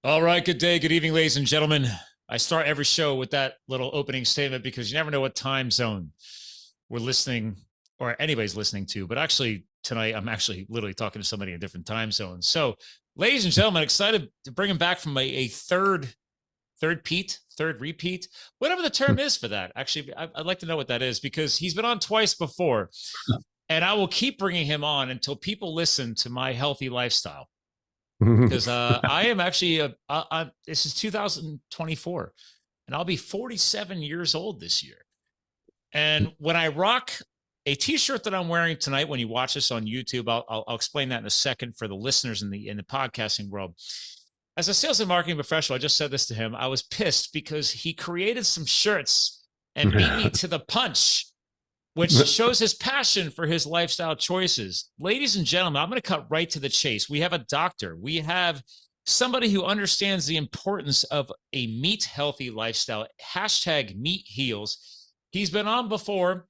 All right, good day, good evening, ladies and gentlemen. I start every show with that little opening statement because you never know what time zone we're listening or anybody's listening to. But actually, tonight I'm actually literally talking to somebody in a different time zone. So, ladies and gentlemen, excited to bring him back from a third repeat, whatever the term is for that. Actually, I'd like to know what that is because he's been on twice before, and I will keep bringing him on until people listen to my healthy lifestyle because I am actually this is 2024, and I'll be 47 years old this year. And when I rock a T-shirt that I'm wearing tonight, when you watch this on YouTube, I'll explain that in a second for the listeners in the podcasting world. As a sales and marketing professional, I just said this to him. I was pissed because he created some shirts and beat me to the punch, which shows his passion for his lifestyle choices. Ladies and gentlemen, I'm going to cut right to the chase. We have a doctor. We have somebody who understands the importance of a meat healthy lifestyle. Hashtag meat heals. He's been on before,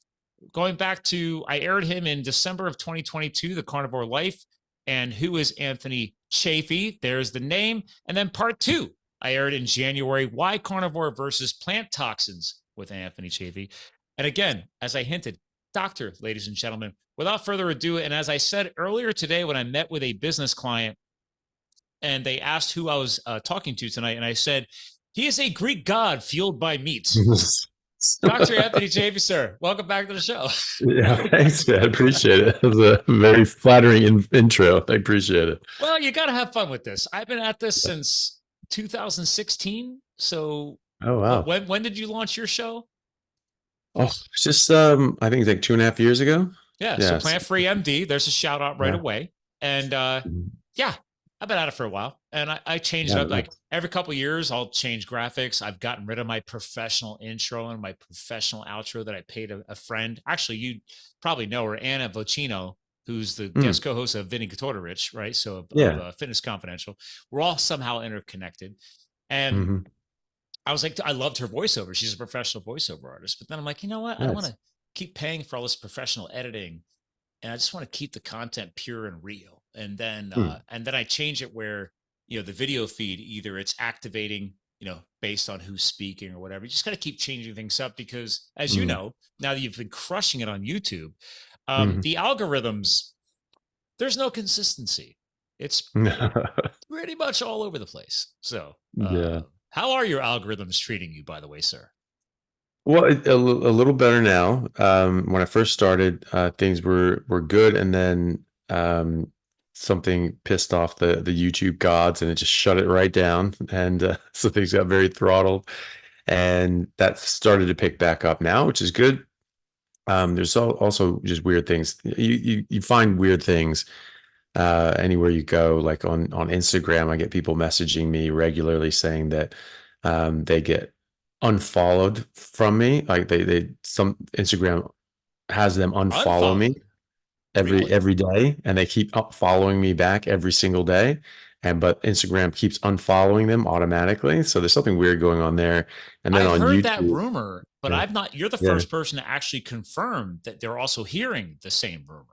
going back to, I aired him in December of 2022, The Carnivore Life. And who is Anthony Chaffee? There's the name. And then part two, I aired in January, Why Carnivore versus Plant Toxins with Anthony Chaffee. And again, as I hinted, doctor, ladies and gentlemen, without further ado, and as I said earlier today when I met with a business client and they asked who I was talking to tonight, and I said, he is a Greek god fueled by meat. Dr. Anthony Chaffee, sir, welcome back to the show. Yeah, thanks, man. I appreciate it. It was a very flattering intro. I appreciate it. Well, you got to have fun with this. I've been at this since 2016. So Oh, wow. when did you launch your show? Oh, it's just I think it's like 2.5 years ago. Yeah, so Yes. Plant Free MD. There's a shout out right Yeah. away. And yeah, I've been at it for a while. And I changed it Yeah. up. Like every couple of years, I'll change graphics. I've gotten rid of my professional intro and my professional outro that I paid a friend. Actually, you probably know her, Anna Vocino, who's the Mm, guest co-host of Vinny Kotorich, right? So yeah. Fitness Confidential. We're all somehow interconnected. And Hmm. I was like, I loved her voiceover. She's a professional voiceover artist. But then I'm like, you know what? I don't want Nice. to keep paying for all this professional editing, and I just want to keep the content pure and real. Mm, And then I change it where the video feed, either it's activating based on who's speaking or whatever. You just got to keep changing things up because, as you mm, know, now that you've been crushing it on YouTube, mhm. the algorithms, there's no consistency. It's pretty much all over the place. So, Yeah. how are your algorithms treating you, by the way, sir? Well, a little better now. When I first started, things were good, and then something pissed off the YouTube gods, and it just shut it right down, and so things got very throttled, and that started to pick back up now, which is good. There's also just weird things. You find weird things anywhere you go. Like on Instagram, I get people messaging me regularly saying that they get unfollowed from me. Like some Instagram has them unfollow me Unfollowed? every Really? every day, and they keep up following me back every single day. And but Instagram keeps unfollowing them automatically. So there's something weird going on there. And then I've on heard that YouTube, rumor, but yeah, I've not. You're the yeah. first person to actually confirm that they're also hearing the same rumor.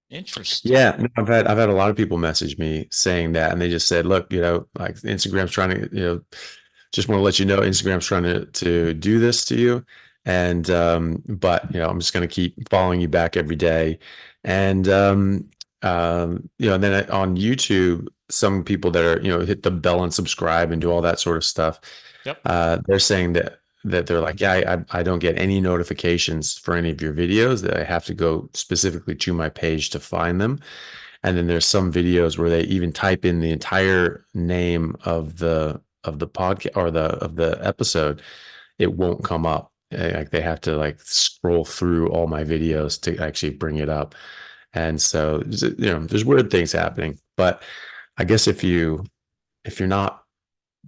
Interesting. Yeah, no, I've had a lot of people message me saying that, and they just said, "Look, like Instagram's trying to, just want to let you know Instagram's trying to do this to you, and but I'm just going to keep following you back every day, and and then on YouTube, some people that are hit the bell and subscribe and do all that sort of stuff, Yep. they're saying that they're like, yeah, I don't get any notifications for any of your videos, that I have to go specifically to my page to find them. And then there's some videos where they even type in the entire name of the podcast or the episode. It won't come up. Like they have to like scroll through all my videos to actually bring it up. And so there's weird things happening. But I guess if you're not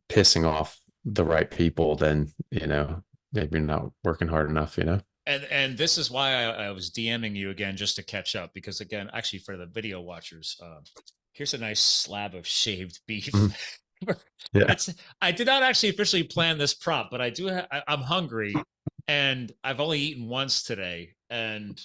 pissing off the right people, then maybe you're not working hard enough. And this is why I was DMing you again just to catch up because again, actually for the video watchers, here's a nice slab of shaved beef. Mhm. Yeah. it's I did not actually officially plan this prop, but I do. I'm hungry, and I've only eaten once today, and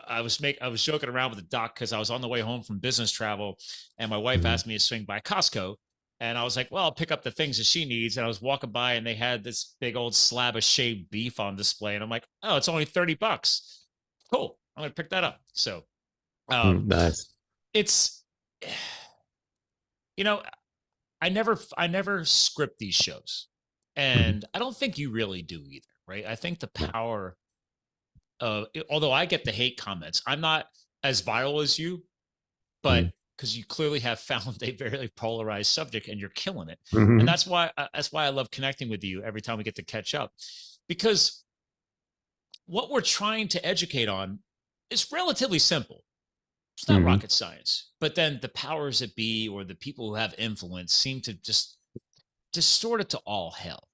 I was joking around with the doc because I was on the way home from business travel, and my wife Mhm. asked me to swing by Costco. And I was like, well, I'll pick up the things that she needs. And I was walking by and they had this big old slab of shaved beef on display. And I'm like, oh, it's only $30. Cool. I'm going to pick that up. So Nice. it's, you know, I never script these shows. And I don't think you really do either, right? I think the power of, although I get the hate comments, I'm not as viral as you, but because you clearly have found a very polarized subject and you're killing it. And that's why I love connecting with you every time we get to catch up, because what we're trying to educate on is relatively simple. It's not rocket science, but then the powers that be or the people who have influence seem to just distort it to all hell.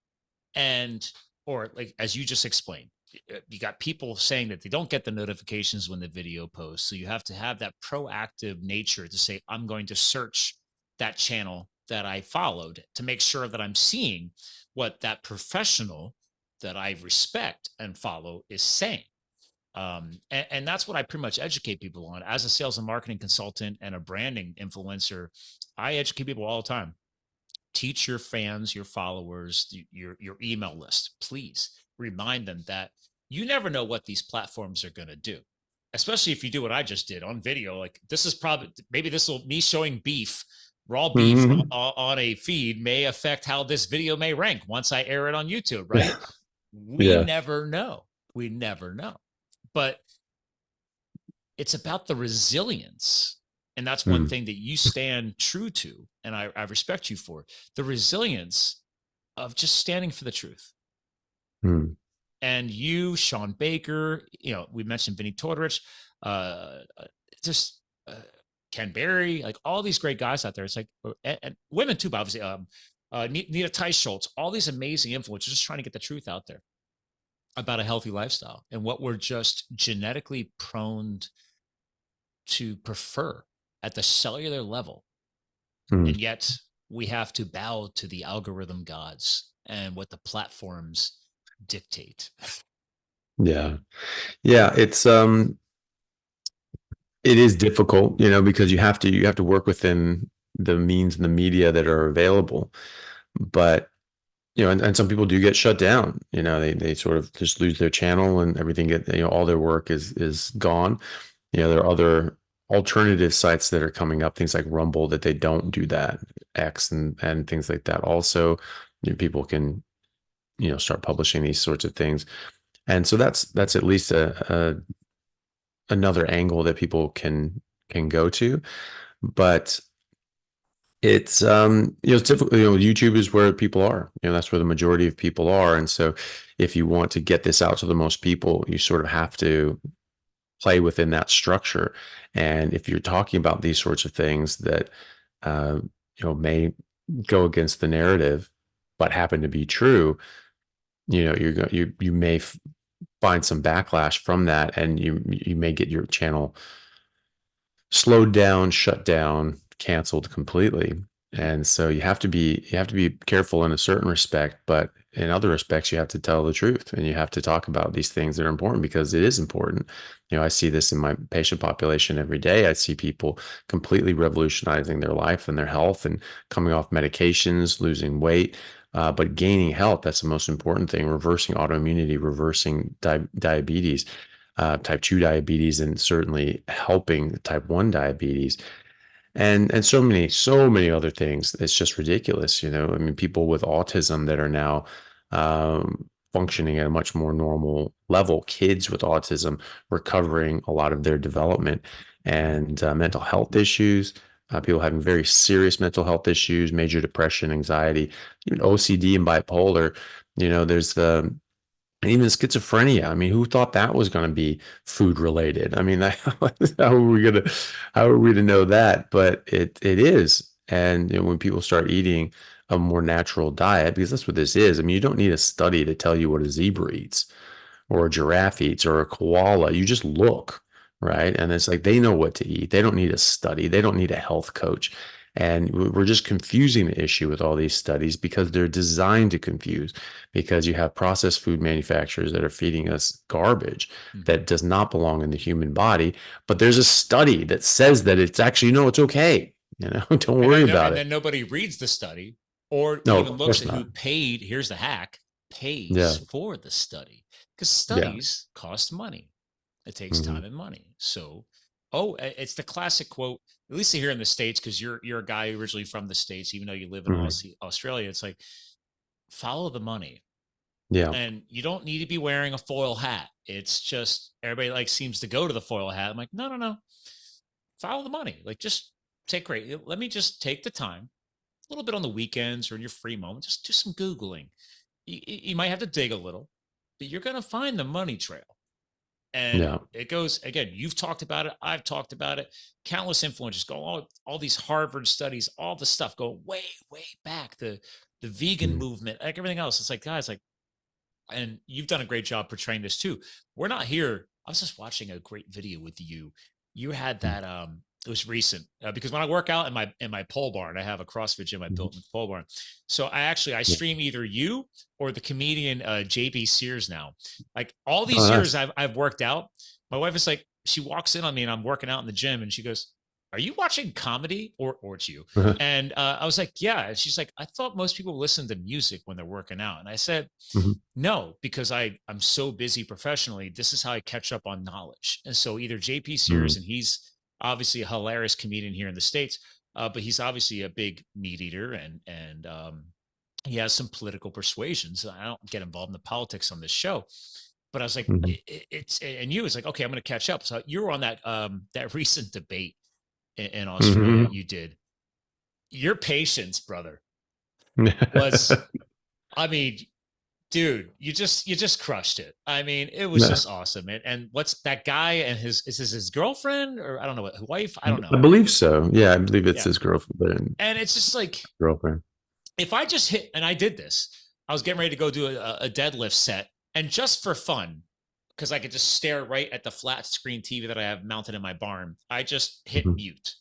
And, or like, as you just explained, you got people saying that they don't get the notifications when the video posts. So you have to have that proactive nature to say, I'm going to search that channel that I followed to make sure that I'm seeing what that professional that I respect and follow is saying. And that's what I pretty much educate people on as a sales and marketing consultant and a branding influencer. I educate people all the time. Teach your fans, your followers, your email list. Please remind them that you never know what these platforms are going to do, especially if you do what I just did on video. Like, this is probably, maybe this will, me showing beef, raw beef on a feed may affect how this video may rank once I air it on YouTube, right? We never know. We never know. But it's about the resilience. And that's one thing that you stand true to. And I respect you for the resilience of just standing for the truth. And you, Sean Baker, we mentioned Vinny Tortorich, Ken Berry, like all these great guys out there. It's like, and women too, obviously, Nita Tice Schultz, all these amazing influencers just trying to get the truth out there about a healthy lifestyle and what we're just genetically prone to prefer at the cellular level. And yet we have to bow to the algorithm gods and what the platforms dictate. Yeah. It's, it is difficult, because you have to work within the means and the media that are available. But and some people do get shut down. They sort of just lose their channel and everything. All their work is gone. There are other alternative sites that are coming up, things like Rumble, that they don't do that. X and things like that. Also, people can start publishing these sorts of things, and so that's at least another angle that people can go to. But it's typically YouTube is where people are. That's where the majority of people are. And so if you want to get this out to the most people, you sort of have to play within that structure. And if you're talking about these sorts of things that may go against the narrative but happen to be true, you may find some backlash from that, and you may get your channel slowed down, shut down, canceled completely. And so you have to be careful in a certain respect, but in other respects you have to tell the truth, and you have to talk about these things that are important, because it is important. I see this in my patient population every day. I see people completely revolutionizing their life and their health and coming off medications, losing weight, but gaining health. That's the most important thing. Reversing autoimmunity, reversing diabetes, type 2 diabetes, and certainly helping type 1 diabetes. And so many other things. It's just ridiculous. People with autism that are now functioning at a much more normal level, kids with autism recovering a lot of their development, and mental health issues, people having very serious mental health issues, major depression, anxiety, even OCD and bipolar. There's and even schizophrenia. Who thought that was going to be food related? How are we to know that? But it is. And when people start eating a more natural diet, because that's what this is. You don't need a study to tell you what a zebra eats or a giraffe eats or a koala. You just look, right? And it's like, they know what to eat. They don't need a study. They don't need a health coach. And we're just confusing the issue with all these studies, because they're designed to confuse, because you have processed food manufacturers that are feeding us garbage that does not belong in the human body. But there's a study that says that it's actually, it's okay. Don't worry about And it. then nobody reads the study or No, even of looks course at not. who paid. Here's the hack: pays Yeah. for the study, because Yeah. studies cost money. It takes Hmm. time and money. So, it's the classic quote, at least here in the States, because you're a guy originally from the States, even though you live in Hmm. Australia. It's like, follow the money. Yeah. And you don't need to be wearing a foil hat. It's just everybody like seems to go to the foil hat. I'm like, no, no, no. Follow the money. Like, just take great. Let me just take the time a little bit on the weekends or in your free moment. Just do some Googling. You might have to dig a little, but you're going to find the money trail. And Yeah. it goes again. You've talked about it. I've talked about it. Countless influencers go all these Harvard studies, all the stuff go way, way back. The vegan Mhm. movement, like everything else. It's like, guys, like, and you've done a great job portraying this too. We're not here. I was just watching a great video with you. You had that it was recent, because when I work out in my pole barn, I have a CrossFit gym I Mhm. built in the pole barn. So I Yeah. stream either you or the comedian JB Sears now. Like, all Oh, these years nice. I've worked out. My wife is like, she walks in on me and I'm working out in the gym and she goes, "Are you watching comedy?" Or it's you. And I was like, "Yeah." And she's like, "I thought most people listen to music when they're working out." And I said, Mhm. "No, because I'm so busy professionally. This is how I catch up on knowledge." And so either JP Mhm. Sears, and he's obviously a hilarious comedian here in the States, but he's obviously a big meat eater, and he has some political persuasions. I don't get involved in the politics on this show, but I was like, Mhm. it's, and you was like, okay, I'm going to catch up. So you were on that recent debate in Australia. Mhm. You did. Your patience, brother, was, I mean, dude, you just crushed it. I mean, it was Yeah. just awesome. And what's that guy and is this his girlfriend, or I don't know, what wife? I don't I know. believe so. Yeah, I believe it's Yeah. his girlfriend. And it's just like, Girlfriend. if I just hit, and I did this, I was getting ready to go do a deadlift set, and just for fun, because I could just stare right at the flat screen TV that I have mounted in my barn, I just hit Mhm. mute.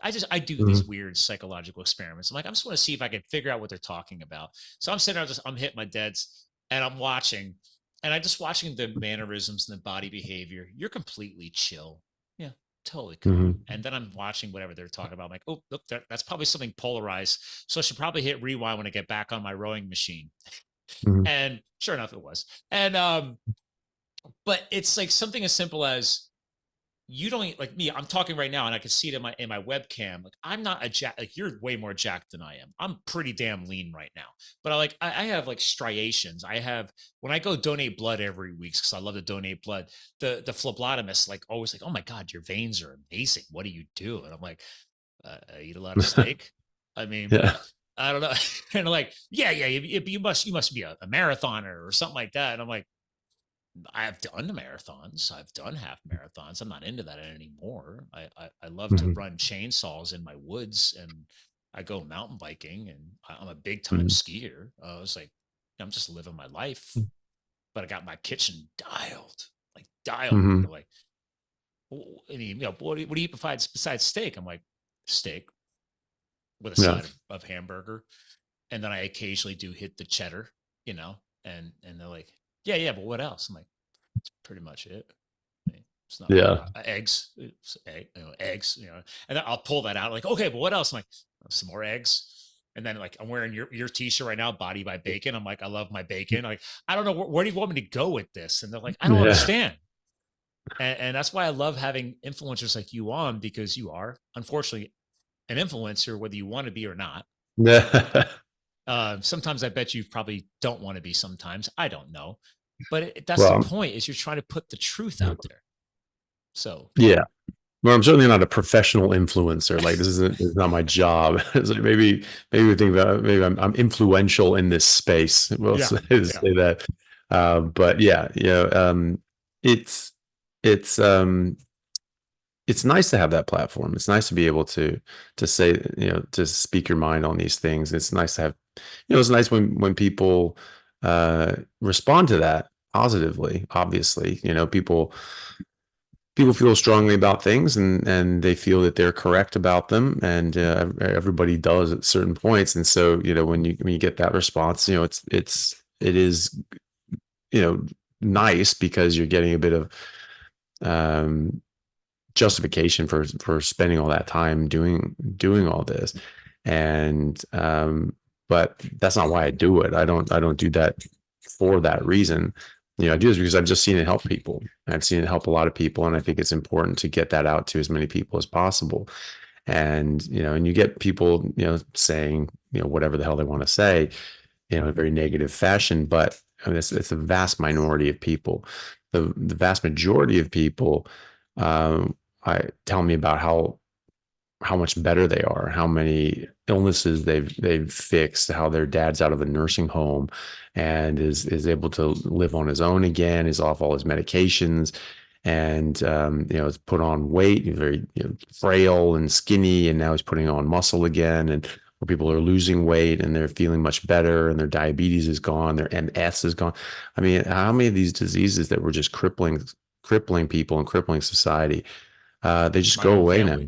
I do these Mhm. weird psychological experiments. I'm like, I just want to see if I can figure out what they're talking about. So I'm sitting there, I'm hitting my deads, and I'm watching, and I'm just watching the mannerisms and the body behavior. You're completely chill. Yeah, totally calm. Mhm. And then I'm watching whatever they're talking about. I'm like, oh, look, that's probably something polarized. So I should probably hit rewind when I get back on my rowing machine. Mhm. And sure enough, it was. And but it's like something as simple as, you don't, like me. I'm talking right now, and I can see it in my webcam. Like, I'm not a jack. Like, you're way more jacked than I am. I'm pretty damn lean right now. But I have like striations. I have, when I go donate blood every week, because I love to donate blood. The phlebotomist like always like, "Oh my god, your veins are amazing. What do you do?" And I'm like, "I eat a lot of steak." I mean, Yeah. I don't know. And like, yeah, yeah, you must be a marathoner or something like that. And I'm like, I've done marathons. I've done half marathons. I'm not into that anymore. I love to Mhm. run chainsaws in my woods, and I go mountain biking, and I'm a big time Mhm. skier. I was like, I'm just living my life, but I got my kitchen dialed, like dialed. Mhm. They're like, I mean, what do you eat besides steak? I'm like, steak with a Yeah. side of hamburger, and then I occasionally do hit the cheddar, you know. And they're like, yeah, yeah, but what else? I'm like, that's pretty much it. It's not Yeah. eggs, eggs, and then I'll pull that out. Like, okay, but what else? I'm like, some more eggs. And then like, I'm wearing your t-shirt right now, Body by Bacon. I'm like, I love my bacon. Like, I don't know where do you want me to go with this? And they're like, I don't Yeah. understand. And that's why I love having influencers like you on, because you are, unfortunately, an influencer, whether you want to be or not. Yeah. Sometimes I bet you probably don't want to be. Sometimes I don't know, but that's the Well, point. Is you're trying to put the truth out there. So yeah. Well, I'm certainly not a professional influencer. Like, this is not my job. It's like, maybe we think about, maybe I'm influential in this space. We'll yeah, say, yeah, say that. But yeah, it's it's um it's nice to have that platform. It's nice to be able to say, to speak your mind on these things. It's nice to have, it's nice when people respond to that positively. Obviously, people feel strongly about things, and they feel that they're correct about them, and everybody does at certain points. And so, when you get that response, it is, you know nice, because you're getting a bit of um justification for spending all that time doing all this. And but that's not why I do it. I don't do that for that reason. I do this because I've just seen it help people. I've seen it help a lot of people, and I think it's important to get that out to as many people as possible. And and you get people saying whatever the hell they want to say, in a very negative fashion. But I mean, it's a vast minority of people. The vast majority of people I tell me about how much better they are, how many illnesses they've fixed, how their dad's out of a nursing home and is able to live on his own again, is off all his medications, and is put on weight, very frail and skinny, and now he's putting on muscle again, and where people are losing weight and they're feeling much better, and their diabetes is gone, their MS is gone. I mean, how many of these diseases that were just crippling people and crippling society, they just go away now.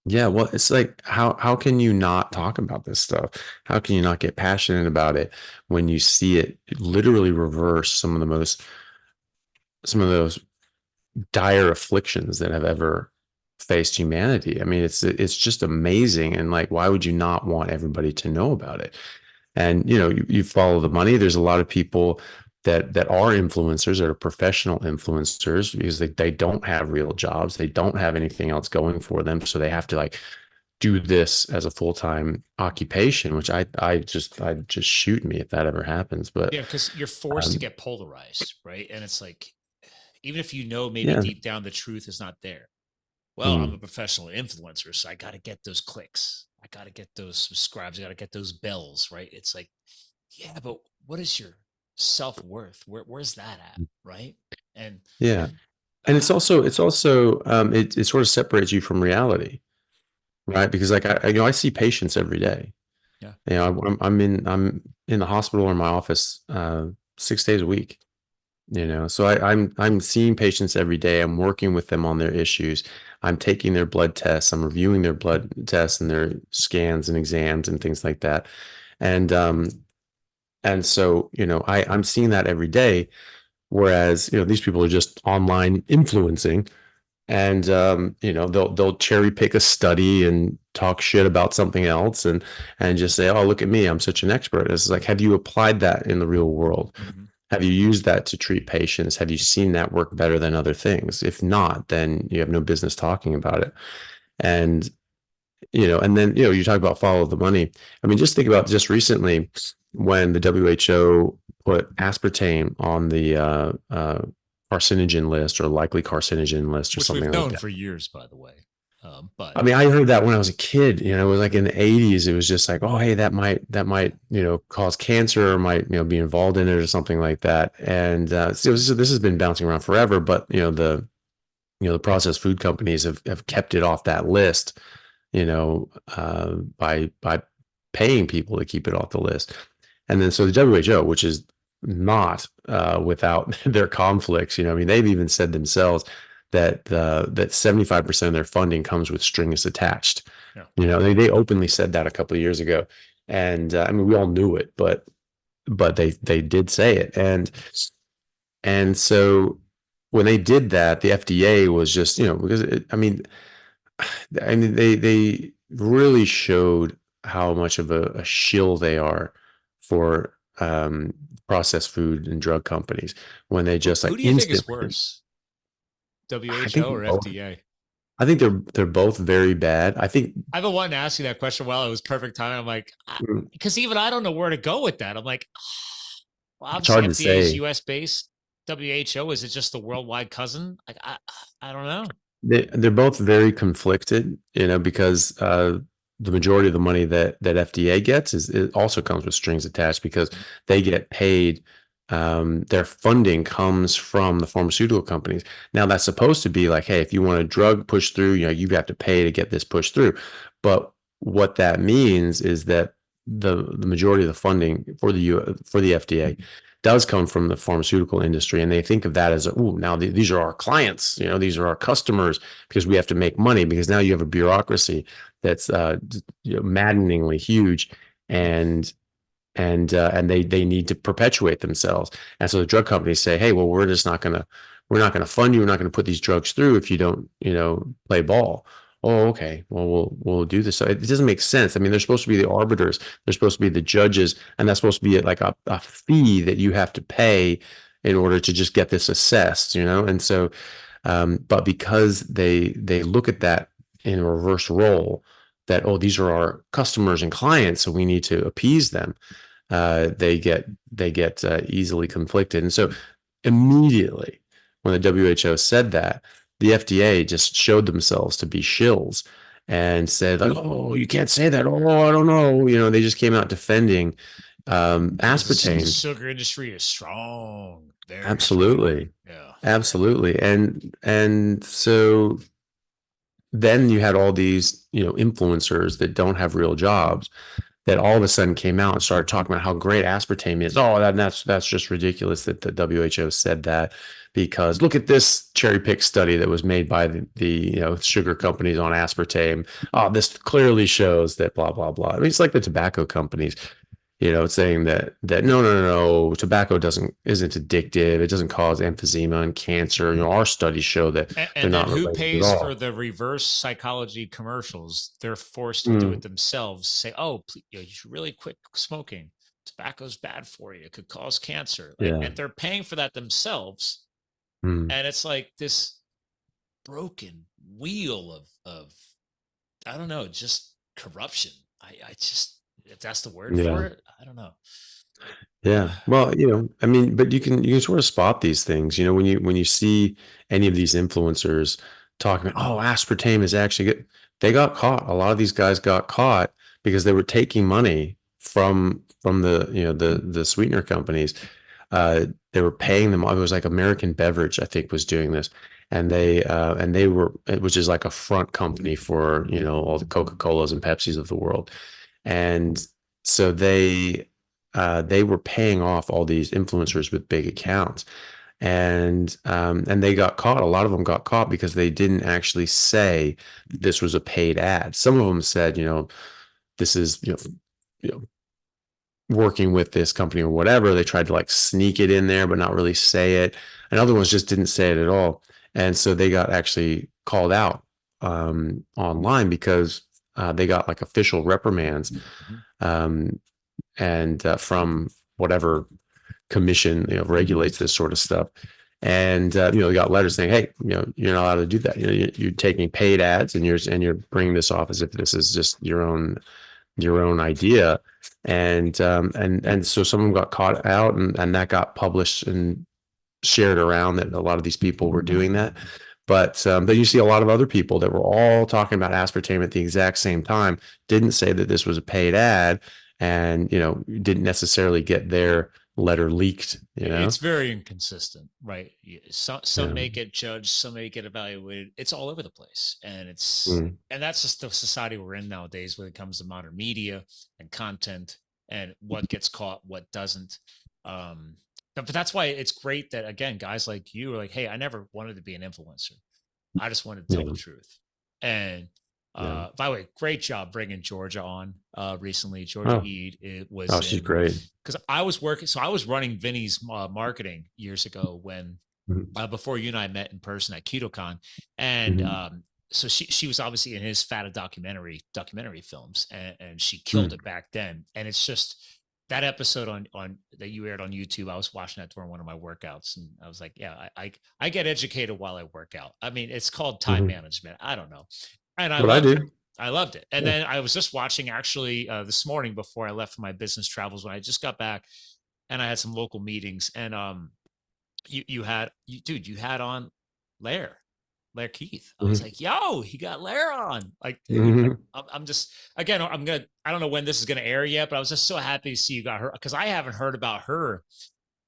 Yeah, well, it's like how can you not talk about this stuff? How can you not get passionate about it when you see it literally reverse some of those dire afflictions that have ever faced humanity? I mean, it's just amazing, and like, why would you not want everybody to know about it? And you follow the money. There's a lot of people that are influencers, that are professional influencers, because they don't have real jobs, they don't have anything else going for them, so they have to like do this as a full-time occupation, which I just shoot me if that ever happens. But yeah, because you're forced to get polarized, right? And it's like, even if maybe deep down the truth is not there. Well, I'm a professional influencer, so I got to get those clicks, I got to get those subscribes, I got to get those bells, right? It's like, yeah, but what is your self-worth? Where's that at, right? And yeah, and it's also it sort of separates you from reality, right? Because like I see patients every day. Yeah, I'm in the hospital or in my office 6 days a week. So I'm seeing patients every day. I'm working with them on their issues. I'm taking their blood tests. I'm reviewing their blood tests and their scans and exams and things like that. And so I'm seeing that every day. Whereas these people are just online influencing, and they'll cherry pick a study and talk shit about something else, and just say, oh, look at me, I'm such an expert. It's like, have you applied that in the real world? mm-hmm. Have you used that to treat patients? Have you seen that work better than other things? If not, then you have no business talking about it. And and then you talk about follow the money. I mean, just think about just recently when the WHO put aspartame on the carcinogen list, or likely carcinogen list, or which something we've like known that. for years, by the way. But I mean, I heard that when I was a kid. It was like in the 80s. It was just like, oh, hey, that might cause cancer, or might be involved in it, or something like that. And so this has been bouncing around forever. But the processed food companies have kept it off that list, by paying people to keep it off the list. And then so the WHO, which is not without their conflicts, I mean, they've even said themselves that 75% of their funding comes with strings attached. yeah. They openly said that a couple of years ago, and I mean, we all knew it, but they did say it, and so when they did that, the FDA was just because they really showed how much of a shill they are for processed food and drug companies, when they just Who like do you think is instantly. worse, I think WHO or both. FDA? I think they're both very bad. I think I've been wanting to ask you that question. Well, it was perfect time. I'm like, because even I don't know where to go with that. I'm like, well, it's obviously hard to FDA is say. US based. WHO, is it just the worldwide cousin? Like, I don't know. They're both very conflicted, because the majority of the money that FDA gets it also comes with strings attached, because they get paid. Their funding comes from the pharmaceutical companies. Now that's supposed to be like, hey, if you want a drug pushed through, you have to pay to get this pushed through. But what that means is that the majority of the funding for the FDA does come from the pharmaceutical industry, and they think of that as, oh, now these are our clients, these are our customers, because we have to make money, because now you have a bureaucracy that's maddeningly huge, and they need to perpetuate themselves. And so the drug companies say, hey, well, we're just not going to we're not going to fund you. We're not going to put these drugs through if you don't, play ball. Oh, okay. Well, we'll do this. So it doesn't make sense. I mean, they're supposed to be the arbiters. They're supposed to be the judges, and that's supposed to be like a fee that you have to pay in order to just get this assessed, And so, but because they look at that in a reverse role, that, oh, these are our customers and clients, so we need to appease them. They get easily conflicted, and so immediately when the WHO said that, the FDA just showed themselves to be shills and said, like, oh, you can't say that. Oh, I don't know. They just came out defending The aspartame. sugar industry is strong, very strong. Absolutely. Yeah. Absolutely. And so then you had all these, influencers that don't have real jobs that all of a sudden came out and started talking about how great aspartame is. Oh, that's just ridiculous that the WHO said that, because look at this cherry pick study that was made by the sugar companies on aspartame. Oh, this clearly shows that blah blah blah. I mean, it's like the tobacco companies, saying that no, tobacco isn't addictive. It doesn't cause emphysema and cancer. Our studies show that they're And then not who related at pays for all. the reverse psychology commercials? They're forced to do it themselves. Say, oh, please, you should really quit smoking. Tobacco's bad for you. It could cause cancer. Yeah. And they're paying for that themselves. Mm. And it's like this broken wheel of I don't know, just corruption. I just, if that's the word Yeah. for it, I don't know. Yeah. Well, I mean, but you can sort of spot these things, when you see any of these influencers talking about, oh, aspartame is actually good. They got caught. A lot of these guys got caught because they were taking money from the sweetener companies. They were paying them. It was like American Beverage, I think, was doing this. And they were, which is like a front company for, all the Coca-Colas and Pepsis of the world. And so they were paying off all these influencers with big accounts, and they got caught. A lot of them got caught because they didn't actually say this was a paid ad. Some of them said, this is working with this company or whatever. They tried to like sneak it in there, but not really say it. And other ones just didn't say it at all. And so they got actually called out online because they got like official reprimands. And from whatever commission regulates this sort of stuff, and they got letters saying, hey, you're not allowed to do that. You're taking paid ads and you're bringing this off as if this is just your own idea. And so someone got caught out, and that got published and shared around that a lot of these people were doing that. But then you see a lot of other people that were all talking about aspartame at the exact same time, didn't say that this was a paid ad, and didn't necessarily get their letter leaked. It's very inconsistent, right? Some Yeah. may get judged, some may get evaluated. It's all over the place, and and that's just the society we're in nowadays when it comes to modern media and content and what gets caught, what doesn't. But that's why it's great that, again, guys like you are like, hey, I never wanted to be an influencer. I just wanted to tell Yeah. the truth. And Yeah. by the way, great job bringing Georgia on recently. Georgia Oh, Eid, it was oh, she's great. because I was working. So I was running Vinny's marketing years ago when Mhm. before you and I met in person at KetoCon, and Mhm. so she was obviously in his Fata documentary films, and she killed Mm. it back then. And it's just that episode on that you aired on YouTube. I was watching that during one of my workouts, and I was like, yeah, I get educated while I work out. I mean, it's called time Mhm. management. I don't know, and I What I loved it. do. I loved it. And Yeah. then I was just watching actually this morning before I left for my business travels when I just got back, and I had some local meetings, and you had you had on Lair Keith. I was Mhm. like, yo, he got Lair on. Like, Mhm. I'm just, again, I don't know when this is gonna air yet, but I was just so happy to see you got her, because I haven't heard about her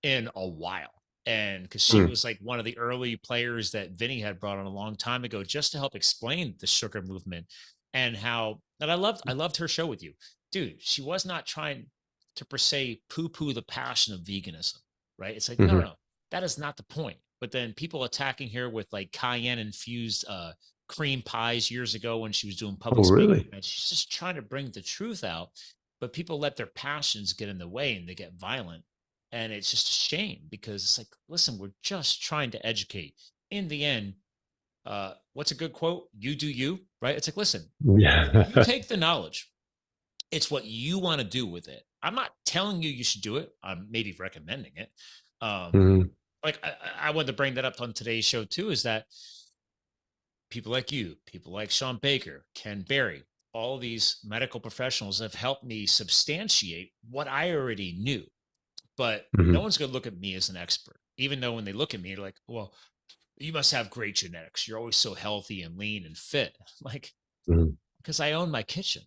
in a while. And because she Mm. was like one of the early players that Vinny had brought on a long time ago, just to help explain the sugar movement, and how, and I loved her show with you, dude. She was not trying to per se poo-poo the passion of veganism, right? It's like, no, no, Mhm. no, that is not the point. But then people attacking her with like cayenne infused cream pies years ago when she was doing Oh, public speaking really? events. She's just trying to bring the truth out, but people let their passions get in the way and they get violent. And it's just a shame because it's like, listen, we're just trying to educate. In the end, what's a good quote? You do you, right? It's like, listen, you Yeah. take the knowledge. It's what you want to do with it. I'm not telling you should do it. I'm maybe recommending it. Um, Mhm. like I wanted to bring that up on today's show too, is that people like you, people like Sean Baker, Ken Berry, all these medical professionals have helped me substantiate what I already knew. But no Mhm. one's going to look at me as an expert, even though when they look at me, they're like, well, you must have great genetics. You're always so healthy and lean and fit. Like, Mhm. because I own my kitchen.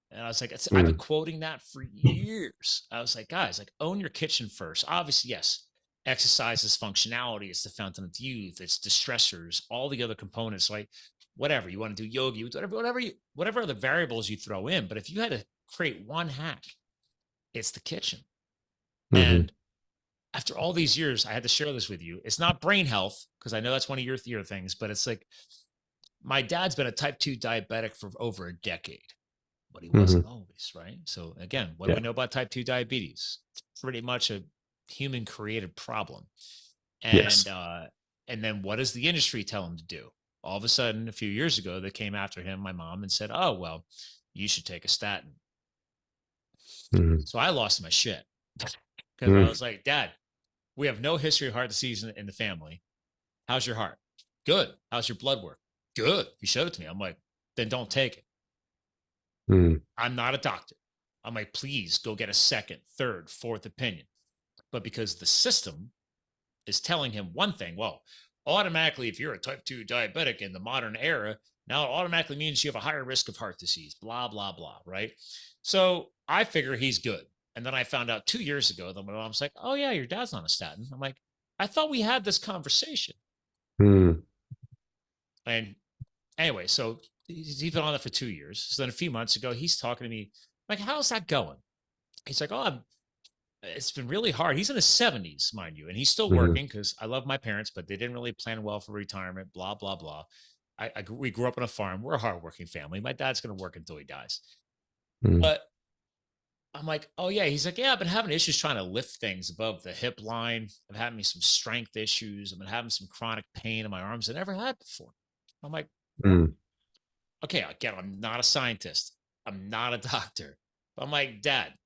And I was like, I've been Mhm. quoting that for years. I was like, guys, like, own your kitchen first. Obviously, yes, exercise is functionality. It's the fountain of youth. It's the stressors, all the other components, like whatever you want to do, yoga, whatever other variables you throw in. But if you had to create one hack, it's the kitchen. Mhm. And after all these years, I had to share this with you. It's not brain health, because I know that's one of your things, but it's like my dad's been a type 2 diabetic for over a decade, but he wasn't Mhm. always, right? So again, what do Yeah. we know about type 2 diabetes? It's pretty much a human created problem. Yes. And then what does the industry tell him to do? All of a sudden, a few years ago, they came after him, my mom, and said, "Oh, well, you should take a statin." Mhm. So I lost my shit because I Mhm. was like, Dad, we have no history of heart disease in the family. How's your heart? Good. How's your blood work? Good. He showed it to me. I'm like, then don't take it. Mhm. I'm not a doctor. I'm like, please go get a second, third, fourth opinion. But because the system is telling him one thing, well, automatically, if you're a type 2 diabetic in the modern era, now it automatically means you have a higher risk of heart disease, blah, blah, blah. Right. So I figure he's good. And then I found out 2 years ago that my mom's like, oh, yeah, your dad's on a statin. I'm like, I thought we had this conversation. Mhm. And anyway, so he's been on it for 2 years. So then a few months ago, he's talking to me like, how's that going? He's like, oh, it's been really hard. He's in his 70s, mind you, and he's still Mhm. working because I love my parents, but they didn't really plan well for retirement, blah, blah, blah. We grew up on a farm. We're a hardworking family. My dad's going to work until he dies. Mhm. But I'm like, oh, yeah. He's like, yeah, I've been having issues trying to lift things above the hip line. I've had me some strength issues. I've been having some chronic pain in my arms I never had before. I'm like, Mhm. okay, again, I'm not a scientist. I'm not a doctor. But I'm like, Dad,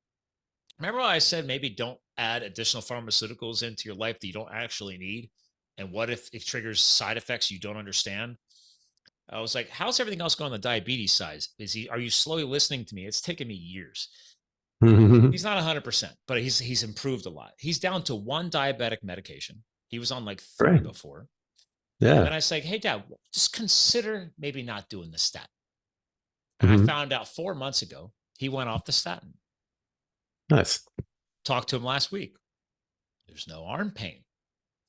remember how I said maybe don't add additional pharmaceuticals into your life that you don't actually need? And what if it triggers side effects you don't understand? I was like, how's everything else going on the diabetes side? Are you slowly listening to me? It's taken me years. Mhm. He's not 100%, but he's improved a lot. He's down to one diabetic medication. He was on like three Right. before. And then Yeah. I said, hey, Dad, just consider maybe not doing the statin. And I Mhm. found out 4 months ago, he went off the statin. Nice. Talked to him last week. There's no arm pain.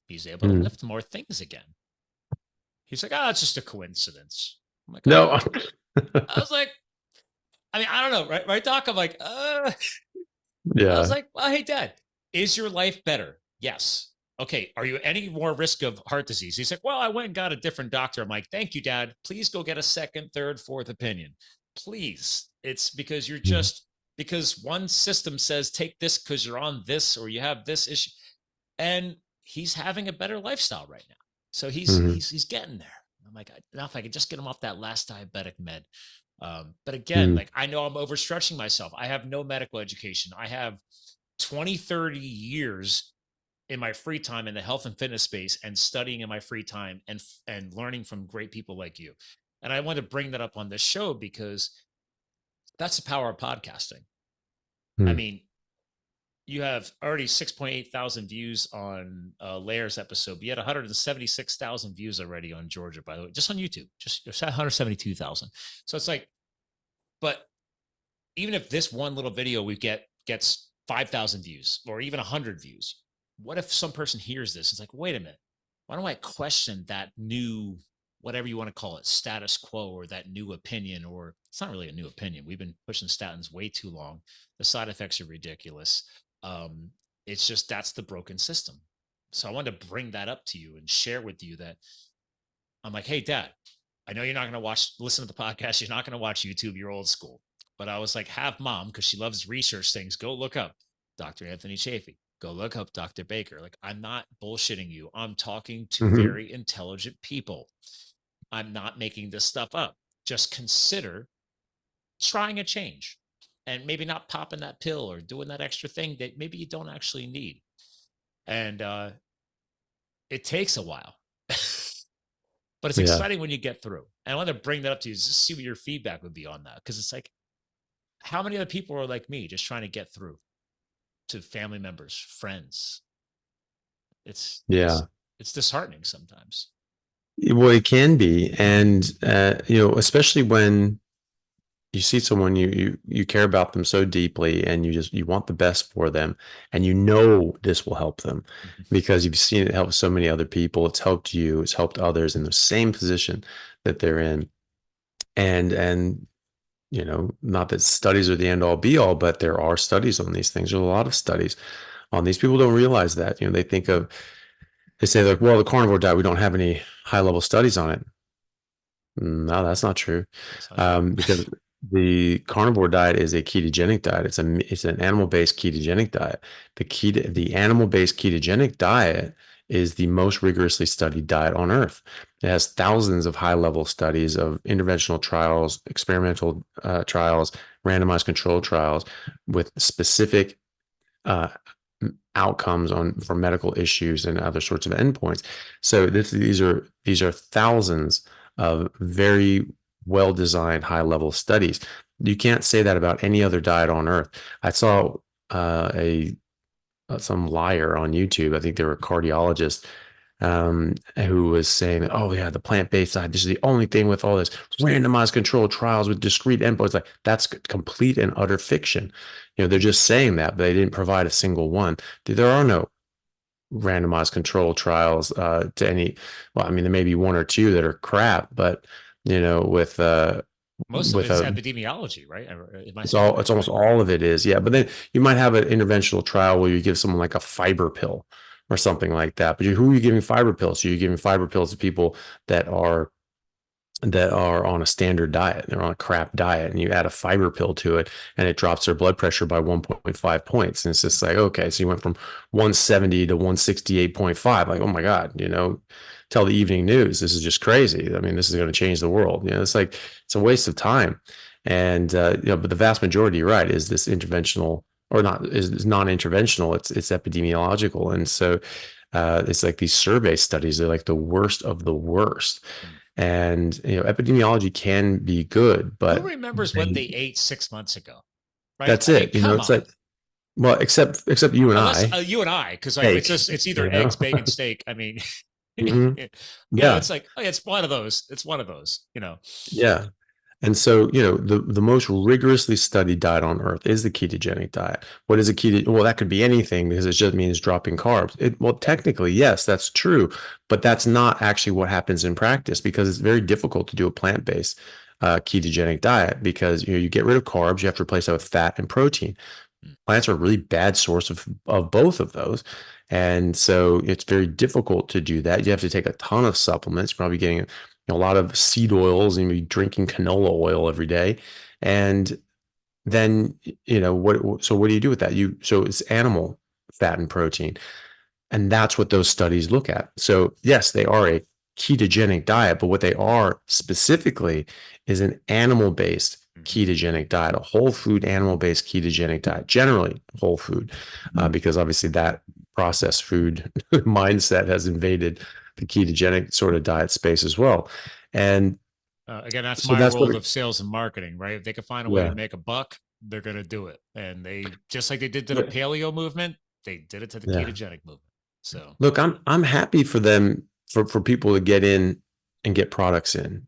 He's able to Mhm. lift more things again. He's like, oh, it's just a coincidence. I'm like, No. I was like, I mean, I don't know, right, Doc? I'm like, I was Yeah. like, well, hey, Dad, is your life better? Yes. Okay. Are you any more risk of heart disease? He's like, well, I went and got a different doctor. I'm like, thank you, Dad. Please go get a second, third, fourth opinion. Please. It's because you're Mhm. just because one system says take this because you're on this or you have this issue. And he's having a better lifestyle right now. So Mhm. he's getting there. I'm like, now if I could just get him off that last diabetic med. But again, Mhm. like I know I'm overstretching myself. I have no medical education. I have 20, 30 years in my free time in the health and fitness space and studying in my free time and learning from great people like you. And I want to bring that up on this show because that's the power of podcasting. I Mhm. mean, you have already 6.8 thousand views on Layers episode, but you had 176,000 views already on Georgia, by the way, just on YouTube, just 172,000. So it's like, but even if this one little video gets 5,000 views or even 100 views, what if some person hears this? It's like, wait a minute, why don't I question that new, whatever you want to call it, status quo or that new opinion? Or it's not really a new opinion. We've been pushing statins way too long. The side effects are ridiculous. Um, it's just that's the broken system. So I wanted to bring that up to you and share with you that I'm like, hey, Dad, I know you're not going to listen to the podcast. You're not going to watch YouTube. You're old school. But I was like, have mom, because she loves research things, go look up Dr. Anthony Chaffee. Go look up Dr. Baker. Like, I'm not bullshitting you. I'm talking to Mhm. very intelligent people. I'm not making this stuff up. Just consider trying a change and maybe not popping that pill or doing that extra thing that maybe you don't actually need. And it takes a while, but it's Yeah. exciting when you get through. And I want to bring that up to you, just see what your feedback would be on that. Cause it's like, how many other people are like me, just trying to get through to family members, friends? It's, it's, Yeah. it's disheartening sometimes. Well, it can be. And, especially when you see someone you care about them so deeply and you want the best for them and this will help them Mhm. because you've seen it help so many other people. It's helped you, it's helped others in the same position that they're in. And not that studies are the end all be all, but there are studies on these things. There's a lot of studies on these. People don't realize that. They say like, well, the carnivore diet, we don't have any high level studies on it. No, that's not true. That's not true. Because the carnivore diet is a ketogenic diet. It's an animal-based ketogenic diet. The animal-based ketogenic diet is the most rigorously studied diet on earth. It has thousands of high-level studies of interventional trials, experimental trials, randomized control trials with specific uh, outcomes for medical issues and other sorts of endpoints. So these are thousands of very well designed high level studies. You can't say that about any other diet on earth. I saw a some liar on YouTube. I think they were a cardiologist who was saying, "Oh yeah, the plant-based diet. This is the only thing with all this randomized controlled trials with discrete endpoints." Like that's complete and utter fiction. They're just saying that, but they didn't provide a single one. There are no randomized controlled trials to any. Well, I mean, there may be one or two that are crap, but with Most of with it is a epidemiology, right? Am I it's saying that all right? it's almost all of it is, yeah. But then you might have an interventional trial where you give someone like a fiber pill or something like that. But who are you giving fiber pills? So you're giving fiber pills to people that are on a standard diet. They're on a crap diet, and you add a fiber pill to it, and it drops their blood pressure by 1.5 points. And it's just like, okay, so you went from 170 to 168.5. Like, oh my God, tell the evening news. This is just crazy. I mean, this is going to change the world. It's like it's a waste of time. And but the vast majority, you're right, is this interventional or not is non-interventional. It's epidemiological, and so it's like these survey studies. They're like the worst of the worst. Mm. And epidemiology can be good, Who but remembers what they ate 6 months ago? Right? that's I mean, it. come It's on. like, well, except you and Unless I, you and I, because like steak, it's either you know. eggs, bacon, steak. I mean, Mhm. Yeah, it's like, oh, yeah, it's one of those. It's one of those. yeah. And so, the most rigorously studied diet on earth is the ketogenic diet. What is a keto? Well, that could be anything because it just means dropping carbs. Well, technically, yes, that's true, but that's not actually what happens in practice because it's very difficult to do a plant-based ketogenic diet because you get rid of carbs, you have to replace that with fat and protein. Mm. Plants are a really bad source of both of those. And so it's very difficult to do that. You have to take a ton of supplements, you're probably getting a lot of seed oils and you be drinking canola oil every day. And then, what do you do with that? So it's animal fat and protein. And that's what those studies look at. So, yes, they are a ketogenic diet, but what they are specifically is an animal based Mhm. ketogenic diet, a whole food animal based ketogenic diet, generally whole food, because obviously that processed food mindset has invaded the ketogenic sort of diet space as well. And Again, that's so my that's what, world of sales and marketing, right? If they can find a way to yeah. make a buck, they're going to do it. And they, just like they did to the Yeah. paleo movement, they did it to the Yeah. ketogenic movement. So, Look, I'm happy for them for people to get in and get products in,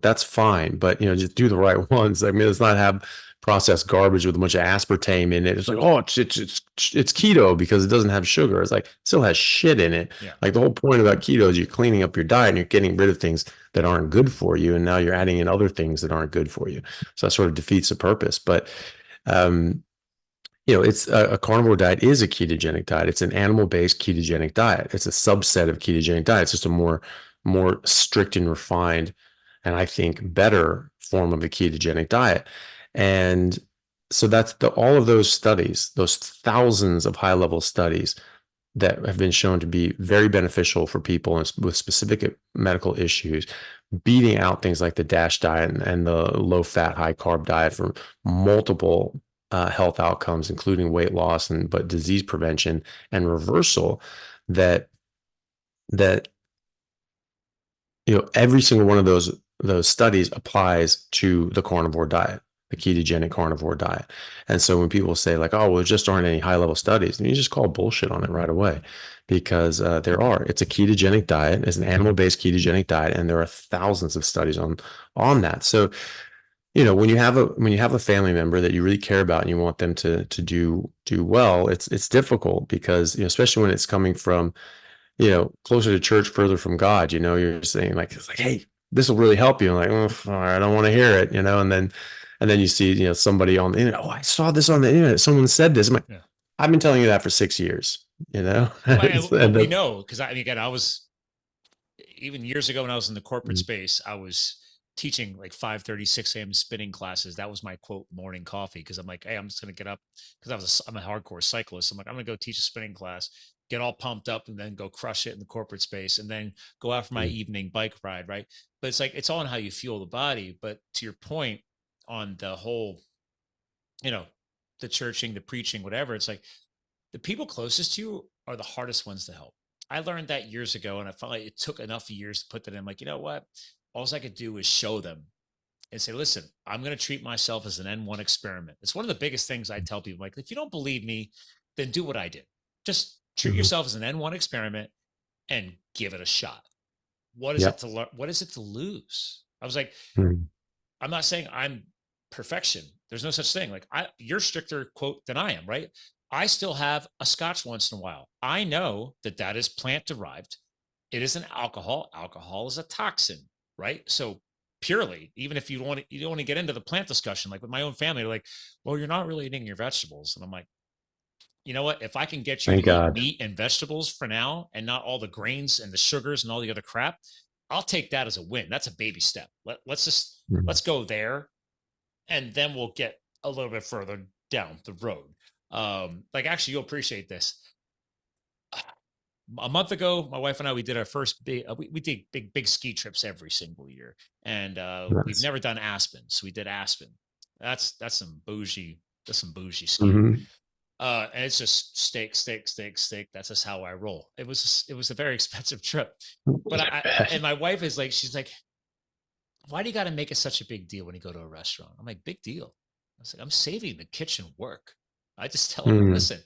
that's fine, but just do the right ones. I mean, let's not have processed garbage with a bunch of aspartame in it. It's like, oh, it's keto because it doesn't have sugar. It's like it still has shit in it. yeah. Like the whole point about keto is you're cleaning up your diet and you're getting rid of things that aren't good for you, and now you're adding in other things that aren't good for you. So that sort of defeats the purpose. But um, it's a carnivore diet is a ketogenic diet. It's an animal-based ketogenic diet. It's a subset of ketogenic diet. It's just a more strict and refined, and I think better form of a ketogenic diet. And so that's all of those studies, those thousands of high level studies that have been shown to be very beneficial for people with specific medical issues, beating out things like the DASH diet and the low fat, high carb diet for multiple health outcomes, including weight loss but disease prevention and reversal. That every single one of those studies applies to the carnivore diet, the ketogenic carnivore diet. And so when people say like, oh, well, there just aren't any high level studies, then you just call bullshit on it right away, because there are. It's a ketogenic diet, it's an animal based ketogenic diet, and there are thousands of studies on that. So when you have a family member that you really care about and you want them to do well, it's difficult because especially when it's coming from closer to church, further from God, you're saying like, it's like, hey, this will really help you. I'm like, oh, all right, I don't want to hear it, and then you see, somebody on the internet, oh, I saw this on the internet. Someone said this. I'm like, Yeah. I've been telling you that for 6 years, Well, we know, because I mean, again, I was, even years ago when I was in the corporate space, I was teaching like 5:30, 6 a.m. spinning classes. That was my quote morning coffee. Cause I'm like, hey, I'm just going to get up, because I'm a hardcore cyclist. I'm like, I'm going to go teach a spinning class, get all pumped up, and then go crush it in the corporate space, and then go out for my evening bike ride. Right. But it's like, it's all in how you fuel the body. But to your point on the whole, the churching, the preaching, whatever, it's like the people closest to you are the hardest ones to help. I learned that years ago, and I felt like it took enough years to put that in. Like, you know what? All I could do is show them and say, listen, I'm going to treat myself as an N1 experiment. It's one of the biggest things I tell people. Like, if you don't believe me, then do what I did. Just treat yourself as an N1 experiment and give it a shot. What is it to learn? What is it to lose? I was like, I'm not saying I'm perfection. There's no such thing. Like, you're stricter quote than I am, right? I still have a scotch once in a while. I know that is plant derived. It isn't alcohol. Alcohol is a toxin, right? So purely, even if you don't want to get into the plant discussion, like with my own family, they're like, well, you're not really eating your vegetables. And I'm like, you know what? If I can get you Thank to eat God. meat and vegetables for now, and not all the grains and the sugars and all the other crap, I'll take that as a win. That's a baby step. Let's go there, and then we'll get a little bit further down the road. Like, actually, you'll appreciate this. A month ago, my wife and I, we did our first big, we did big ski trips every single year. And we've never done Aspen. So we did Aspen. That's some bougie skiing. And it's just steak. That's just how I roll. It was a very expensive trip. But and my wife is like, she's like, why do you got to make it such a big deal when you go to a restaurant? I'm like, big deal. I was like, I'm saving the kitchen work. I just tell her, listen,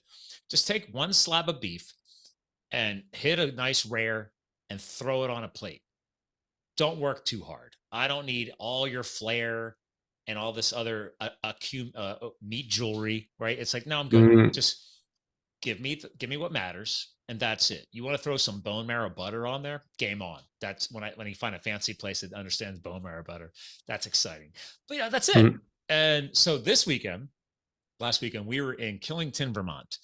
just take one slab of beef and hit a nice rare and throw it on a plate. Don't work too hard. I don't need all your flair and all this other meat jewelry, right? It's like, no, I'm good. Just give me what matters, and that's it. You want to throw some bone marrow butter on there? Game on. That's when you find a fancy place that understands bone marrow butter. That's exciting. But that's it. And so last weekend, we were in Killington, Vermont.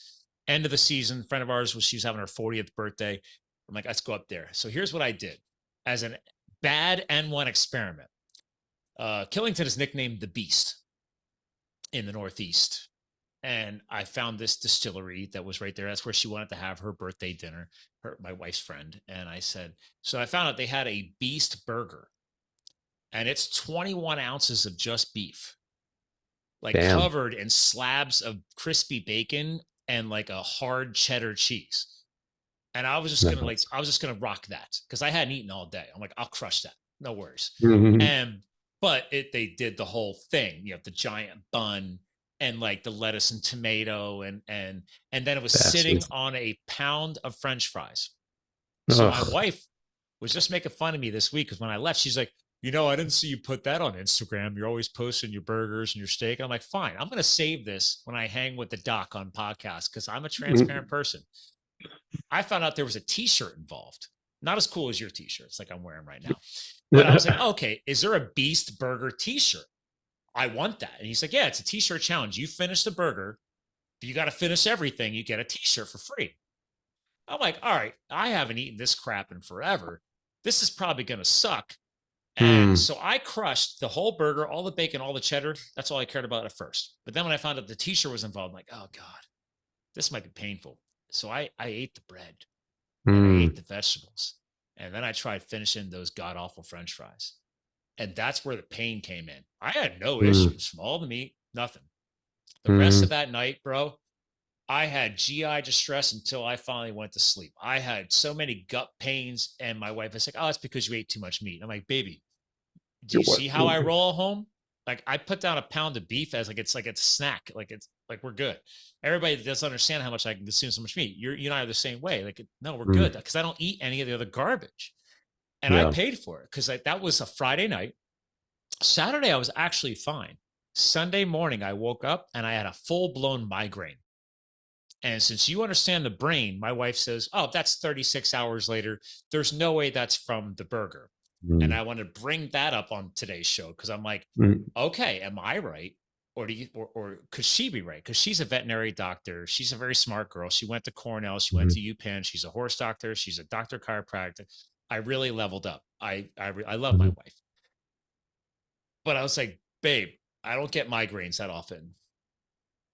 End of the season. Friend of ours she was having her 40th birthday. I'm like, let's go up there. So here's what I did as a bad N1 experiment. Killington is nicknamed the Beast in the Northeast. And I found this distillery that was right there. That's where she wanted to have her birthday dinner, my wife's friend. And I said, so I found out they had a Beast burger, and it's 21 ounces of just beef, like covered in slabs of crispy bacon and like a hard cheddar cheese. And I was just gonna rock that because I hadn't eaten all day. I'm like, I'll crush that, no worries. But they did the whole thing, the giant bun and like the lettuce and tomato and then it was sitting on a pound of French fries. So my wife was just making fun of me this week because when I left, she's like, I didn't see you put that on Instagram. You're always posting your burgers and your steak. And I'm like, fine, I'm going to save this when I hang with the doc on podcasts because I'm a transparent person. I found out there was a t-shirt involved. Not as cool as your t-shirts like I'm wearing right now. But I was like, okay, is there a Beast Burger t-shirt? I want that. And he's like, yeah, it's a t-shirt challenge. You finish the burger, you got to finish everything. You get a t-shirt for free. I'm like, all right, I haven't eaten this crap in forever. This is probably going to suck. And Mm. so I crushed the whole burger, all the bacon, all the cheddar. That's all I cared about at first. But then when I found out the t-shirt was involved, I'm like, oh God, this might be painful. So I ate the bread and I ate Mm. the vegetables. And then I tried finishing those god awful French fries. And that's where the pain came in. I had no Mm. issues from all the meat, nothing. The rest of Mm. that night, bro, I had GI distress until I finally went to sleep. I had so many gut pains, and my wife was like, "Oh, it's because you ate too much meat." I'm like, "Baby, do you see how I roll home? Like, I put down a pound of beef as like it's a snack. Like it's like we're good. Everybody doesn't understand how much I can consume so much meat. You and I are the same way. Like, no, we're Mm. good because I don't eat any of the other garbage, and I Yeah. paid for it because that was a Friday night. Saturday, I was actually fine. Sunday morning, I woke up and I had a full blown migraine. And since you understand the brain, my wife says, "Oh, that's 36 hours later. There's no way that's from the burger." And Mm. I want to bring that up on today's show because I'm like, Mm. okay, am I right? Or do you, or could she be right? Because she's a veterinary doctor. She's a very smart girl. She went to Cornell. She went Mm. to UPenn. She's a horse doctor. She's a doctor chiropractor. I really leveled up. I love my Mm. wife, but I was like, babe, I don't get migraines that often.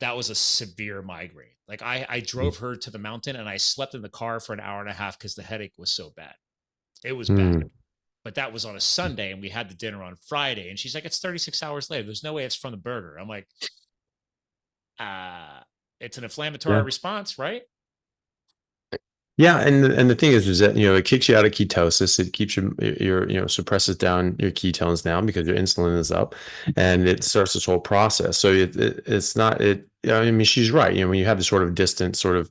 That was a severe migraine. Like I drove her to the mountain and I slept in the car for an hour and a half because the headache was so bad. It was bad. Mm. But that was on a Sunday and we had the dinner on Friday. And she's like, it's 36 hours later. There's no way it's from the burger. I'm like, it's an inflammatory Yeah. response, right? Yeah, and the thing is that it kicks you out of ketosis. It keeps your suppresses down your ketones down because your insulin is up, and it starts this whole process. So it's not it. I mean, she's right. When you have this sort of distant sort of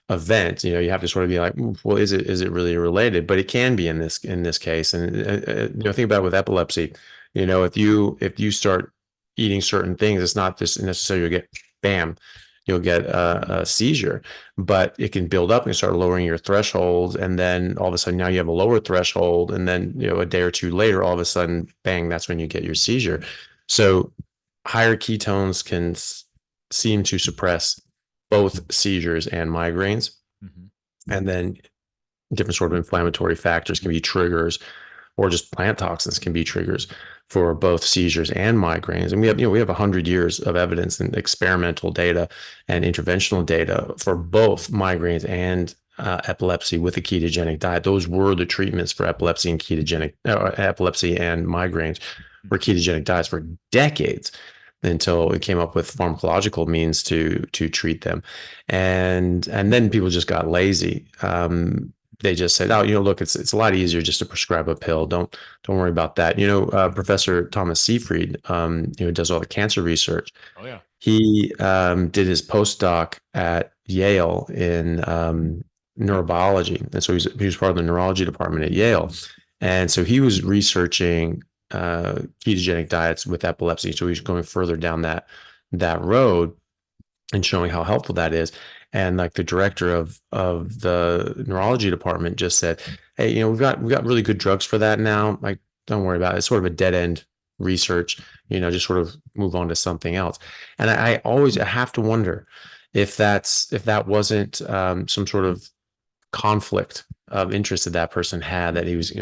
event, you have to sort of be like, well, is it really related? But it can be in this case. And think about it with epilepsy. If you start eating certain things, it's not just necessarily you get bam, you'll get a seizure, but it can build up and start lowering your thresholds, and then all of a sudden now you have a lower threshold, and then a day or two later, all of a sudden, bang, that's when you get your seizure. So higher ketones can seem to suppress both seizures and migraines. Mm-hmm. And then different sort of inflammatory factors can be triggers, or just plant toxins can be triggers for both seizures and migraines. And we have 100 years of evidence and experimental data and interventional data for both migraines and epilepsy with a ketogenic diet. Those were the treatments for epilepsy and epilepsy and migraines were ketogenic diets for decades, until it came up with pharmacological means to treat them. And then people just got lazy. They just said, "Oh, look, it's a lot easier just to prescribe a pill. Don't worry about that." Professor Thomas Seyfried, does all the cancer research. Oh yeah. He did his postdoc at Yale in neurobiology, and so he was part of the neurology department at Yale, and so he was researching ketogenic diets with epilepsy. So he's going further down that road and showing how helpful that is. And like the director of the neurology department just said, "Hey, we've got really good drugs for that now. Like, don't worry about it. It's sort of a dead end research. Just sort of move on to something else." And I always have to wonder if that wasn't some sort of conflict of interest that person had, that he was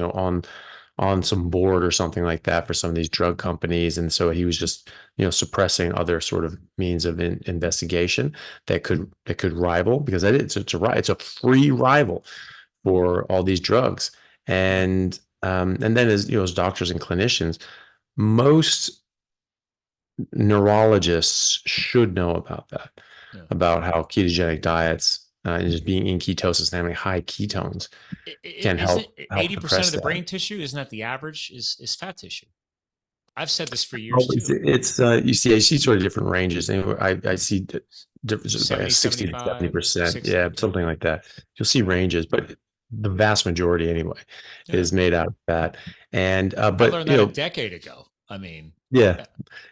on some board or something like that for some of these drug companies, and so he was just suppressing other sort of means of investigation that could rival, because it's a free rival for all these drugs. Yeah. And then as doctors and clinicians, most neurologists should know about that, Yeah. about how ketogenic diets and just being in ketosis and having high ketones can Isn't help 80% of suppress the that. brain tissue? Isn't that the average is fat tissue? I've said this for Oh, years it's, too. it's I see sort of different ranges. And I see different, like 70, 60 to 75, 70%. 60. Yeah, Yeah. something like that. You'll see ranges, but the vast majority anyway Yeah. is made out of fat. And I but learned that a decade ago. I mean, yeah,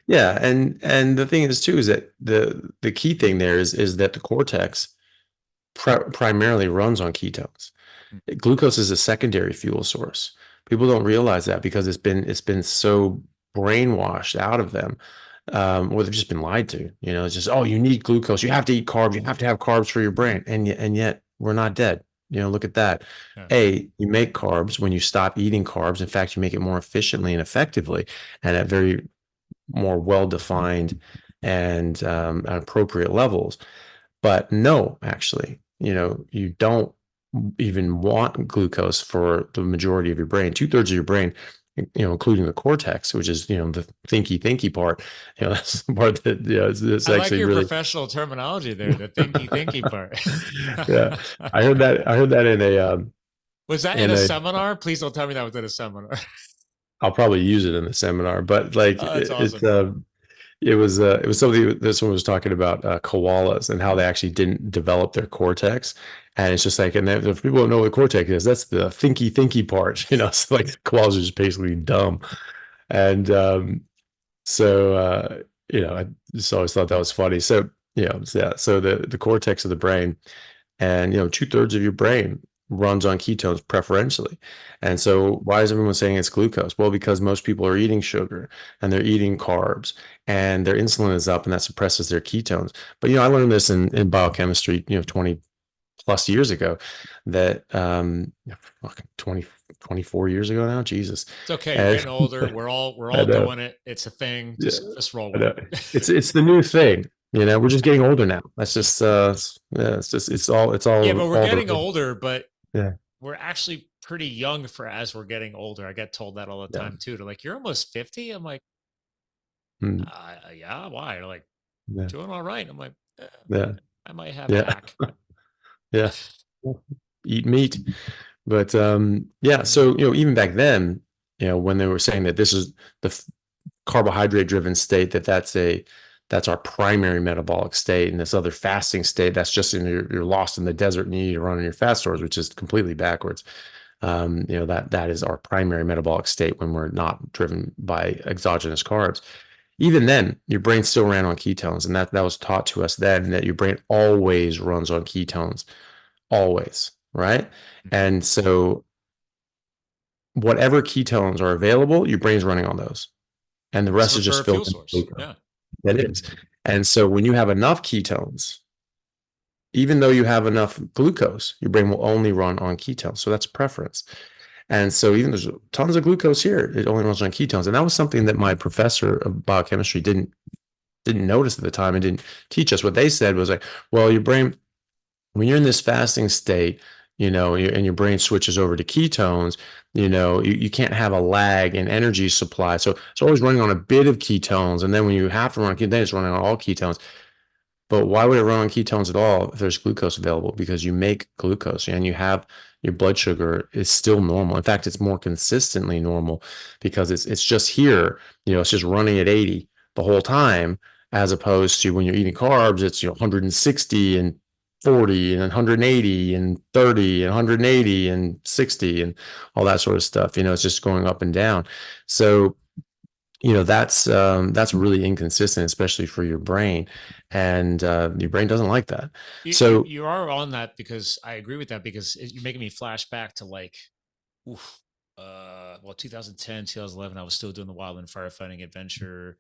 yeah. yeah, and the thing is too is that the key thing there is that the cortex primarily runs on ketones. Glucose is a secondary fuel source. People don't realize that because it's been so brainwashed out of them, or they've just been lied to. It's just, oh, you need glucose, you have to eat carbs, you have to have carbs for your brain, and yet we're not dead. look at that. Yeah. You make carbs when you stop eating carbs. In fact, you make it more efficiently and effectively and at very more well-defined and appropriate levels. But no, actually, you don't even want glucose for the majority of your brain. 2/3 of your brain, including the cortex, which is, the thinky part, that's the part that, it's I like actually your really, professional terminology there, the thinky part. yeah. I heard that Was that in in a a, seminar? Please don't tell me that was in a seminar. I'll probably use it in the seminar, but like Oh, that's it's awesome. it was something that someone was talking about koalas and how they actually didn't develop their cortex. And it's just like, and if people don't know what cortex is, that's the thinky part, so like koalas are just basically dumb. And so, I just always thought that was funny. So, yeah, so the cortex of the brain and, 2/3 of your brain runs on ketones preferentially. And so why is everyone saying it's glucose? Well, because most people are eating sugar and they're eating carbs and their insulin is up and that suppresses their ketones. But, I learned this in biochemistry, 20 plus years ago that, 20, 24 years ago now, Jesus. It's okay. You're And getting older. We're all I know, doing it. It's a thing. yeah, Just roll I with know. it. It's the new thing. We're just getting older now. That's just yeah, it's Yeah, all but we're all getting the older, but yeah. we're actually pretty young for as we're getting older. I get told that all the Yeah. time too. They're like, "You're almost 50." I'm like, Mm, yeah, why? They're like, yeah. doing all right. I'm like, Yeah. I might have Yeah. hack. Yeah. Eat meat. But yeah, Yeah. so even back then, when they were saying that this is the carbohydrate driven state, that's our primary metabolic state, and this other fasting state, that's just you're lost in the desert and you need to run on your fat stores, which is completely backwards. That is our primary metabolic state when we're not driven by exogenous carbs. Even then, your brain still ran on ketones, and that was taught to us then, that your brain always runs on ketones, always, right? And so whatever ketones are available, your brain's running on those, and the It's rest is just preferred fuel filled in source. glucose. Yeah. That is. And so when you have enough ketones, even though you have enough glucose, your brain will only run on ketones. So that's preference. And so even there's tons of glucose here, it only runs on ketones. And that was something that my professor of biochemistry didn't notice at the time and didn't teach us. What they said was like, well, your brain, when you're in this fasting state, and your brain switches over to ketones, you can't have a lag in energy supply. So it's always running on a bit of ketones. And then when you have to run on ketones, then it's running on all ketones. But why would it run on ketones at all if there's glucose available? Because you make glucose and you have your blood sugar is still normal. In fact, it's more consistently normal because it's just here, it's just running at 80 the whole time, as opposed to when you're eating carbs, it's 160 and 40 and 180 and 30 and 180 and 60 and all that sort of stuff. It's just going up and down. So that's really inconsistent, especially for your brain, and your brain doesn't like that. You So you are on that because I agree with that because you're making me flash back to like, oof, 2010, 2011, I was still doing the wildland firefighting adventure.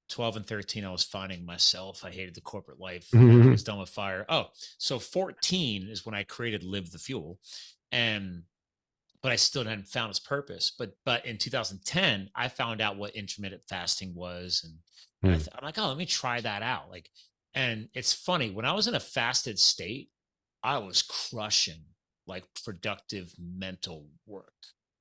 12 and 13, I was finding myself. I hated the corporate life. I was done with fire. Oh, so 14 is when I created Live the Fuel. And but I still hadn't found its purpose. But in 2010, I found out what intermittent fasting was, and I'm like, oh, let me try that out. Like, and it's funny when I was in a fasted state, I was crushing like productive mental work.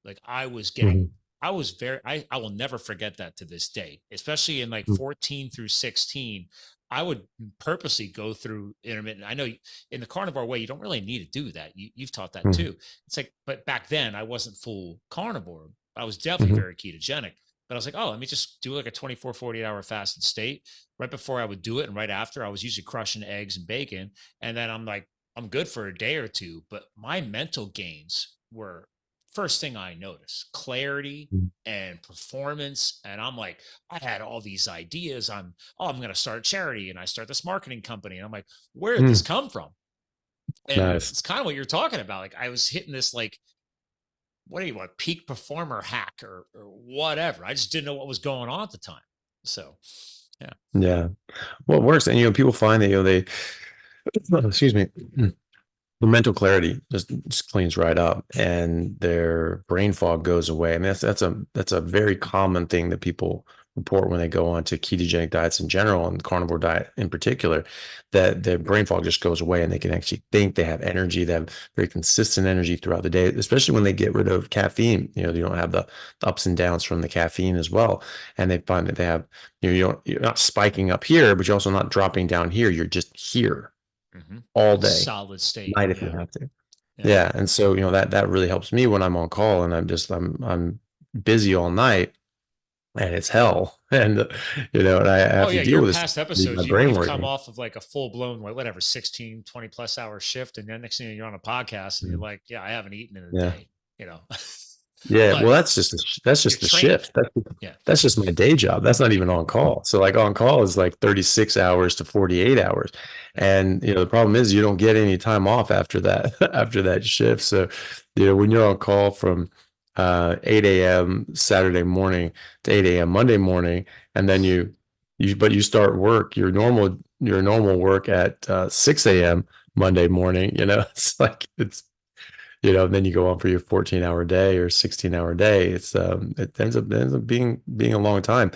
Like I was getting, I was very, I will never forget that to this day, especially in like 14 through 16. I would purposely go through intermittent. I know in the carnivore way, you don't really need to do that. You've taught that too. It's like, but back then I wasn't full carnivore. I was definitely very ketogenic, but I was like, oh, let me just do like a 24, 48-hour fasted state. Right before I would do it and right after, I was usually crushing eggs and bacon. And then I'm like, I'm good for a day or two, but my mental gains were first thing I noticed clarity and performance. And I'm like, I had all these ideas. I'm going to start a charity and I start this marketing company. And I'm like, where did this come from? And Nice. it's kind of what you're talking about. Like I was hitting this, like, what do you want? Peak performer hack or whatever. I just didn't know what was going on at the time. So, yeah. Yeah. Well, it works. And, people find that, they, excuse me, the mental clarity just cleans right up, and their brain fog goes away. I mean, that's a very common thing that people report when they go on to ketogenic diets in general and carnivore diet in particular, that their brain fog just goes away and they can actually think, they have energy, they have very consistent energy throughout the day, especially when they get rid of caffeine. You know, you don't have the ups and downs from the caffeine as well. And they find that they have, you're not spiking up here, but you're also not dropping down here. You're just here Mm-hmm. all day, Solid state. night if you Yeah. have to. Yeah. Yeah. And so, that really helps me when I'm on call and I'm busy all night and it's hell. And, and I Oh have to yeah, deal your with this, past my episodes, brain you've come working. off of like a full blown, like whatever, 16, 20 plus hour shift. And then next thing you're on a podcast and you're Mm. like, yeah, I haven't eaten in a Yeah. day, you know, Yeah. but Well, that's just you're the trained. shift. That's, Yeah. that's just my day job. That's not even on call. So like on call is like 36 hours to 48 hours. Yeah. And, the problem is you don't get any time off after that, after that shift. So, when you're on call from 8 a.m. Saturday morning to 8 a.m. Monday morning, and then Oof. but you start work, your normal work at 6 a.m. Monday morning, it's like, then you go on for your 14-hour day or 16-hour day. It ends up being a long time.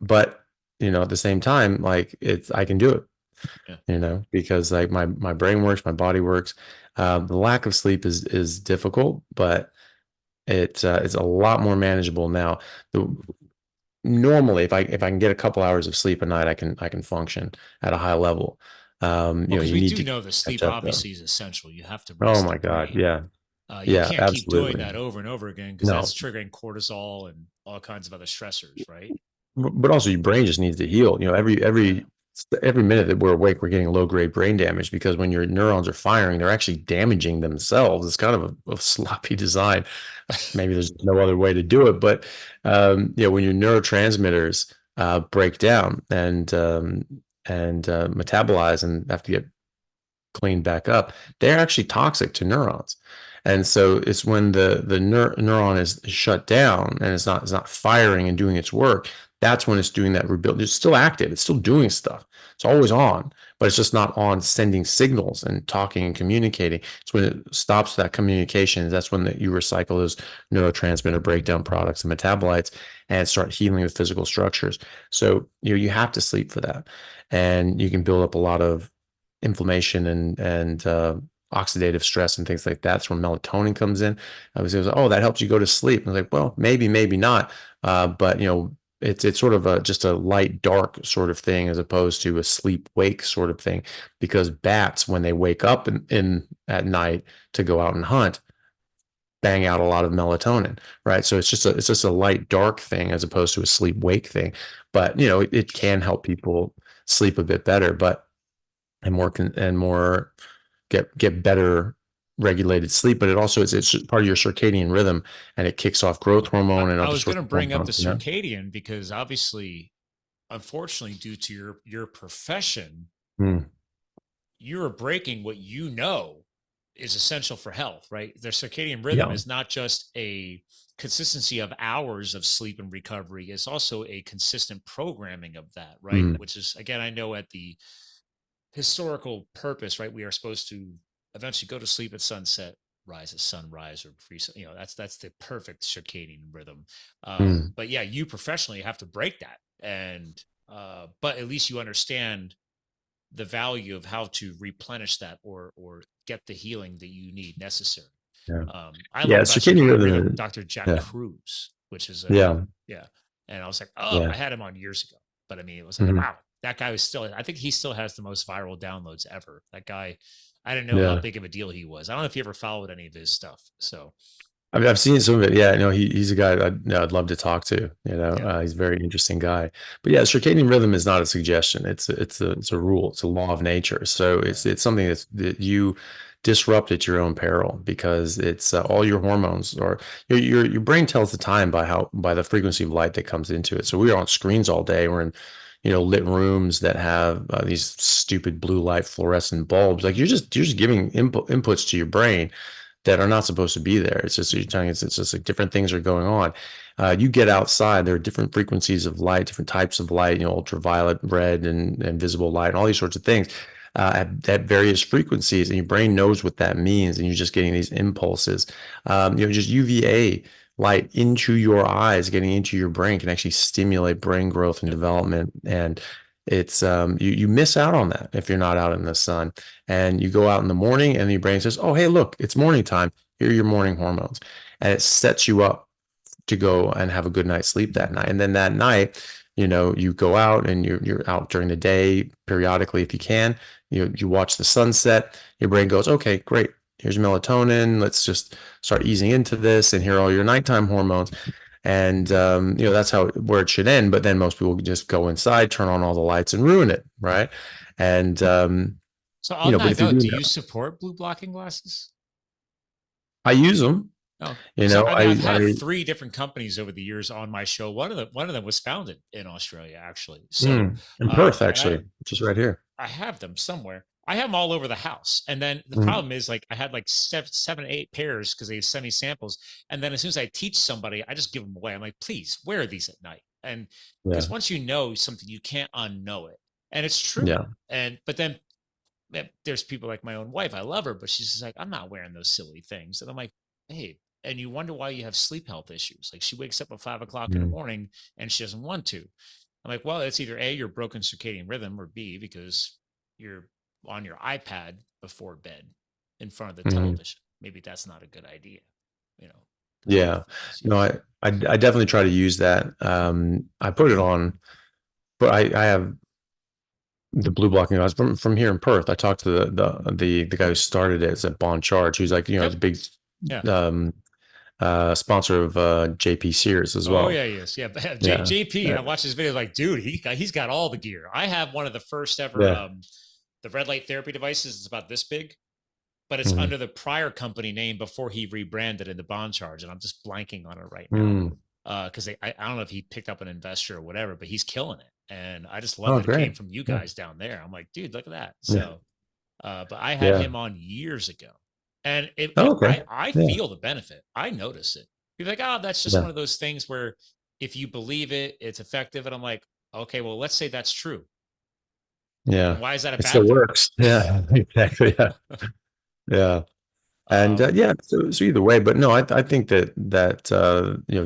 But, at the same time, like I can do it, Yeah. because like my brain works, my body works. The lack of sleep is difficult, but it's a lot more manageable now. Normally, if I can get a couple hours of sleep a night, I can function at a high level. Well, because You we need do to know that catch sleep up though. obviously is essential. You have to Oh rest the my God. brain. Yeah. You Yeah, can't keep doing absolutely. that over and over again because No. that's triggering cortisol and all kinds of other stressors, right? But also your brain just needs to heal. Every Yeah. every minute that we're awake, we're getting low grade brain damage because when your neurons are firing, they're actually damaging themselves. It's kind of a sloppy design. Maybe there's no other way to do it, but when your neurotransmitters break down and metabolize and have to get cleaned back up, they're actually toxic to neurons. And so it's when the neuron is shut down and it's not firing and doing its work. That's when it's doing that rebuild. It's still active. It's still doing stuff. It's always on, but it's just not on sending signals and talking and communicating. It's when it stops that communication. That's when you recycle those neurotransmitter breakdown products and metabolites and start healing the physical structures. So you have to sleep for that, and you can build up a lot of inflammation and oxidative stress and things like that. That's where melatonin comes in. I was like, oh, that helps you go to sleep. I was like, well, maybe not. But it's sort of just a light dark sort of thing as opposed to a sleep wake sort of thing, because bats, when they wake up in at night to go out and hunt, bang out a lot of melatonin, right? So it's just a light dark thing as opposed to a sleep wake thing. But it can help people sleep a bit better, but and more get better regulated sleep. But it's part of your circadian rhythm, and it kicks off growth I, hormone and I other was going sorts to of bring up the hormones. circadian because obviously, unfortunately, due to your profession, Mm, you're breaking what you know is essential for health, right? The circadian rhythm yeah. is not just a consistency of hours of sleep and recovery, it's also a consistent programming of that, right? Mm, Which is, again, I know at the historical purpose, right? We are supposed to eventually go to sleep at sunset, rise at sunrise, or free. That's the perfect circadian rhythm. mm, But yeah, you professionally have to break that, and but at least you understand the value of how to replenish that or get the healing that you need necessary. yeah. I Yeah. learned about Circadian circadian rhythm rhythm. Dr. Jack Yeah. Cruz, which is a Yeah. yeah, and I was like, oh, I Yeah. had him on years ago, but I mean, it was like, Mhm. wow, that guy was still. I think he still has the most viral downloads ever. That guy, I didn't know how Yeah. big of a deal he was. I don't know if you ever followed any of his stuff. So I've seen some of it. Yeah, no, he's a guy I'd love to talk to. yeah, He's a very interesting guy. But yeah, circadian rhythm is not a suggestion. It's a rule. It's a law of nature. So yeah, it's something that you disrupt at your own peril, because it's all your hormones, or your brain tells the time by the frequency of light that comes into it. So we are on screens all day. We're in lit rooms that have these stupid blue light fluorescent bulbs. Like you're just giving inputs to your brain that are not supposed to be there. It's just you're telling it's just like different things are going on. You get outside, there are different frequencies of light, different types of light, ultraviolet, red, and visible light, and all these sorts of things at various frequencies, and your brain knows what that means, and you're just getting these impulses. Just UVA light into your eyes, getting into your brain, can actually stimulate brain growth and Yep. development. And it's you miss out on that if you're not out in the sun. And you go out in the morning, and your brain says, "Oh, hey, look, it's morning time. Here are your morning hormones," and it sets you up to go and have a good night's sleep that night. And then that night, you go out and you're out during the day periodically if you can. You watch the sunset. Your brain goes, okay, great. Here's melatonin. Let's just start easing into this, and here are all your nighttime hormones. And that's where it should end. But then most people just go inside, turn on all the lights, and ruin it, right? And So on but that if you're note, doing do you that, support blue blocking glasses? I use them. Oh, You so know, I mean, I've had I three different companies over the years on my show. One of them was founded in Australia, actually. So, in Perth and I actually, just right here. I have them somewhere. I have them all over the house. And then the Mhm. problem is, like, I had like seven, 8 pairs because they send me samples. And then as soon as I teach somebody, I just give them away. I'm like, please wear these at night. And because Yeah, once you know something, you can't unknow it. And it's true. yeah. But then there's people like my own wife. I love her, but she's just like, I'm not wearing those silly things. And I'm like, hey, and you wonder why you have sleep health issues. Like, she wakes up at 5 o'clock in the Mm. morning and she doesn't want to. I'm like, well, it's either A, you're broken circadian rhythm, or B, because you're on your iPad before bed in front of the Mhm. television. Maybe that's not a good idea, you know, because Yeah. caffeine's No, used. I definitely try to use that. I put it on, but I have the blue blocking eyes from here in Perth. I talked to the guy who started it. It's at Bon Charge, who's like, Yep. the big Yeah. um sponsor of JP Sears as Oh well. yeah, yes, yeah. Yeah. JP, Yeah. I watched his video. Like, dude, he's got all the gear. I have one of the first ever Yeah. the red light therapy devices. It's about this big, but it's Mhm. under the prior company name before he rebranded in the bond charge, and I'm just blanking on it right now. Mm. Because I don't know if he picked up an investor or whatever, but he's killing it. And I just love Oh, that it came great. from you Yeah. guys down there. I'm like, dude, look at that. Yeah. So, but I had Yeah. him on years ago, and Oh, okay. I Yeah. feel the benefit. I notice it. You're like, oh, that's just one Yeah. of those things where if you believe it, it's effective. And I'm like, okay, well, let's say that's true. Yeah. And why is that a It still bad thing? works. Yeah. Exactly. Yeah. Yeah. And um, yeah, so either way, but no, I think that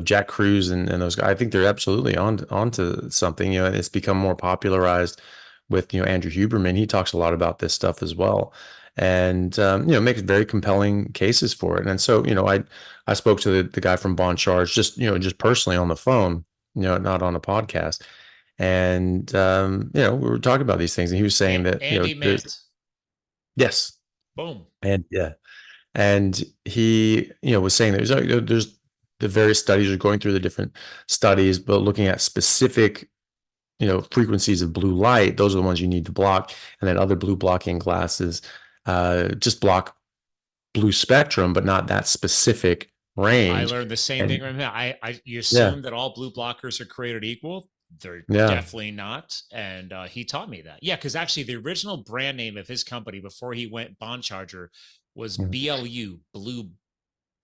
Jack Cruz and those guys, I think they're absolutely onto something. And it's become more popularized with Andrew Huberman. He talks a lot about this stuff as well, and makes very compelling cases for it. And so I spoke to the guy from Bond Charge just personally on the phone, not on a podcast, and we were talking about these things, and he was saying that Andy there's Mant, yes, boom. and yeah. And he, was saying there's the various studies are going through the different studies, but looking at specific, frequencies of blue light, those are the ones you need to block. And then other blue blocking glasses just block blue spectrum, but not that specific I range. learned the same thing And right now. You yeah, assume that all blue blockers are created equal. They're yeah. definitely not. And he taught me that. Yeah, because actually the original brand name of his company before he went Bond Charger was Mhm. BLU, Blue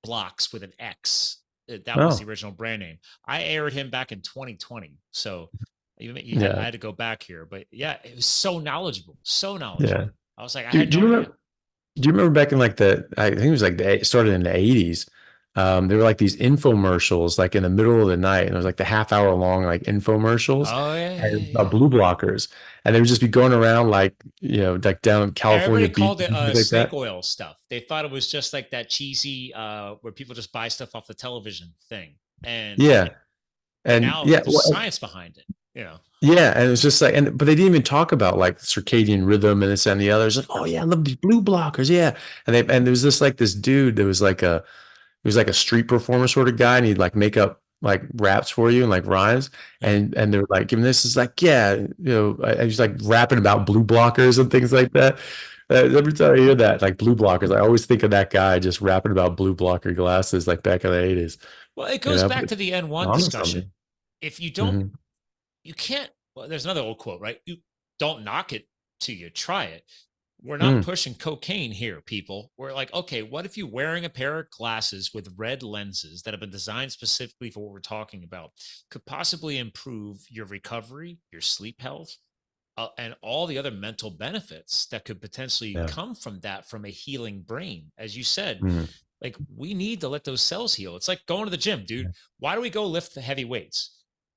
Blocks with an X. That was the Oh, original brand name. I aired him back in 2020. So I yeah, had to go back here. But yeah, it was so knowledgeable. So yeah. knowledgeable. I was like, I Do, had do no you idea. remember? Do you remember back in like I think it was like it started in the 80s. There were like these infomercials like in the middle of the night, and it was like the half-hour long like infomercials Oh, yeah, and yeah, yeah. blue blockers. And they would just be going around like, like down in California Everybody beach called it and things like snake that. oil stuff. They thought it was just like that cheesy where people just buy stuff off the television thing. And Yeah. And now yeah, there's science behind it, you know. yeah, and it's just like, but they didn't even talk about like circadian rhythm and this and the other. It's like, oh yeah, I love these blue blockers, yeah. And there was this dude that was like he was like a street performer sort of guy, and he'd like make up like raps for you and like rhymes, Yeah. and they're like giving this is like, yeah, I was like rapping about blue blockers and things like that. Every time I hear that, like blue blockers, I always think of that guy just rapping about blue blocker glasses like back in the 80s, Well, it goes but back to it's the N1 on to discussion. something. If you don't, Hmm. you can't, well, there's another old quote, right? You don't knock it till you try it. We're not Mm, pushing cocaine here, people. We're like, okay, what if you're wearing a pair of glasses with red lenses that have been designed specifically for what we're talking about? Could possibly improve your recovery, your sleep health, and all the other mental benefits that could potentially Yeah. come from that, from a healing brain. As you said, Mhm. like, we need to let those cells heal. It's like going to the gym, dude. Why do we go lift the heavy weights?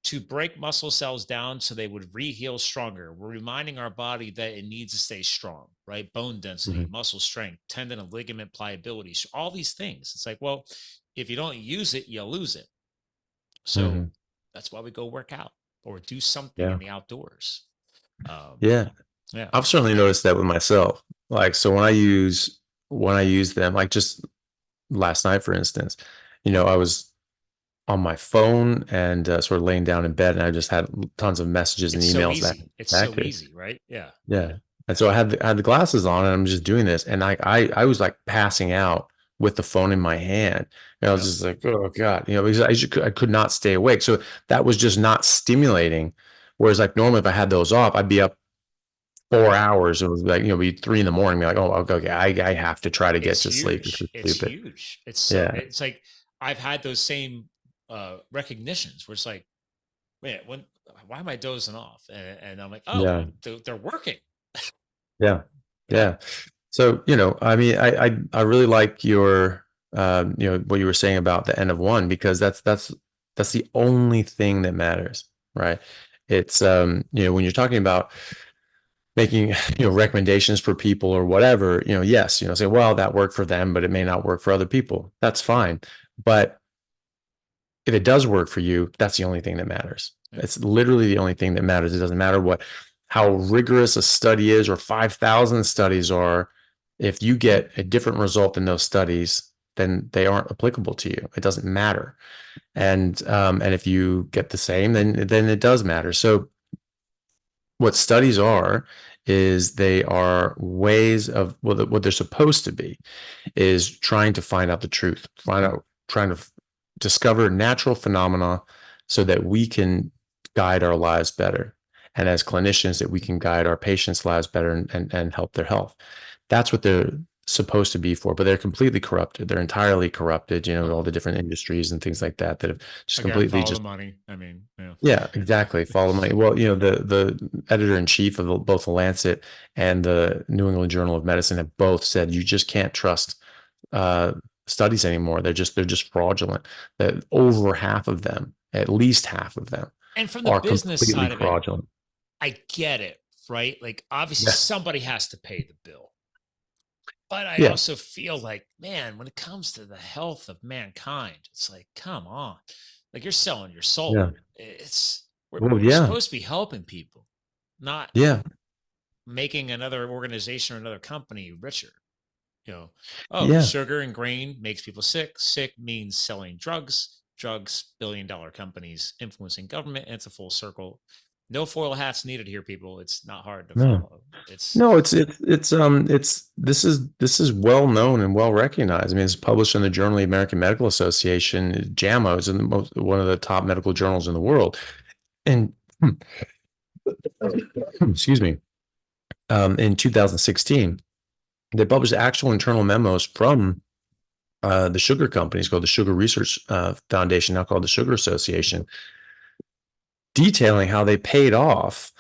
To break muscle cells down so they would re-heal stronger. We're reminding our body that it needs to stay strong, right? Bone density, Mhm. muscle strength, tendon and ligament pliability, all these things. It's like, well, if you don't use it, you lose it. So Mhm. that's why we go work out or do something Yeah. in the outdoors. Yeah. Yeah. I've certainly noticed that with myself. Like, so when I use them, like just last night, for instance, I was on my phone and sort of laying down in bed, and I just had tons of messages and It's so emails easy. It's back so to. easy, right? Yeah. Yeah. And so I had the glasses on, and I'm just doing this, and I was like passing out with the phone in my hand. And I was Yep. just like, oh God, because I could not stay awake. So that was just not stimulating. Whereas like normally if I had those off, I'd be up 4 hours. It was like, be 3 in the morning, be like, oh, okay, I have to try to get It's to sleep. This huge. is It's stupid. huge. Yeah. It's like I've had those same recognitions where it's like, man, why am I dozing off? And I'm like, oh, Yeah. they're working. Yeah. Yeah. Yeah. So, I mean, I really like your, what you were saying about the N of one, because that's the only thing that matters, right? It's, when you're talking about making, recommendations for people or whatever, yes, say, well, that worked for them, but it may not work for other people. That's fine. But if it does work for you, that's the only thing that matters. Yeah. It's literally the only thing that matters. It doesn't matter how rigorous a study is or 5,000 studies are. If you get a different result in those studies, then they aren't applicable to you. It doesn't matter. And if you get the same, then it does matter. So what studies are is they are ways of what they're supposed to be is trying to find out the truth, trying to discover natural phenomena so that we can guide our lives better. And as clinicians, that we can guide our patients' lives better and help their health. That's what they're supposed to be for, but they're completely corrupted. They're entirely corrupted, all the different industries and things like that that have just Again, completely follow the just. money. I mean, yeah. Yeah, exactly. Follow my well, the editor in chief of both the Lancet and the New England Journal of Medicine have both said you just can't trust uh, studies anymore. They're just fraudulent. That over half of them, at least half of them, And from the are business completely side of it, fraudulent. I get it, right? Like, obviously, Yeah, somebody has to pay the bill. But I yeah, also feel like, man, when it comes to the health of mankind, it's like, come on. Like, you're selling your yeah. soul. It's Well, we're yeah, supposed to be helping people, not yeah, making another organization or another company richer. You know, oh, yeah. sugar and grain makes people sick. Sick means selling drugs. Drugs, $1 billion companies influencing government. And it's a full circle. No foil hats needed here, people. It's not hard to No, follow. It's no. It's this is well known and well recognized. I mean, it's published in the Journal of the American Medical Association. JAMA is one of the top medical journals in the world. And excuse me, in 2016, they published actual internal memos from the sugar companies called the Sugar Research Foundation, now called the Sugar Association, detailing how they paid off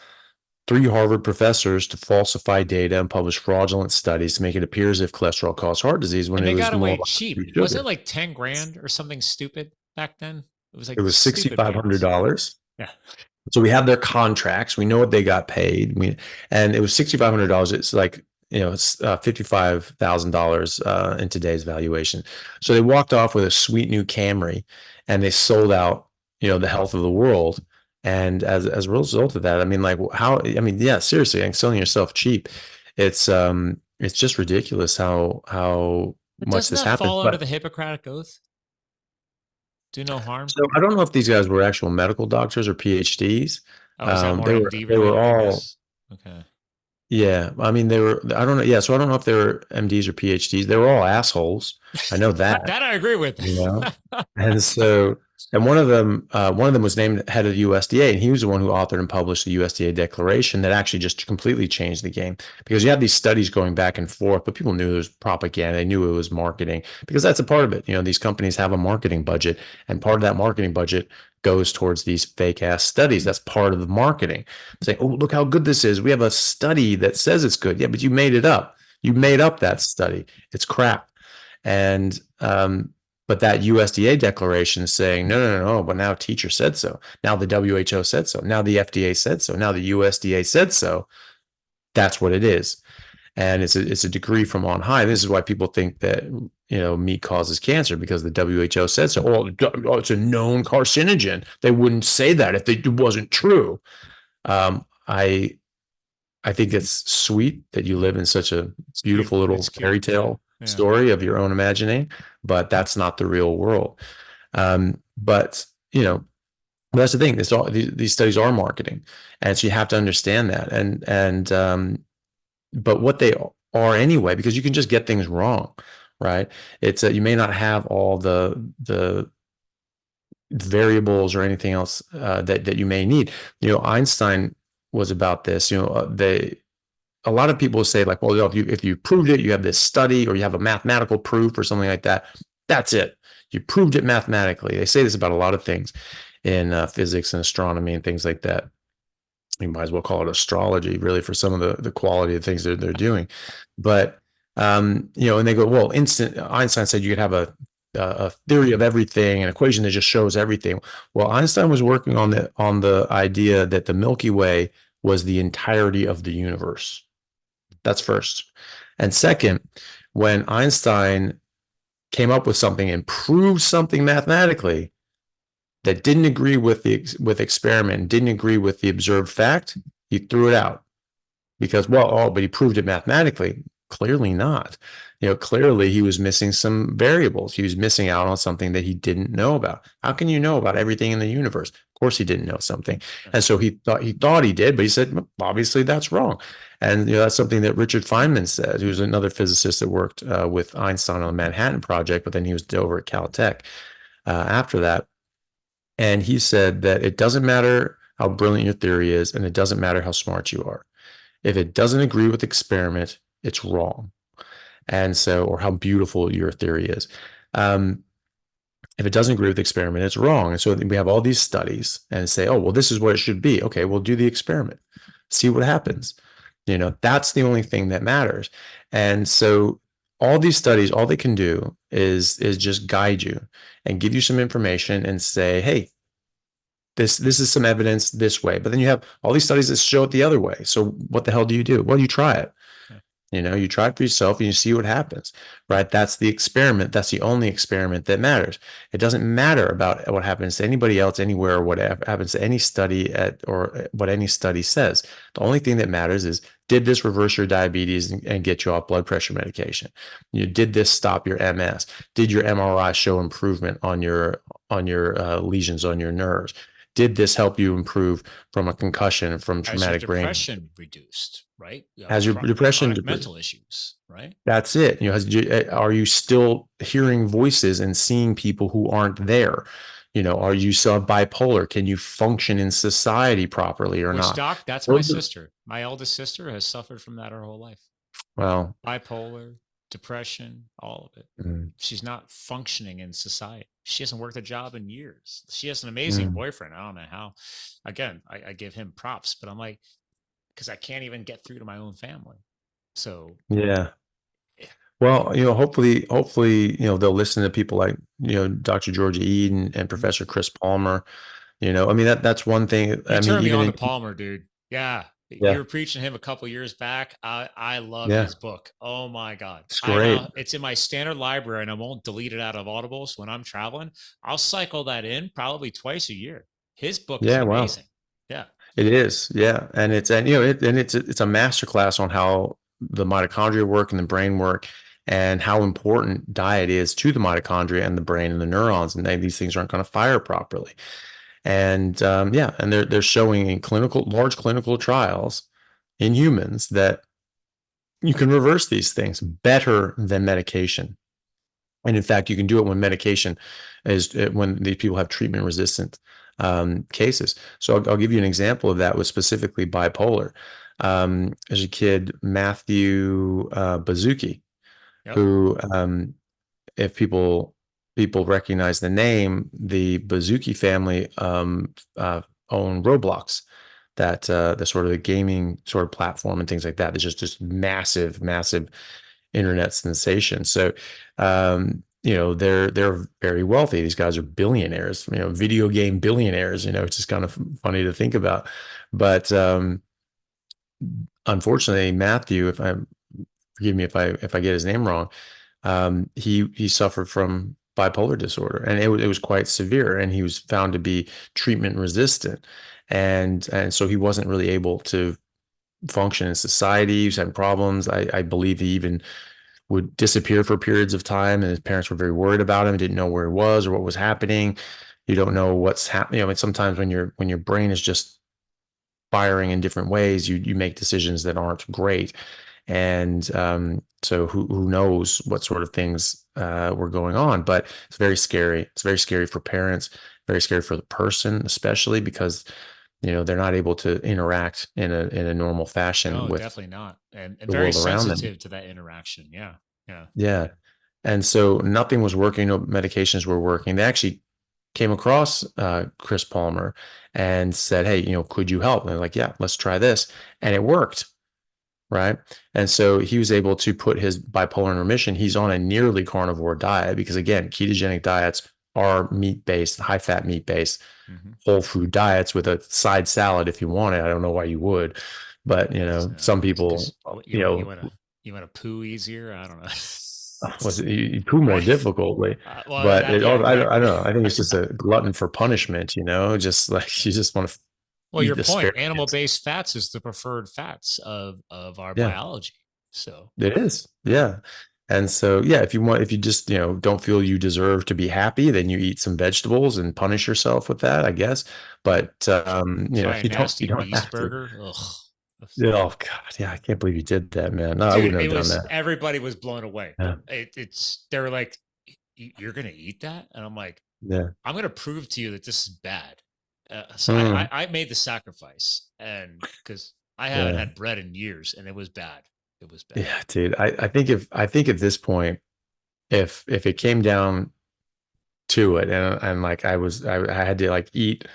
3 Harvard professors to falsify data and publish fraudulent studies to make it appear as if cholesterol caused heart disease when and it they was got more away likely cheap. Was it sugar. like 10 grand or something stupid back then? It was It like was stupid payments. $6,500. Yeah. So we have their contracts. We know what they got paid. And it was $6,500. It's like, it's $55,000 in today's valuation. So they walked off with a sweet new Camry, and they sold out, the health of the world. And as a result of that, I mean, like how, I mean, yeah, seriously, like selling yourself cheap. It's just ridiculous how But much doesn't this that happens. fall under But the Hippocratic Oath? Do no harm? so I don't know if these guys were actual medical doctors or PhDs. Oh, is that more They were MD they were related, I all. guess? Okay. Yeah, I mean, they were. I don't know. Yeah, so I don't know if they were MDs or PhDs. They were all assholes. I know that. That I agree with. You know, and so And one of them was named head of the USDA, and he was the one who authored and published the USDA declaration that actually just completely changed the game, because you have these studies going back and forth, but people knew it was propaganda. They knew it was marketing, because that's a part of it. You know, these companies have a marketing budget, and part of that marketing budget goes towards these fake ass studies. That's part of the marketing. Saying, oh, look how good this is. We have a study that says it's good. Yeah, but you made it up. You made up that study. It's crap. And but that USDA declaration is saying, no, no, no, no, but now teacher said so. Now the WHO said so. Now the FDA said so. Now the USDA said so. That's what it is. And it's a decree from on high. This is why people think that, you know, meat causes cancer, because the WHO said so. Oh, it's a known carcinogen. They wouldn't say that if it wasn't true. I think it's sweet that you live in such a beautiful little fairy tale story of your own imagining, but that's not the real world. But you know, that's the thing. These studies are marketing, and so you have to understand that. But what they are anyway, because you can just get things wrong, right? It's you may not have all the variables or anything else that you may need. You know, Einstein was about this. You know, a lot of people say like, well, if you proved it, you have this study, or you have a mathematical proof or something like that. That's it. You proved it mathematically. They say this about a lot of things in physics and astronomy and things like that. You might as well call it astrology, really, for some of the quality of things that they're doing. But you know, and they go, well, Einstein said you could have a theory of everything, an equation that just shows everything. Well, Einstein was working on the idea that the Milky Way was the entirety of the universe. That's first. And second, when Einstein came up with something and proved something mathematically that didn't agree with experiment, didn't agree with the observed fact, he threw it out because, well, oh, but he proved it mathematically. Clearly not. You know, clearly he was missing some variables. He was missing out on something that he didn't know about. How can you know about everything in the universe? Of course he didn't know something. And so he thought he did, but he said, obviously that's wrong. And you know, that's something that Richard Feynman said, who's another physicist that worked with Einstein on the Manhattan Project, but then he was over at Caltech after that. And he said that it doesn't matter how brilliant your theory is, and it doesn't matter how smart you are. If it doesn't agree with experiment, it's wrong. And so, or how beautiful your theory is. If it doesn't agree with experiment, it's wrong. And so we have all these studies and say, oh, well, this is what it should be. Okay, we'll do the experiment, see what happens. You know, that's the only thing that matters. And so all these studies, all they can do is just guide you and give you some information and say, hey, this is some evidence this way. But then you have all these studies that show it the other way. So what the hell do you do? Well, you try it. You know, you try it for yourself and you see what happens, right? That's the experiment. That's the only experiment that matters. It doesn't matter about what happens to anybody else anywhere, or what happens to any study or what any study says. The only thing that matters is, did this reverse your diabetes and get you off blood pressure medication? Did this stop your MS? Did your MRI show improvement on your lesions on your nerves? Did this help you improve from a concussion, from traumatic brain? Depression reduced, right? Has your depression, mental issues, right? That's it. You know, are you still hearing voices and seeing people who aren't there? You know, are you still bipolar? Can you function in society properly or not? Doc, that's my sister. My eldest sister has suffered from that her whole life. Well, bipolar, depression, all of it. She's not functioning in society. She hasn't worked a job in years. She has an amazing boyfriend. I don't know how. Again, I give him props, but I'm like, because I can't even get through to my own family. So yeah. Well, you know, hopefully, you know, they'll listen to people like, you know, Dr. Georgia Eden and Professor Chris Palmer. You know, I mean, that's one thing. You turned me on to Palmer, dude. Yeah. You were preaching him a couple years back. I love his book. Oh my God. It's great. It's in my standard library and I won't delete it out of Audible. So when I'm traveling, I'll cycle that in probably twice a year. His book is amazing. Wow. Yeah. It is. Yeah. And it's a masterclass on how the mitochondria work and the brain work, and how important diet is to the mitochondria and the brain and the neurons. And these things aren't going to fire properly. And and they're showing in large clinical trials in humans that you can reverse these things better than medication. And in fact, you can do it when medication is when these people have treatment resistant cases. So I'll give you an example of that with specifically bipolar. As a kid, Matthew Bazuki, Yep. who, if people recognize the name, the Bazuki family own Roblox, that the sort of the gaming sort of platform and things like that. There's just massive, massive internet sensation. So, they're very wealthy. These guys are billionaires, video game billionaires. It's just kind of funny to think about. But unfortunately, Matthew, if I forgive me if I get his name wrong, he suffered from bipolar disorder, and it was quite severe, and he was found to be treatment resistant, and so he wasn't really able to function in society. He was having problems. I believe he even would disappear for periods of time, and his parents were very worried about him, didn't know where he was or what was happening. You don't know what's happening. Sometimes when your brain is just firing in different ways, you make decisions that aren't great. And so who knows what sort of things were going on, but it's very scary. It's very scary for parents, very scary for the person, especially because they're not able to interact in a normal fashion No, with definitely not. And the very world around them. sensitive to that interaction. Yeah. Yeah. Yeah. And so nothing was working, no medications were working. They actually came across Chris Palmer and said, "Hey, could you help?" And they're like, "Yeah, let's try this." And it worked. Right. And so he was able to put his bipolar in remission. He's on a nearly carnivore diet because, again, ketogenic diets are meat based, high fat meat based, Mm-hmm. whole food diets with a side salad if you want it. I don't know why you would, but some people, Because you want to poo easier. I don't know. was you poo more Right. difficultly, Well, but that, yeah, I don't exactly. know. I think it's just a glutton for punishment, just like you just want to Well, eat your point, asparagus. animal-based fats is the preferred fats of our Yeah. biology. So, It is. Yeah. And so, yeah, if you just, don't feel you deserve to be happy, then you eat some vegetables and punish yourself with that, I guess. yeah. But, Try a you nasty don't beast have to. burger. Ugh. Oh God. Yeah. I can't believe you did that, man. No, I Dude, wouldn't it have done was that. everybody was blown away. Yeah. They were like, You're gonna eat that?" And I'm like, Yeah. "I'm gonna prove to you that this is bad." So Mm, I made the sacrifice, and because I haven't yeah. had bread in years, and it was bad. It was bad. Yeah, dude. I think at this point, if it came down to it, and like I had to like eat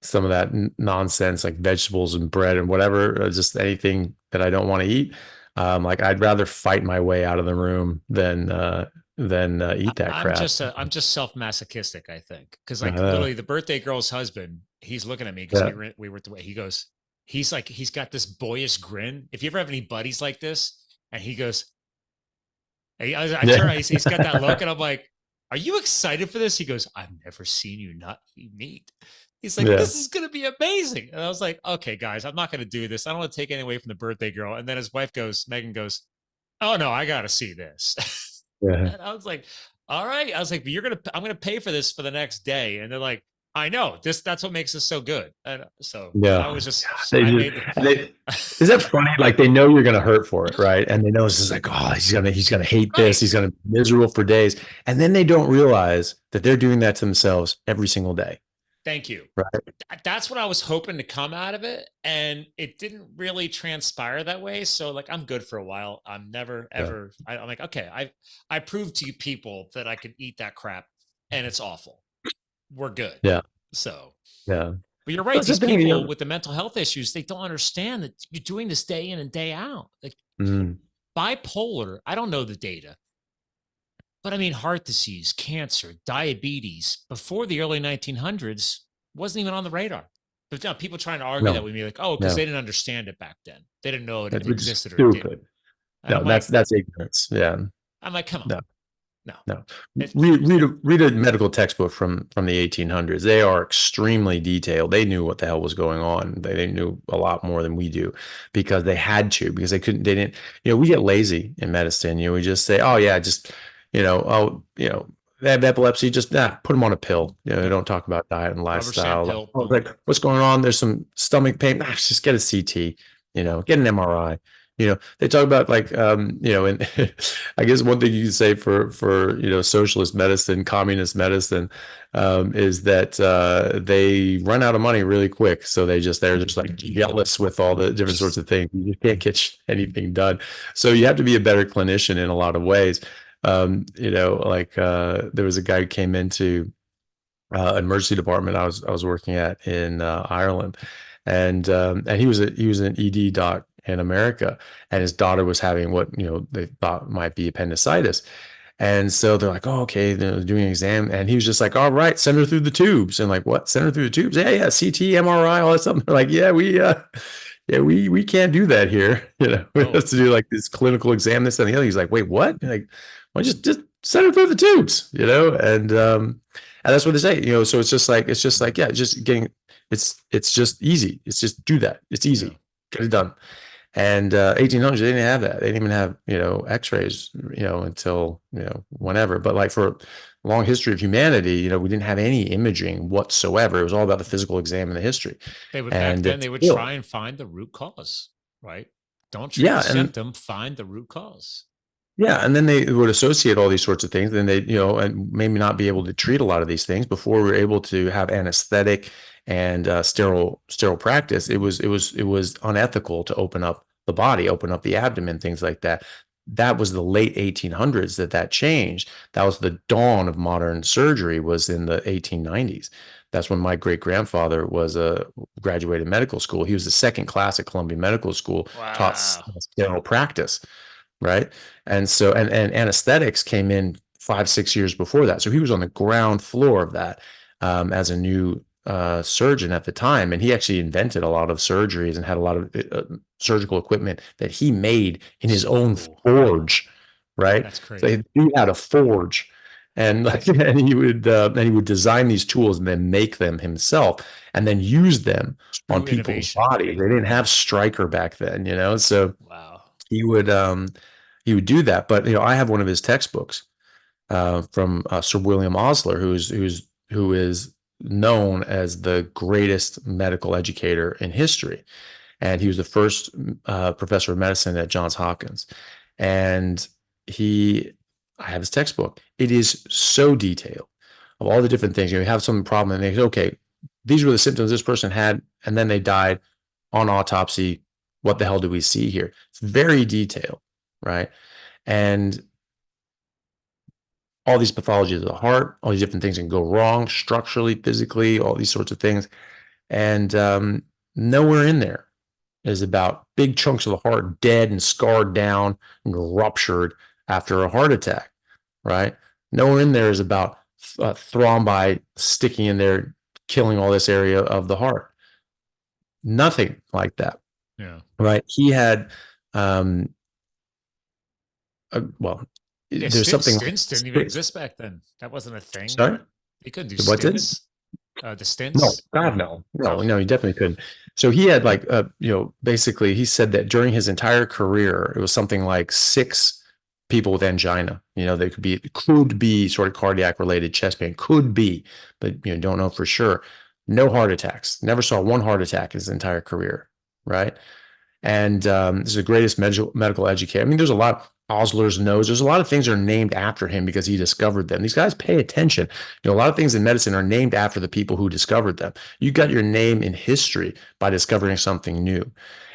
some of that nonsense like vegetables and bread and whatever, just anything that I don't want to eat. Like I'd rather fight my way out of the room than eat that crap. I'm just self masochistic, I think, because like Uh, literally the birthday girl's husband, he's looking at me because yeah. we were he goes, he's got this boyish grin. If you ever have any buddies like this, and he goes, I Yeah. turn, he's got that look, and I'm like, "Are you excited for this?" He goes, "I've never seen you not eat meat." He's like, Yeah. "This is gonna be amazing," and I was like, "Okay, guys, I'm not gonna do this. I don't want to take any away from the birthday girl." And then his wife goes, Megan goes, "Oh no, I gotta see this." Yeah. And I was like, "All right." I was like, "But I'm gonna pay for this for the next day." And they're like, "I know that's what makes us so good." And so I Yeah. was just, They I just, made the, and they, is that funny? Like they know you're gonna hurt for it, right? And they know it's just like, oh, he's gonna hate this. right. He's gonna be miserable for days. And then they don't realize that they're doing that to themselves every single day. Thank you. Right. That's what I was hoping to come out of it. And it didn't really transpire that way. So like, I'm good for a while. I'm never, Yeah. ever, I'm like, okay, I proved to you people that I could eat that crap and it's awful. We're good. Yeah. So, Yeah. but you're right. That's the These thing, people with the mental health issues, they don't understand that you're doing this day in and day out. Like mm, bipolar, I don't know the data, but I mean, heart disease, cancer, diabetes before the early 1900s wasn't even on the radar. But now people trying to argue that no, with me, like, oh, because no. they didn't understand it back then. They didn't know it That's even which is existed or it didn't. stupid. And No, that's ignorance. Yeah. I'm like, come on, No. no. No, It, read a medical textbook from the 1800s. They are extremely detailed. They knew what the hell was going on. They knew a lot more than we do because they had to, because they couldn't, they didn't, we get lazy in medicine. We just say, oh yeah, just, they have epilepsy, just put them on a pill. yep, Don't talk about diet and rubber stamp lifestyle. pill, Oh, boom. like, what's going on? There's some stomach pain. Just get a CT, get an MRI. They talk about like, and I guess one thing you can say for socialist medicine, communist medicine, is that they run out of money really quick. So they're just like jealous with all the different sorts of things. You can't get anything done. So you have to be a better clinician in a lot of ways. Like there was a guy who came into an emergency department I was working at in Ireland, and he was an ED doc in America, and his daughter was having what they thought might be appendicitis. And so they're like, oh, okay, they're doing an exam. And he was just like, all right, send her through the tubes. And like, what? Send her through the tubes? Yeah, CT, MRI, all that stuff. They're like, we can't do that here. We have to do like this clinical exam, this and the other. He's like, wait, what? Like, well, just send her through the tubes, and that's what they say, so it's just like, yeah, it's just easy. It's just do that. It's easy. Get it done. And 1800s, they didn't have that. They didn't even have, x-rays, until, whenever. But like for a long history of humanity, we didn't have any imaging whatsoever. It was all about the physical exam and the history. They would back then they would try and find the root cause, right? Don't treat the symptom, find the root cause. Yeah, and then they would associate all these sorts of things, and they, and maybe not be able to treat a lot of these things before we were able to have anesthetic and sterile practice. It was unethical to open up the body, open up the abdomen, things like that. That was the late 1800s that changed. That was the dawn of modern surgery, was in the 1890s. That's when my great grandfather was graduated medical school. He was the second class at Columbia Medical School, taught sterile practice. Right. And so, and anesthetics came in 5-6 years before that. So he was on the ground floor of that as a new surgeon at the time. And he actually invented a lot of surgeries and had a lot of surgical equipment that he made in his own forge. Right. That's crazy. So he had a forge, and he would design these tools and then make them himself and then use them on people's bodies. They didn't have Stryker back then, so wow. He would do that. But I have one of his textbooks from Sir William Osler, who is known as the greatest medical educator in history, and he was the first professor of medicine at Johns Hopkins. And I have his textbook. It is so detailed of all the different things. You have some problem, and they say, okay, these were the symptoms this person had, and then they died on autopsy. What the hell do we see here? It's very detailed, right? And all these pathologies of the heart, all these different things can go wrong structurally, physically, all these sorts of things. And nowhere in there is about big chunks of the heart dead and scarred down and ruptured after a heart attack, right? Nowhere in there is about thrombi sticking in there, killing all this area of the heart. Nothing like that. Yeah. Right. He had, there's something. Stints didn't even exist back then. That wasn't a thing. Sorry? He couldn't do What stints. The stints? No, God, no, he definitely couldn't. So he had basically he said that during his entire career, it was something like 6 people with angina. They could be sort of cardiac related chest pain, could be, but don't know for sure. No heart attacks. Never saw one heart attack in his entire career. Right. And this is the greatest medical educator. I mean, there's a lot. Osler's nose. There's a lot of things that are named after him because he discovered them. These guys pay attention. A lot of things in medicine are named after the people who discovered them. You got your name in history by discovering something new.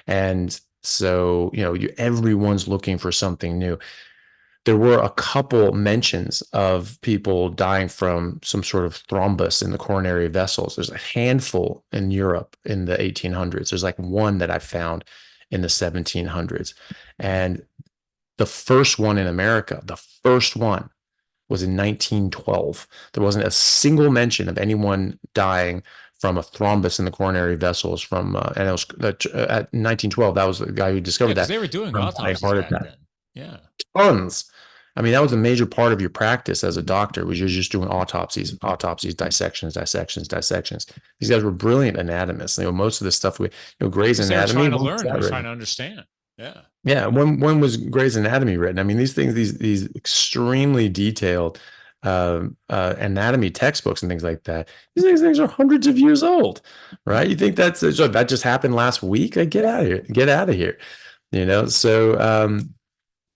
And so, everyone's looking for something new. There were a couple mentions of people dying from some sort of thrombus in the coronary vessels. There's a handful in Europe in the 1800s. There's like one that I found in the 1700s. And the first one in America, the first one was in 1912. There wasn't a single mention of anyone dying from a thrombus in the coronary vessels from, and it was at 1912. That was the guy who discovered that. They were doing autopsies back then. Yeah. Tons. I mean, that was a major part of your practice as a doctor, was you're just doing autopsies, dissections. These guys were brilliant anatomists. Most of the stuff Gray's Anatomy. Trying to learn, they're trying to understand. Yeah. Yeah. When was Gray's Anatomy written? I mean, these things, these extremely detailed anatomy textbooks and things like that. These things are hundreds of years old, right? You think that just happened last week? Like, get out of here. So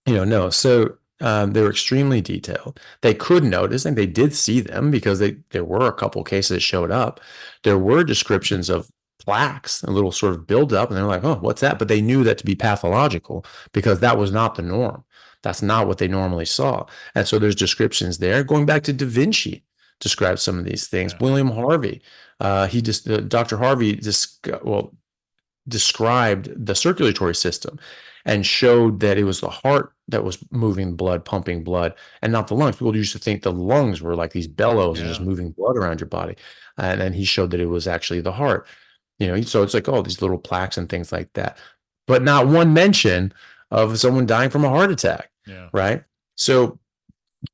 no. So they were extremely detailed. They could notice, and they did see them because there were a couple cases that showed up. There were descriptions of plaques, a little sort of buildup, and they're like, "Oh, what's that?" But they knew that to be pathological because that was not the norm. That's not what they normally saw. And so there's descriptions there. Going back to Da Vinci, described some of these things. Yeah. William Harvey, Dr. Harvey described the circulatory system and showed that it was the heart that was moving blood, pumping blood, and not the lungs. People used to think the lungs were like these bellows and just moving blood around your body. And then he showed that it was actually the heart. So it's like, oh, these little plaques and things like that. But not one mention of someone dying from a heart attack. Yeah. Right. So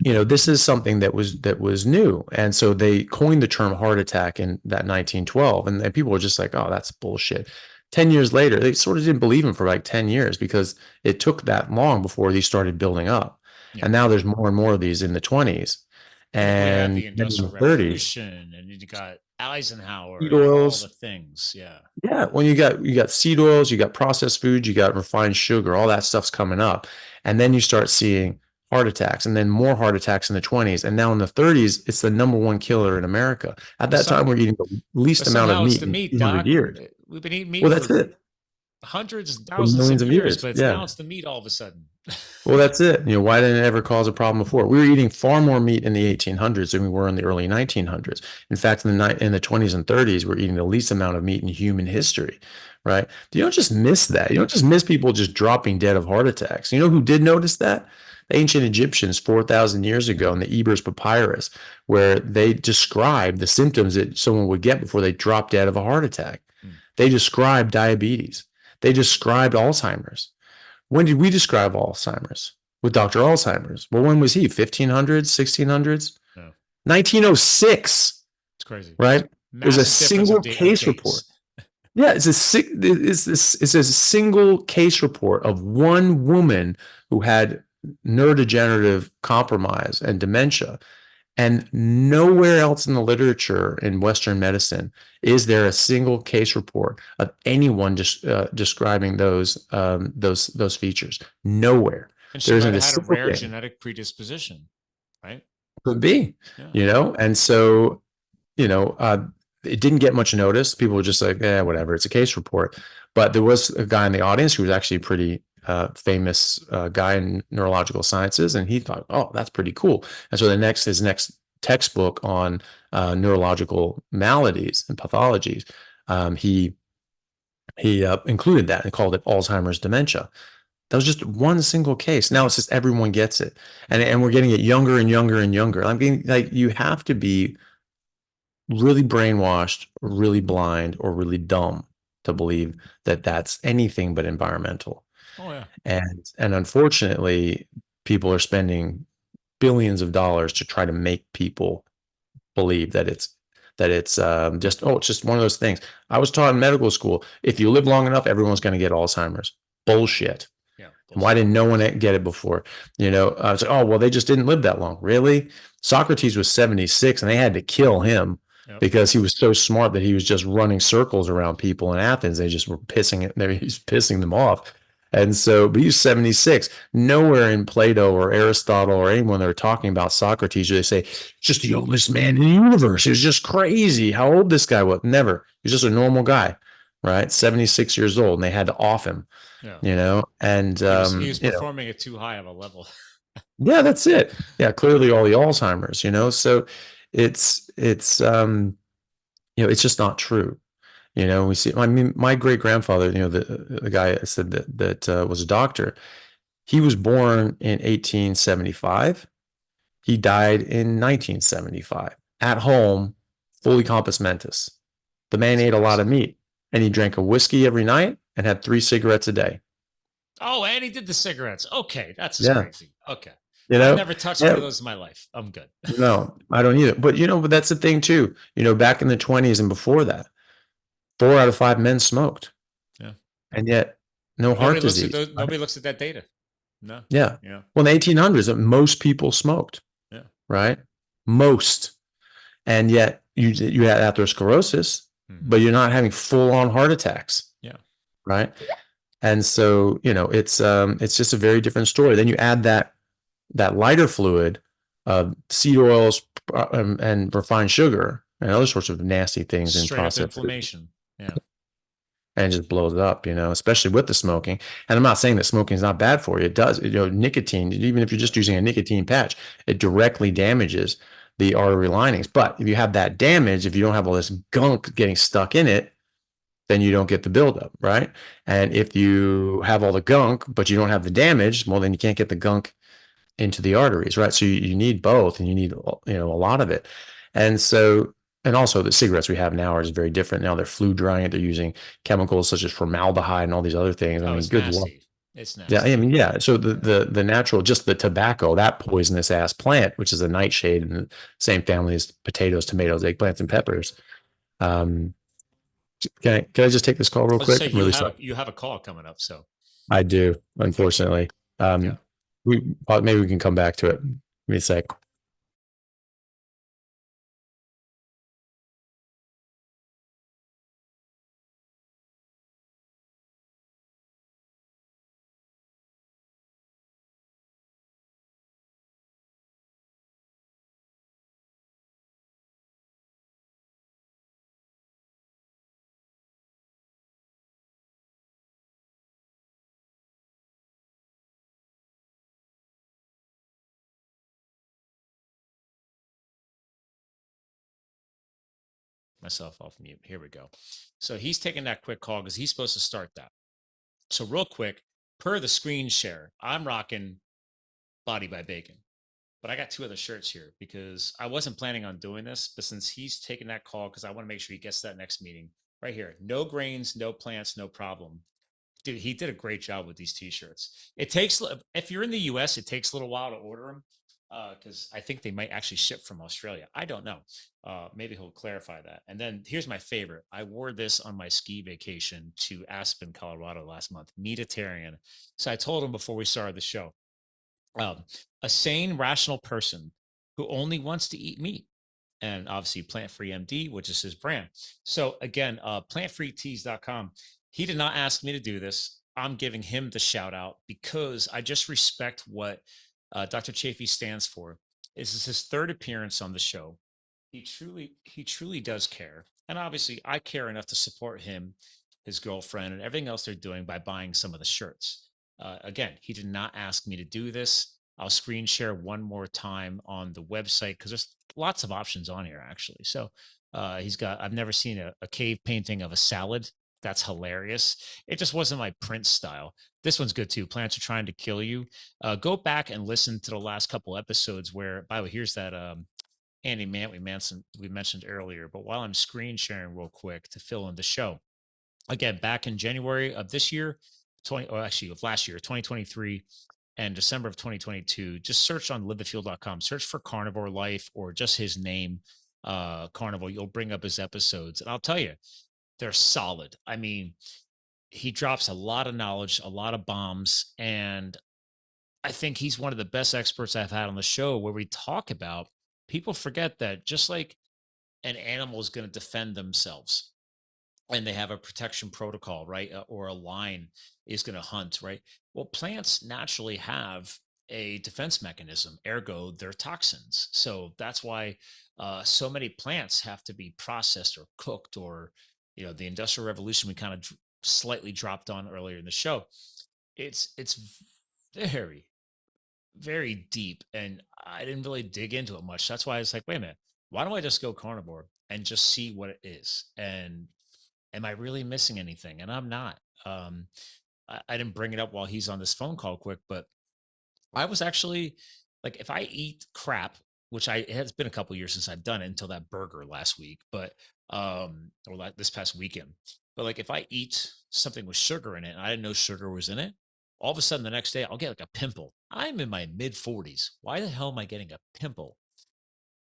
this is something that was new. And so they coined the term heart attack in that 1912. And people were just like, oh, that's bullshit. 10 years later, they sort of didn't believe him for like 10 years because it took that long before these started building up. Yeah. And now there's more and more of these in the 20s. And we have the Industrial Revolution, and you got Eisenhower, seed oils, all the things. Yeah. Yeah. Well, you got seed oils, you got processed foods, you got refined sugar, all that stuff's coming up. And then you start seeing heart attacks, and then more heart attacks in the 20s. And now in the 30s, it's the #1 killer in America. At that time, we're eating the least amount of meat in 200 years. We've been eating meat that's it. Hundreds, thousands of years, but now it's the meat all of a sudden. Well, that's it. Why didn't it ever cause a problem before? We were eating far more meat in the 1800s than we were in the early 1900s. In fact, in the 20s and 30s, we're eating the least amount of meat in human history, right? You don't just miss that. You don't just miss people just dropping dead of heart attacks. You know who did notice that? The ancient Egyptians 4,000 years ago in the Ebers Papyrus, where they described the symptoms that someone would get before they dropped dead of a heart attack. They described diabetes. They described Alzheimer's. When did we describe Alzheimer's? With Dr. Alzheimer's. Well, when was he? 1500s, 1600s? No. 1906. It's crazy. Right? There's a single case report. Yeah, it's a single case report of one woman who had neurodegenerative compromise and dementia. And nowhere else in the literature in Western medicine is there a single case report of anyone just describing those features. Nowhere. And she might have had a rare genetic predisposition, right? Could be, and so, it didn't get much notice. People were just like, whatever, it's a case report. But there was a guy in the audience who was actually pretty famous guy in neurological sciences, and he thought, oh, that's pretty cool. And so his next textbook on neurological maladies and pathologies, he included that and called it Alzheimer's dementia. That was just one single case. Now it's just everyone gets it, and we're getting it younger and younger and younger. I mean, like, you have to be really brainwashed, or really blind, or really dumb to believe that that's anything but environmental. Oh, yeah. And unfortunately, people are spending billions of dollars to try to make people believe that it's just one of those things. I was taught in medical school, if you live long enough, everyone's going to get Alzheimer's. Bullshit. Yeah. Bullshit. Why didn't no one get it before? It's like, oh, well, they just didn't live that long. Really? Socrates was 76, and they had to kill him. Yep. Because he was so smart that he was just running circles around people in Athens. They just were he was pissing them off. And so, but he was 76. Nowhere in Plato or Aristotle or anyone that were talking about Socrates, they say, just the oldest man in the universe. It was just crazy how old this guy was. Never. He was just a normal guy, right? 76 years old, and they had to off him, and he was performing at too high of a level. Yeah, that's it. Yeah, clearly all the Alzheimer's, so it's it's just not true. We see, I mean, my great grandfather, the guy I said that was a doctor, he was born in 1875. He died in 1975 at home, fully compos mentis. The man ate a lot of meat, and he drank a whiskey every night and had 3 cigarettes a day. Oh, and he did the cigarettes. Okay. That's crazy. Okay. I never touched one of those in my life. I'm good. No, I don't either. But, but that's the thing too. Back in the 20s and before that, 4 out of 5 men smoked. Yeah. And yet no heart disease. Nobody looks at that data. No. Yeah. Well, in the 1800s, most people smoked. Yeah. Right? Most. And yet you had atherosclerosis, but you're not having full-on heart attacks. Yeah. Right? And so, it's just a very different story. Then you add that lighter fluid, seed oils, and refined sugar and other sorts of nasty things in Straight up processed food, inflammation. Yeah. and it just blows it up, especially with the smoking. And I'm not saying that smoking is not bad for you. It does. Nicotine, even if you're just using a nicotine patch, it directly damages the artery linings. But if you have that damage, if you don't have all this gunk getting stuck in it, then you don't get the buildup, right? And if you have all the gunk, but you don't have the damage, well, then you can't get the gunk into the arteries, right? So you need both, and you need a lot of it. And so, and also the cigarettes we have now are just very different. Now they're flue drying it. They're using chemicals such as formaldehyde and all these other things. I Oh, mean, it's good luck. nasty. It's Yeah, I nasty. mean, yeah. So the Yeah. the the natural, just the tobacco, that poisonous ass plant, which is a nightshade in the same family as potatoes, tomatoes, eggplants, and peppers. Um, can I just take this call real Let's quick? say I'm really sorry. you have a call coming up. So I do, unfortunately. yeah. We maybe we can come back to it. Give me a sec. Myself off mute. Here we go. So he's taking that quick call because he's supposed to start that. So real quick, per the screen share, I'm rocking Body by Bacon. But I got two other shirts here because I wasn't planning on doing this, but since he's taking that call, because I want to make sure he gets to that next meeting right here. No grains, no plants, no problem. Dude, he did a great job with these t-shirts. It takes, if you're in the US, it takes a little while to order them because I think they might actually ship from Australia. I don't know. Maybe he'll clarify that. And then here's my favorite. I wore this on my ski vacation to Aspen, Colorado last month, Meatitarian. So I told him before we started the show, um, a sane, rational person who only wants to eat meat. And obviously, Plant Free MD, which is his brand. So, again, plantfreeteas.com. He did not ask me to do this. I'm giving him the shout out because I just respect what Dr. Chaffee stands for. This is his third appearance on the show. He truly does care. And obviously, I care enough to support him, his girlfriend, and everything else they're doing by buying some of the shirts. Again, he did not ask me to do this. I'll screen share one more time on the website because there's lots of options on here actually. So I've never seen a cave painting of a salad. That's hilarious. It just wasn't my print style. This one's good too. Plants are trying to kill you. Go back and listen to the last couple episodes where, by the way, here's that Andy Mant we mentioned earlier. But while I'm screen sharing real quick to fill in the show, again, back in January of this year, of last year, 2023, and December of 2022, just search on livethefuel.com, search for Carnivore Life or just his name, Carnivore. You'll bring up his episodes. And I'll tell you, they're solid. I mean, he drops a lot of knowledge, a lot of bombs. And I think he's one of the best experts I've had on the show where we talk about people forget that just like an animal is going to defend themselves and they have a protection protocol, right? Or a lion is going to hunt, right? Well, plants naturally have a defense mechanism, ergo, they're toxins. So that's why so many plants have to be processed or cooked, or, the Industrial Revolution we kind of slightly dropped on earlier in the show. It's very, very deep, and I didn't really dig into it much. That's why I was like, wait a minute, why don't I just go carnivore and just see what it is? And am I really missing anything? And I'm not. I didn't bring it up while he's on this phone call quick, but I was actually like, if I eat crap, which it has been a couple years since I've done it until that burger last week, but or like this past weekend. But like, if I eat something with sugar in it, and I didn't know sugar was in it, all of a sudden the next day I'll get like a pimple. I'm in my mid 40s. Why the hell am I getting a pimple?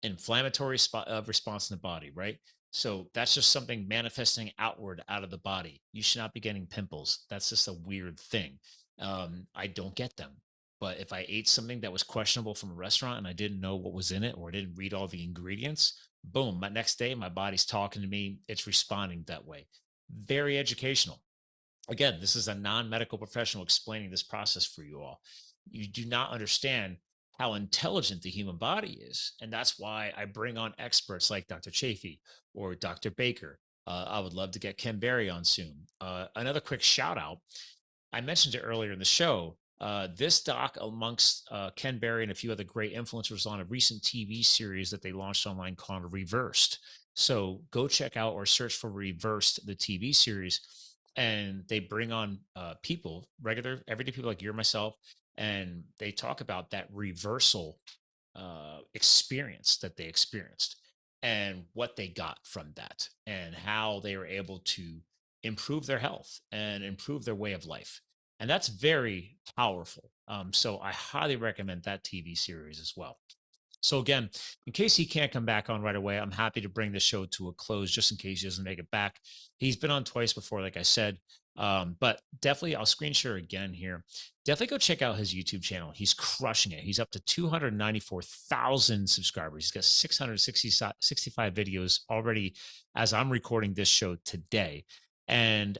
Inflammatory response in the body, right? So that's just something manifesting outward out of the body. You should not be getting pimples. That's just a weird thing. I don't get them. But if I ate something that was questionable from a restaurant and I didn't know what was in it or I didn't read all the ingredients, boom, my next day, my body's talking to me. It's responding that way. Very educational. Again, this is a non-medical professional explaining this process for you all. You do not understand how intelligent the human body is. And that's why I bring on experts like Dr. Chaffee or Dr. Baker. I would love to get Ken Berry on soon. Another quick shout out. I mentioned it earlier in the show. This doc, amongst Ken Berry and a few other great influencers, on a recent TV series that they launched online called Reversed. So go check out or search for Reversed, the TV series. And they bring on people, regular, everyday people like you or myself, and they talk about that reversal experience that they experienced and what they got from that and how they were able to improve their health and improve their way of life. And that's very powerful. So I highly recommend that TV series as well. So again, in case he can't come back on right away, I'm happy to bring the show to a close just in case he doesn't make it back. He's been on twice before, like I said. But definitely, I'll screen share again here. Definitely go check out his YouTube channel. He's crushing it. He's up to 294,000 subscribers. He's got 665 videos already as I'm recording this show today. And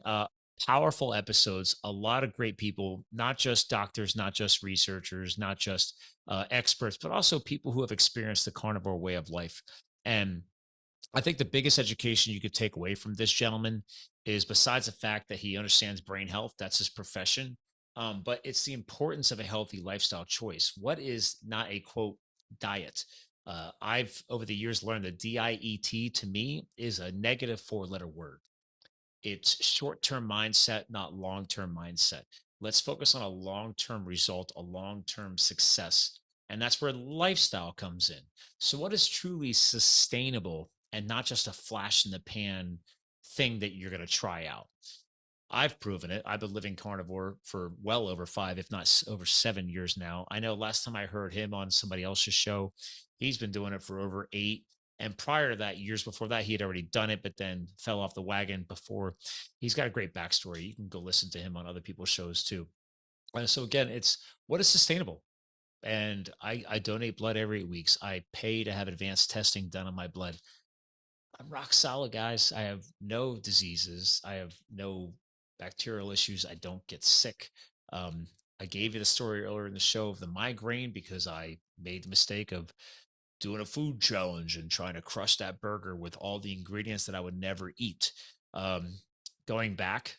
powerful episodes, a lot of great people, not just doctors, not just researchers, not just experts, but also people who have experienced the carnivore way of life. And I think the biggest education you could take away from this gentleman is, besides the fact that he understands brain health, that's his profession, but it's the importance of a healthy lifestyle choice. What is not a quote diet? I've over the years learned that diet to me is a negative four-letter word. It's short-term mindset, not long-term mindset. Let's focus on a long-term result, a long-term success. And that's where lifestyle comes in. So what is truly sustainable and not just a flash in the pan thing that you're going to try out? I've proven it. I've been living carnivore for well over 5, if not over 7 years now. I know last time I heard him on somebody else's show, he's been doing it for over 8. And prior to that, years before that, he had already done it, but then fell off the wagon before. He's got a great backstory. You can go listen to him on other people's shows too. So again, it's what is sustainable. And I donate blood every 8 weeks. I pay to have advanced testing done on my blood. I'm rock solid, guys. I have no diseases. I have no bacterial issues. I don't get sick. Um, I gave you the story earlier in the show of the migraine because I made the mistake of doing a food challenge and trying to crush that burger with all the ingredients that I would never eat. Um, Going back,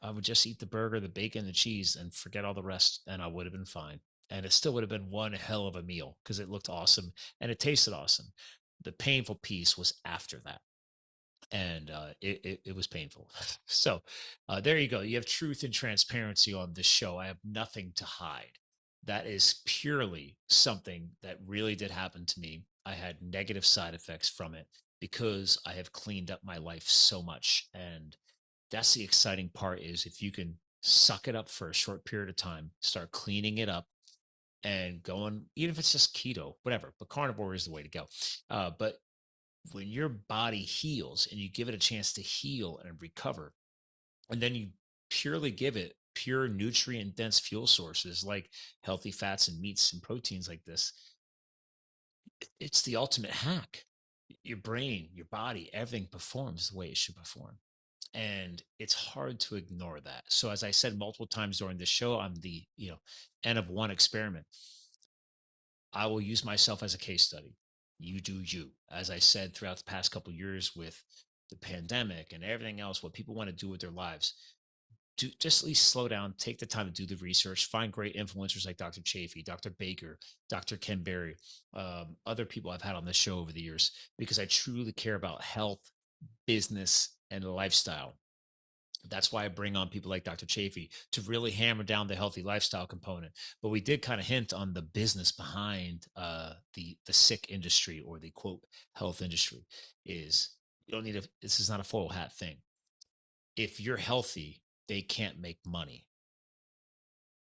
I would just eat the burger, the bacon, the cheese, and forget all the rest, and I would have been fine. And it still would have been one hell of a meal because it looked awesome and it tasted awesome. The painful piece was after that, and it was painful. So there you go. You have truth and transparency on this show. I have nothing to hide. That is purely something that really did happen to me. I had negative side effects from it because I have cleaned up my life so much. And that's the exciting part, is if you can suck it up for a short period of time, start cleaning it up and going, even if it's just keto, whatever, but carnivore is the way to go. But when your body heals and you give it a chance to heal and recover, and then you purely give it pure nutrient dense fuel sources like healthy fats and meats and proteins like this, it's the ultimate hack. Your brain, your body, everything performs the way it should perform. And it's hard to ignore that. So as I said multiple times during this show, I'm the, N of one experiment. I will use myself as a case study. You do you. As I said throughout the past couple of years with the pandemic and everything else, what people want to do with their lives, to just at least slow down, take the time to do the research, find great influencers like Dr. Chaffee, Dr. Baker, Dr. Ken Berry, other people I've had on this show over the years, because I truly care about health, business, and lifestyle. That's why I bring on people like Dr. Chaffee to really hammer down the healthy lifestyle component. But we did kind of hint on the business behind the sick industry, or the quote health industry. Is you don't need a this is not a full hat thing. If you're healthy, they can't make money.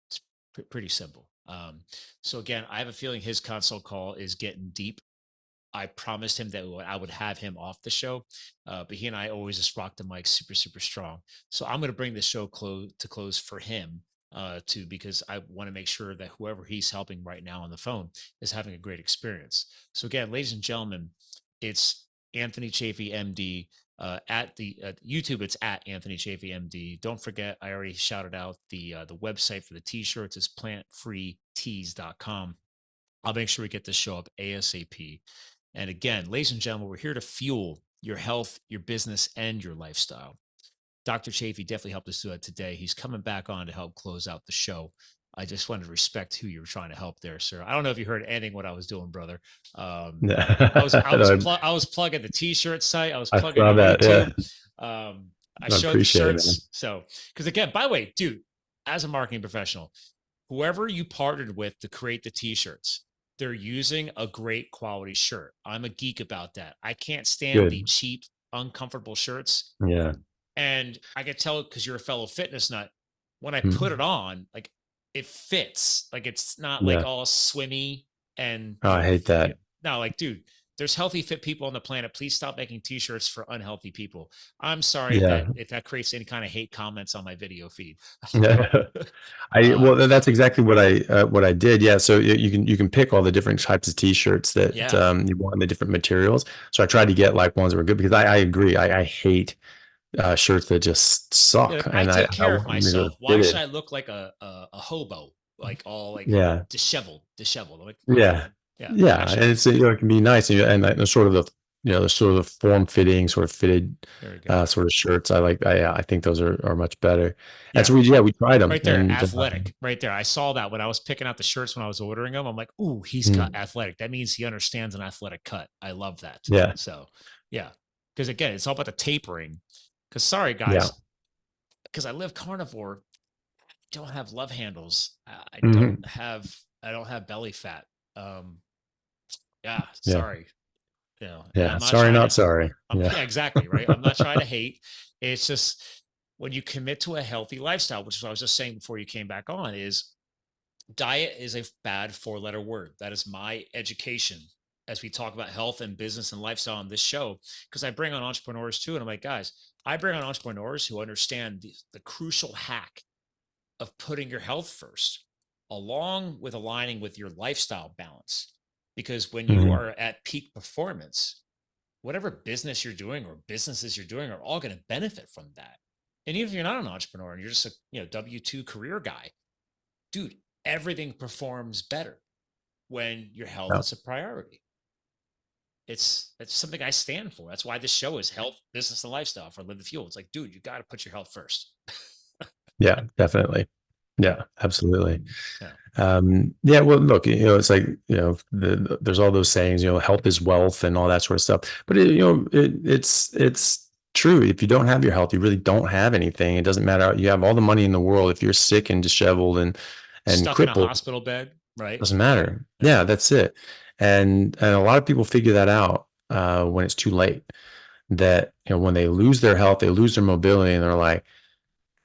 It's pretty simple. So again, I have a feeling his consult call is getting deep. I promised him that I would have him off the show, but he and I always just rock the mic super, super strong. So I'm going to bring the show to close for him, too, because I want to make sure that whoever he's helping right now on the phone is having a great experience. So again, ladies and gentlemen, it's Anthony Chaffee, MD. At the YouTube, it's at Anthony Chaffee MD. Don't forget, I already shouted out the website for the t-shirts is plantfreetees.com. I'll make sure we get this show up ASAP. And again, ladies and gentlemen, we're here to fuel your health, your business, and your lifestyle. Dr. Chaffee definitely helped us do that today. He's coming back on to help close out the show. I just wanted to respect who you were trying to help there, sir. I don't know if you heard anything what I was doing, brother. I was plugging the t-shirt site. I was plugging YouTube. Yeah. I showed the shirts. So, because again, by the way, dude, as a marketing professional, whoever you partnered with to create the t-shirts, they're using a great quality shirt. I'm a geek about that. I can't stand the cheap, uncomfortable shirts. Yeah. And I can tell because you're a fellow fitness nut. When I put it on, like it fits. Like it's not like all swimmy and I hate that. No, like, dude, there's healthy, fit people on the planet. Please stop making t-shirts for unhealthy people. I'm sorry if that creates any kind of hate comments on my video feed. Well, that's exactly what I did. Yeah. So you can pick all the different types of t-shirts that you want, the different materials. So I tried to get like ones that were good because I agree. I hate shirts that just suck. Yeah, and I take care of myself. Why should I look like a hobo, like all like disheveled? Like, yeah. And it's it can be nice and the sort of the form fitting, sort of fitted sort of shirts. I think those are much better. And so we tried them right there. Athletic, right there. I saw that when I was picking out the shirts when I was ordering them. I'm like, ooh, he's got athletic. That means he understands an athletic cut. I love that. Yeah. So because again, it's all about the tapering. Because sorry guys, because I live carnivore, I don't have love handles. I don't have belly fat. Sorry. Sorry, not sorry. Exactly. Right. I'm not trying to hate. It's just when you commit to a healthy lifestyle, which is what I was just saying before you came back on, is diet is a bad 4-letter word. That is my education as we talk about health and business and lifestyle on this show, because I bring on entrepreneurs too. And I'm like, guys, I bring on entrepreneurs who understand the crucial hack of putting your health first, along with aligning with your lifestyle balance. Because when you are at peak performance, whatever business you're doing or businesses you're doing are all going to benefit from that. And even if you're not an entrepreneur and you're just a W-2 career guy, dude, everything performs better when your health is a priority. It's something I stand for. That's why this show is health, business, and lifestyle for Live the Fuel. It's like, dude, you got to put your health first. Yeah, definitely. Yeah, absolutely. Well, look, it's like, there's all those sayings, health is wealth and all that sort of stuff. But it's true. If you don't have your health, you really don't have anything. It doesn't matter. You have all the money in the world. If you're sick and disheveled and stuck crippled, in a hospital bed, right? Doesn't matter. Yeah, that's it. And a lot of people figure that out when it's too late. That when they lose their health, they lose their mobility, and they're like,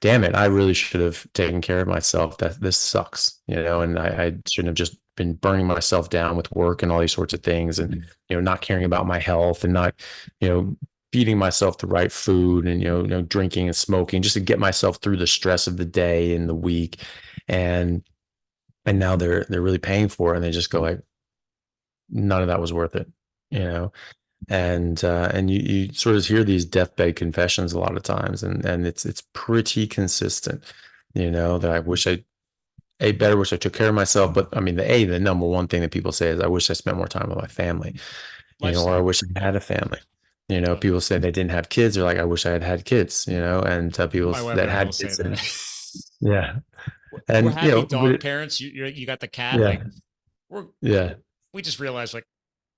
damn it, I really should have taken care of myself. That this sucks, and I shouldn't have just been burning myself down with work and all these sorts of things, and not caring about my health and not feeding myself the right food and drinking and smoking just to get myself through the stress of the day and the week, and now they're really paying for it, and they just go like, none of that was worth it, and you sort of hear these deathbed confessions a lot of times, and it's pretty consistent, that I wish I took care of myself. But I mean, the number one thing that people say is, I wish I spent more time with my family, or I wish I had a family. People say they didn't have kids. They're like, I wish I had had kids, and people that had kids. And we're happy dog parents. You got the cat. We just realized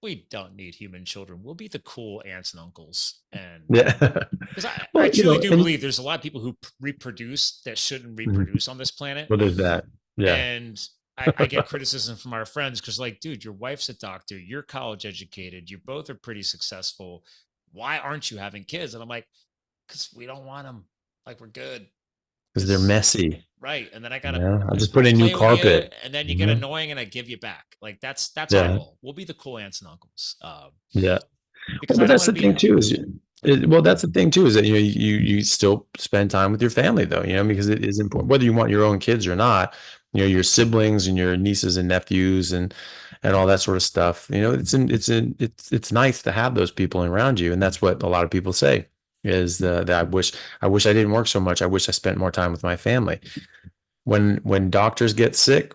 we don't need human children. We'll be the cool aunts and uncles. And because I truly do believe there's a lot of people who reproduce that shouldn't reproduce on this planet. Well, there's that. Yeah. And I get criticism from our friends because, dude, your wife's a doctor, you're college educated, you both are pretty successful. Why aren't you having kids? And I'm like, because we don't want them. We're good. Because they're messy. Right. And then I gotta I just put a new carpet. And then you get annoying and I give you back. That's our goal. We'll be the cool aunts and uncles. Because but that's the thing too, is that's the thing too, is that you still spend time with your family though, because it is important, whether you want your own kids or not, your siblings and your nieces and nephews and all that sort of stuff. It's nice to have those people around you. And that's what a lot of people say. is that I wish I didn't work so much. I wish I spent more time with my family. When doctors get sick,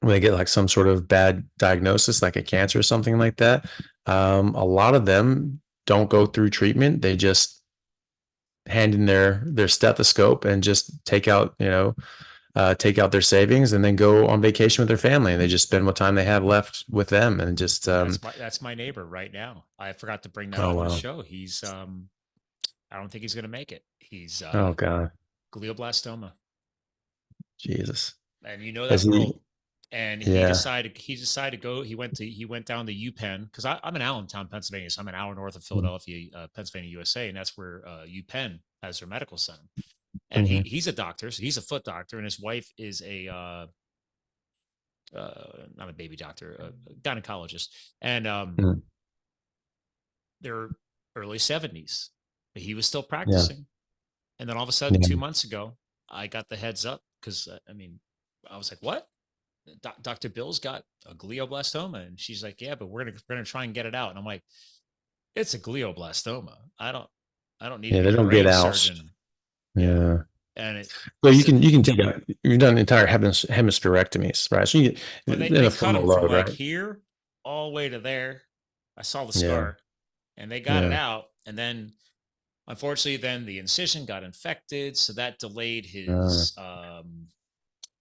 when they get like some sort of bad diagnosis, like a cancer or something like that, a lot of them don't go through treatment. They just hand in their stethoscope and just take out their savings and then go on vacation with their family, and they just spend what time they have left with them, and just That's my neighbor right now. I forgot to bring that oh up on the wow, show. He's I don't think he's gonna make it. He's oh god, glioblastoma, Jesus, and you know has that he? world. And Yeah. he decided to go. He went down to UPenn because I'm in Allentown, Pennsylvania, so I'm an hour north of Philadelphia, Pennsylvania, USA, and that's where UPenn has their medical center. And Mm-hmm. he's a doctor, so he's a foot doctor, and his wife is a not a baby doctor, a gynecologist, and Mm-hmm. they're early 70s, but he was still Yeah. practicing. And then all of a sudden, Yeah. 2 months ago, I got the heads up because I mean, I was like, "What? Dr. Bill's got a glioblastoma," and she's like, "Yeah, but we're gonna try and get it out." And I'm like, "It's a glioblastoma. I don't need to Yeah. be They a don't get brain out. surgeon." Yeah, Yeah. and it So you so, can take you've done entire hemisterectomies, right? So you but get they in they a cut frontal him from lobe, like right? here all the way to there. I saw the Yeah. scar, and they got it Yeah. out, and then unfortunately, then the incision got infected, so that delayed Uh, his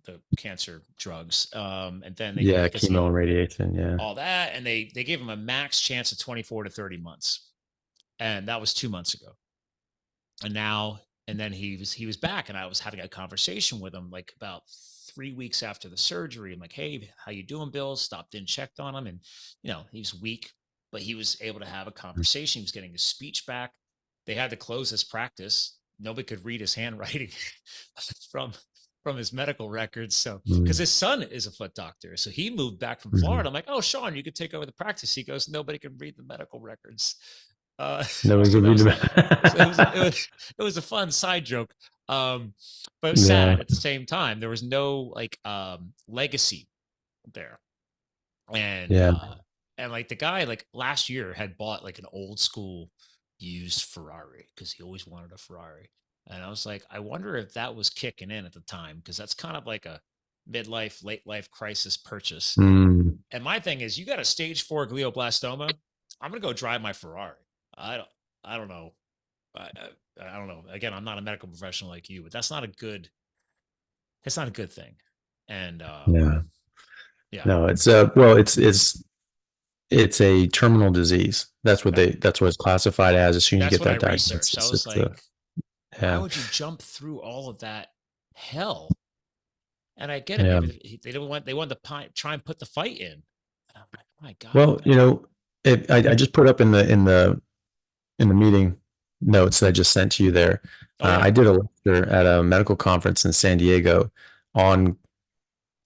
the cancer drugs. And then they yeah. because Chemo he and radiation. Yeah. all that, and they gave him a max chance of 24 to 30 months, and that was 2 months ago. And now and then he was back, and I was having a conversation with him like about 3 weeks after the surgery. I'm like, "Hey, how you doing, Bill?" Stopped in, checked on him, and he was weak, but he was able to have a conversation. He was getting his speech back. They had to close his practice. Nobody could read his handwriting from from his medical records. So because Mm-hmm. his son is a foot doctor, so he moved back from Mm-hmm. Florida. I'm like, "Oh, Sean, you could take over the practice." He goes, "Nobody can read the medical records." No one So can that read was them. so it was a fun side joke, but it was Yeah. sad at the same time. There was no like legacy there, and Yeah. uh, and like the guy like last year had bought like an old school used Ferrari because he always wanted a Ferrari, and I was like, I wonder if that was kicking in at the time because that's kind of like a midlife, late life crisis purchase. Mm. And my thing is, you got a stage 4 glioblastoma. I'm gonna go drive my Ferrari. I don't. I don't know. I don't know. Again, I'm not a medical professional like you, but that's not a good. It's not a good thing. And Yeah. yeah, No, it's well, it's a terminal disease. okay. That's what it's classified as soon as you That's get what I that researched. I diagnosis. was like, why Yeah. would you jump through all of that hell? And I get it. Yeah. Maybe they didn't want. They wanted to try and put the fight in. And I'm like, my God, Well, I just put up in the meeting notes that I just sent to you there. oh yeah, I did a lecture at a medical conference in San Diego on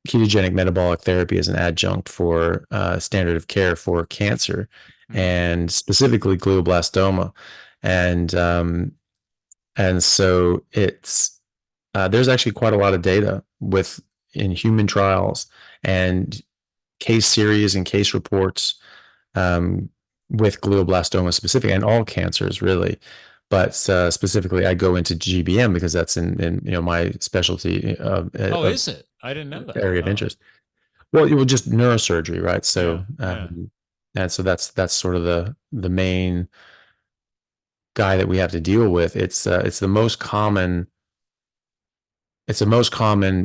ketogenic metabolic therapy as an adjunct for standard of care for cancer, hmm and specifically glioblastoma. And so there's actually quite a lot of data in human trials and case series and case reports, um, with glioblastoma specific and all cancers really. But specifically, I go into GBM because that's in my specialty Oh, of is it? I didn't know that. area of Oh, interest. Well, it was just neurosurgery, right? yeah, So, yeah, and so that's sort of the main guy that we have to deal with. It's the most common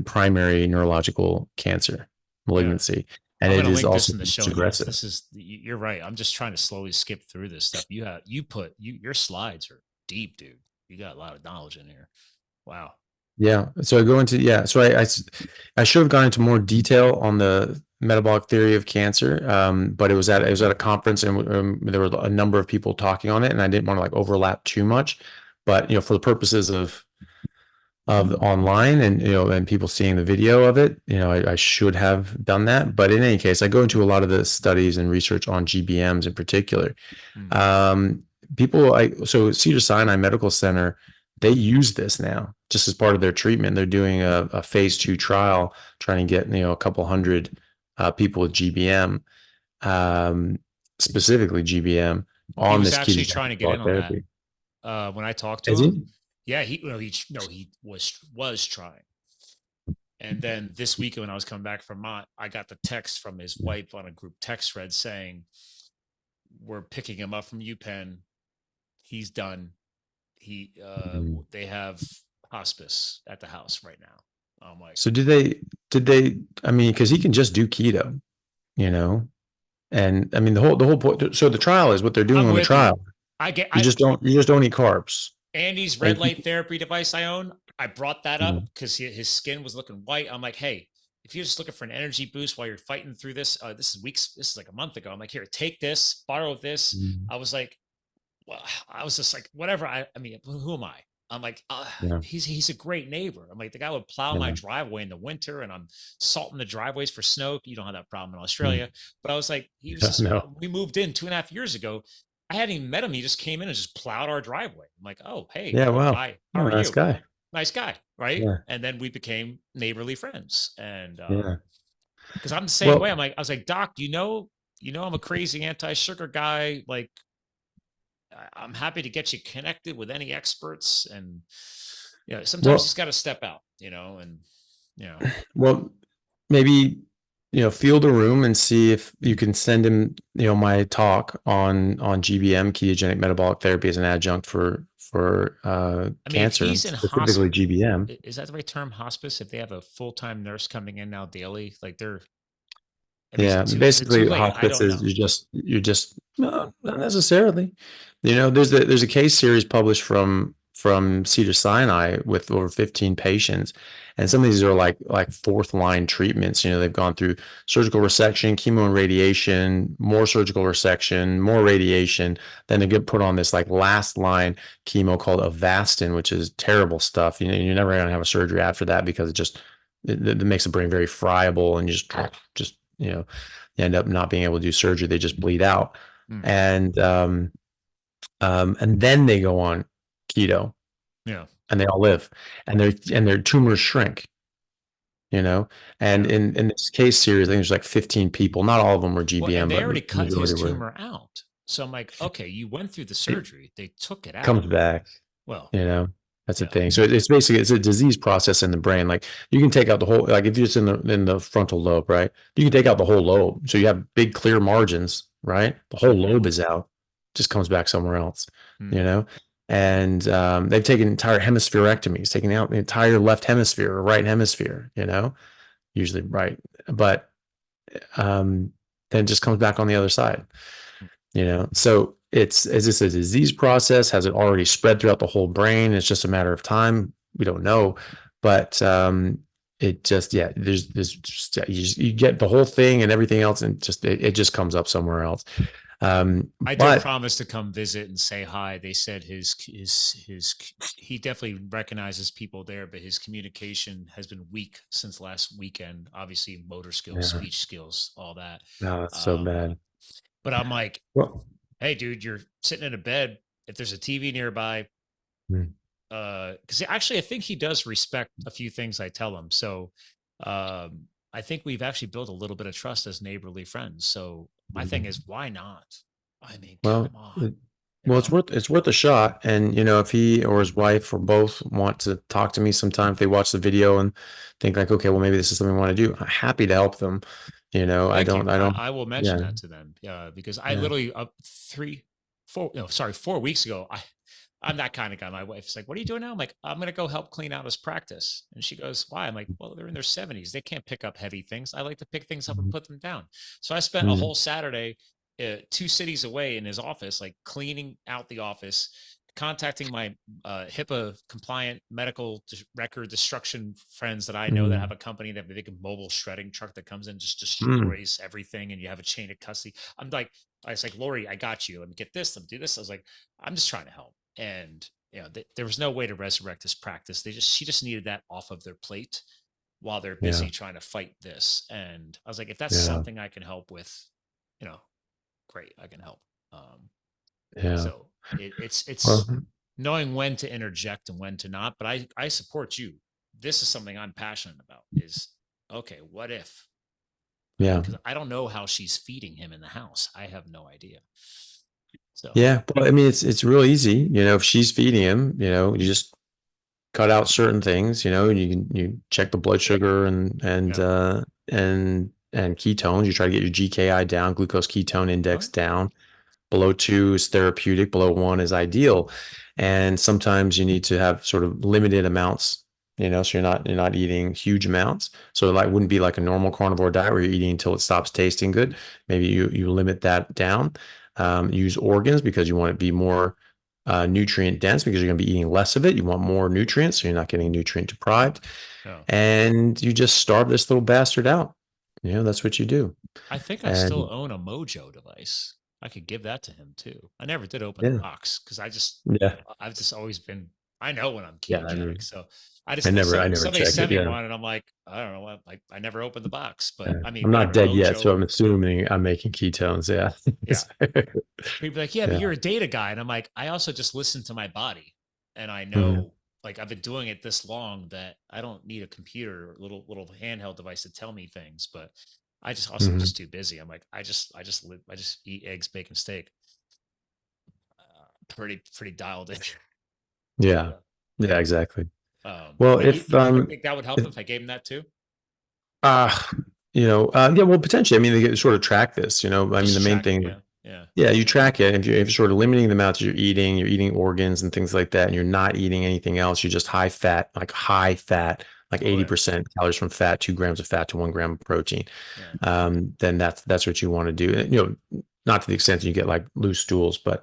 primary neurological cancer yeah. malignancy, and I'm it gonna is link this also in the the most show notes. aggressive. This is you're right. I'm just trying to slowly skip through this stuff. Your slides are deep, dude. You got a lot of knowledge in here. Wow. Yeah. So I go into yeah. So I should have gone into more detail on the metabolic theory of cancer, but it was at a conference, and there were a number of people talking on it, and I didn't want to like overlap too much. But for the purposes of online, and and people seeing the video of it, I should have done that. But in any case, I go into a lot of the studies and research on GBMs in particular. Mm. um so Cedar-Sinai Medical Center, they use this now just as part of their treatment. They're doing a phase 2 trial trying to get a couple hundred people with GBM, um specifically GBM, He on was this actually ketogenic trying to get in metabolic on that. therapy. When I talked to Is him, he? yeah, he was trying. And then this weekend when I was coming back from Mont, I got the text from his wife on a group text thread saying, "We're picking him up from UPenn. He's done. Mhm. They have hospice at the house right now." I'm like, So did they, I mean, because he can just do keto, you know? And I mean the whole point, so the trial is what they're doing I'm on the with you. trial. I get You I just don't eat carbs. Andy's red Like, light therapy device I own. I brought that up Mhm. because his skin was looking white. I'm like, hey, if you're just looking for an energy boost while you're fighting through this, this is weeks. This is like a month ago. I'm like, here, take this, borrow this. Mhm. I was like, well, I was just like, whatever. I mean, who am I? I'm like, Yeah, he's a great neighbor. I'm like, the guy would plow my yeah. driveway in the winter, and I'm salting the driveways for snow. You don't have that problem in Mm. Australia, but I was like, he was Yeah, just. no. We moved in 2.5 years ago. I hadn't even met him. He just came in and just plowed our driveway. I'm like, oh, hey, Yeah, wow. hi, how Oh, are nice you? guy. Nice guy, right? Yeah, And then we became neighborly friends, and yeah. because I'm the same way. Well, I was like, Doc, I'm a crazy anti-sugar guy. Like, I'm happy to get you connected with any experts, and sometimes you well, just got to step out, and you know, well, maybe, field a room and see if you can send him, my talk on GBM, ketogenic metabolic therapy, as an adjunct for I mean, if cancer, he's in specifically hospice, GBM. is that the right term, hospice? If they have a full-time nurse coming in now daily, like I mean, Yeah, is it too basically late? I hospice don't is know. you're just no, not necessarily. There's a case series published from Cedar Sinai with over 15 patients, and some of these are like fourth line treatments. They've gone through surgical resection, chemo and radiation, more surgical resection, more radiation. Then they get put on this like last line chemo called Avastin, which is terrible stuff. You're never going to have a surgery after that because it makes the brain very friable, and you just you end up not being able to do surgery. They just bleed out, Hmm. and then they go on keto, Yeah, and they all live, and their tumors shrink. You know, and yeah. in this case series, I think there's like 15 people. Not all of them were Well, and GBM, they but already the cut his majority were. tumor out. So I'm like, okay, you went through the It surgery. They took it out. comes back. Well, You know, that's the yeah. thing. So it's basically it's a disease process in the brain. Like, you can take out the whole, like if you're just in the frontal lobe, right? You can take out the whole lobe. So you have big clear margins, right? The whole Hmm. lobe is out, just comes back somewhere else, Hmm. you know? And they've taken entire hemispherectomies, taking out the entire left hemisphere or right hemisphere, usually right. But um, then it just comes back on the other side. So is this a disease process? Has it already spread throughout the whole brain? It's just a matter of time. We don't know, but it just, yeah, there's just, yeah, you get the whole thing and everything else, and just it just comes up somewhere else. I did But promise to come visit and say hi. They said his he definitely recognizes people there, but his communication has been weak since last weekend. Obviously, motor skills, yeah, speech skills, all that. no, it's so Um, bad. but I'm like, Well, hey, dude, you're sitting in a bed. If there's a TV nearby, mm, because actually, I think he does respect a few things I tell him. So, I think we've actually built a little bit of trust as neighborly friends. So my thing mm, is, why not? I mean, well, come on, it, you well, it's know. worth a shot. And if he or his wife or both want to talk to me sometime, if they watch the video and think like, okay, well, maybe this is something we want to do, I'm happy to help them. I Thank you. don't, I don't, I will mention yeah, that to them. Because I yeah. literally 4 weeks ago, I'm that kind of guy. My wife's like, "What are you doing now?" I'm like, "I'm gonna go help clean out his practice." And she goes, "Why?" I'm like, "Well, they're in their 70s. They can't pick up heavy things. I like to pick things up and Mhm. put them down." So I spent a Mm, whole Saturday, 2 cities away in his office, like cleaning out the office, contacting my HIPAA compliant medical record destruction friends that I know that have mm, a company that have a big mobile shredding truck that comes in, just mm. destroys everything, and you have a chain of custody. I was like, Lori, I got you. Let me get this. Let me do this. I was like, I'm just trying to help. And there was no way to resurrect this practice. She just needed that off of their plate while they're Yeah, busy trying to fight this. And I was like, if that's yeah, something I can help with, you know, great, I can help. Um, yeah. so it's Well, knowing when to interject and when to not. But I support you. This is something I'm passionate about. Is okay. What if? yeah. Because I don't know how she's feeding him in the house. I have no idea. So Yeah. Well, I mean, it's real easy. If she's feeding him, you just cut out certain things, and you check the blood sugar yeah. and ketones. You try to get your GKI down, glucose ketone Oh, index down. Below 2 is therapeutic, below 1 is ideal. And sometimes you need to have sort of limited amounts, so you're not eating huge amounts. So it wouldn't be like a normal carnivore diet where you're eating until it stops tasting good. Maybe you limit that down. Use organs because you want to be more nutrient dense because you're going to be eating less of it. You want more nutrients, so you're not getting nutrient deprived. yeah. And you just starve this little bastard out. That's what you do. I think I still And own a Mojo device. I could give that to him too. I never did open the yeah, box because yeah, I've just always been, I know when I'm yeah. ketogenic. So I I just, never, I so never somebody check it. sent me Yeah. one and I'm like, I don't know. I never opened the box, but Yeah. I mean, I'm not whatever. dead yet, so Mojo. I'm assuming I'm making ketones. Yeah. Yeah. People are like, yeah, but Yeah. you're a data guy. And I'm like, I also just listen to my body. And I Mhm. know, like, I've been doing it this long that I don't need a computer or little handheld device to tell me things. But I just also am Mhm. just too busy. I'm like, I just eat eggs, bacon, steak. Pretty dialed in. Yeah. Yeah. Yeah, exactly. Um, Well, but you think that would help if if I gave him that too? uh yeah, well, potentially. I mean, they get sort of track this, I mean, Just the to main track it. thing, Yeah. Yeah. yeah, you track it. If you're sort of limiting the amounts you're eating organs and things like that, and you're not eating anything else, you're just high fat, like Oh yeah. 80% calories from fat, 2 grams of fat to 1 gram of protein. Yeah. Then that's what you want to do. Not to the extent that you get like loose stools, but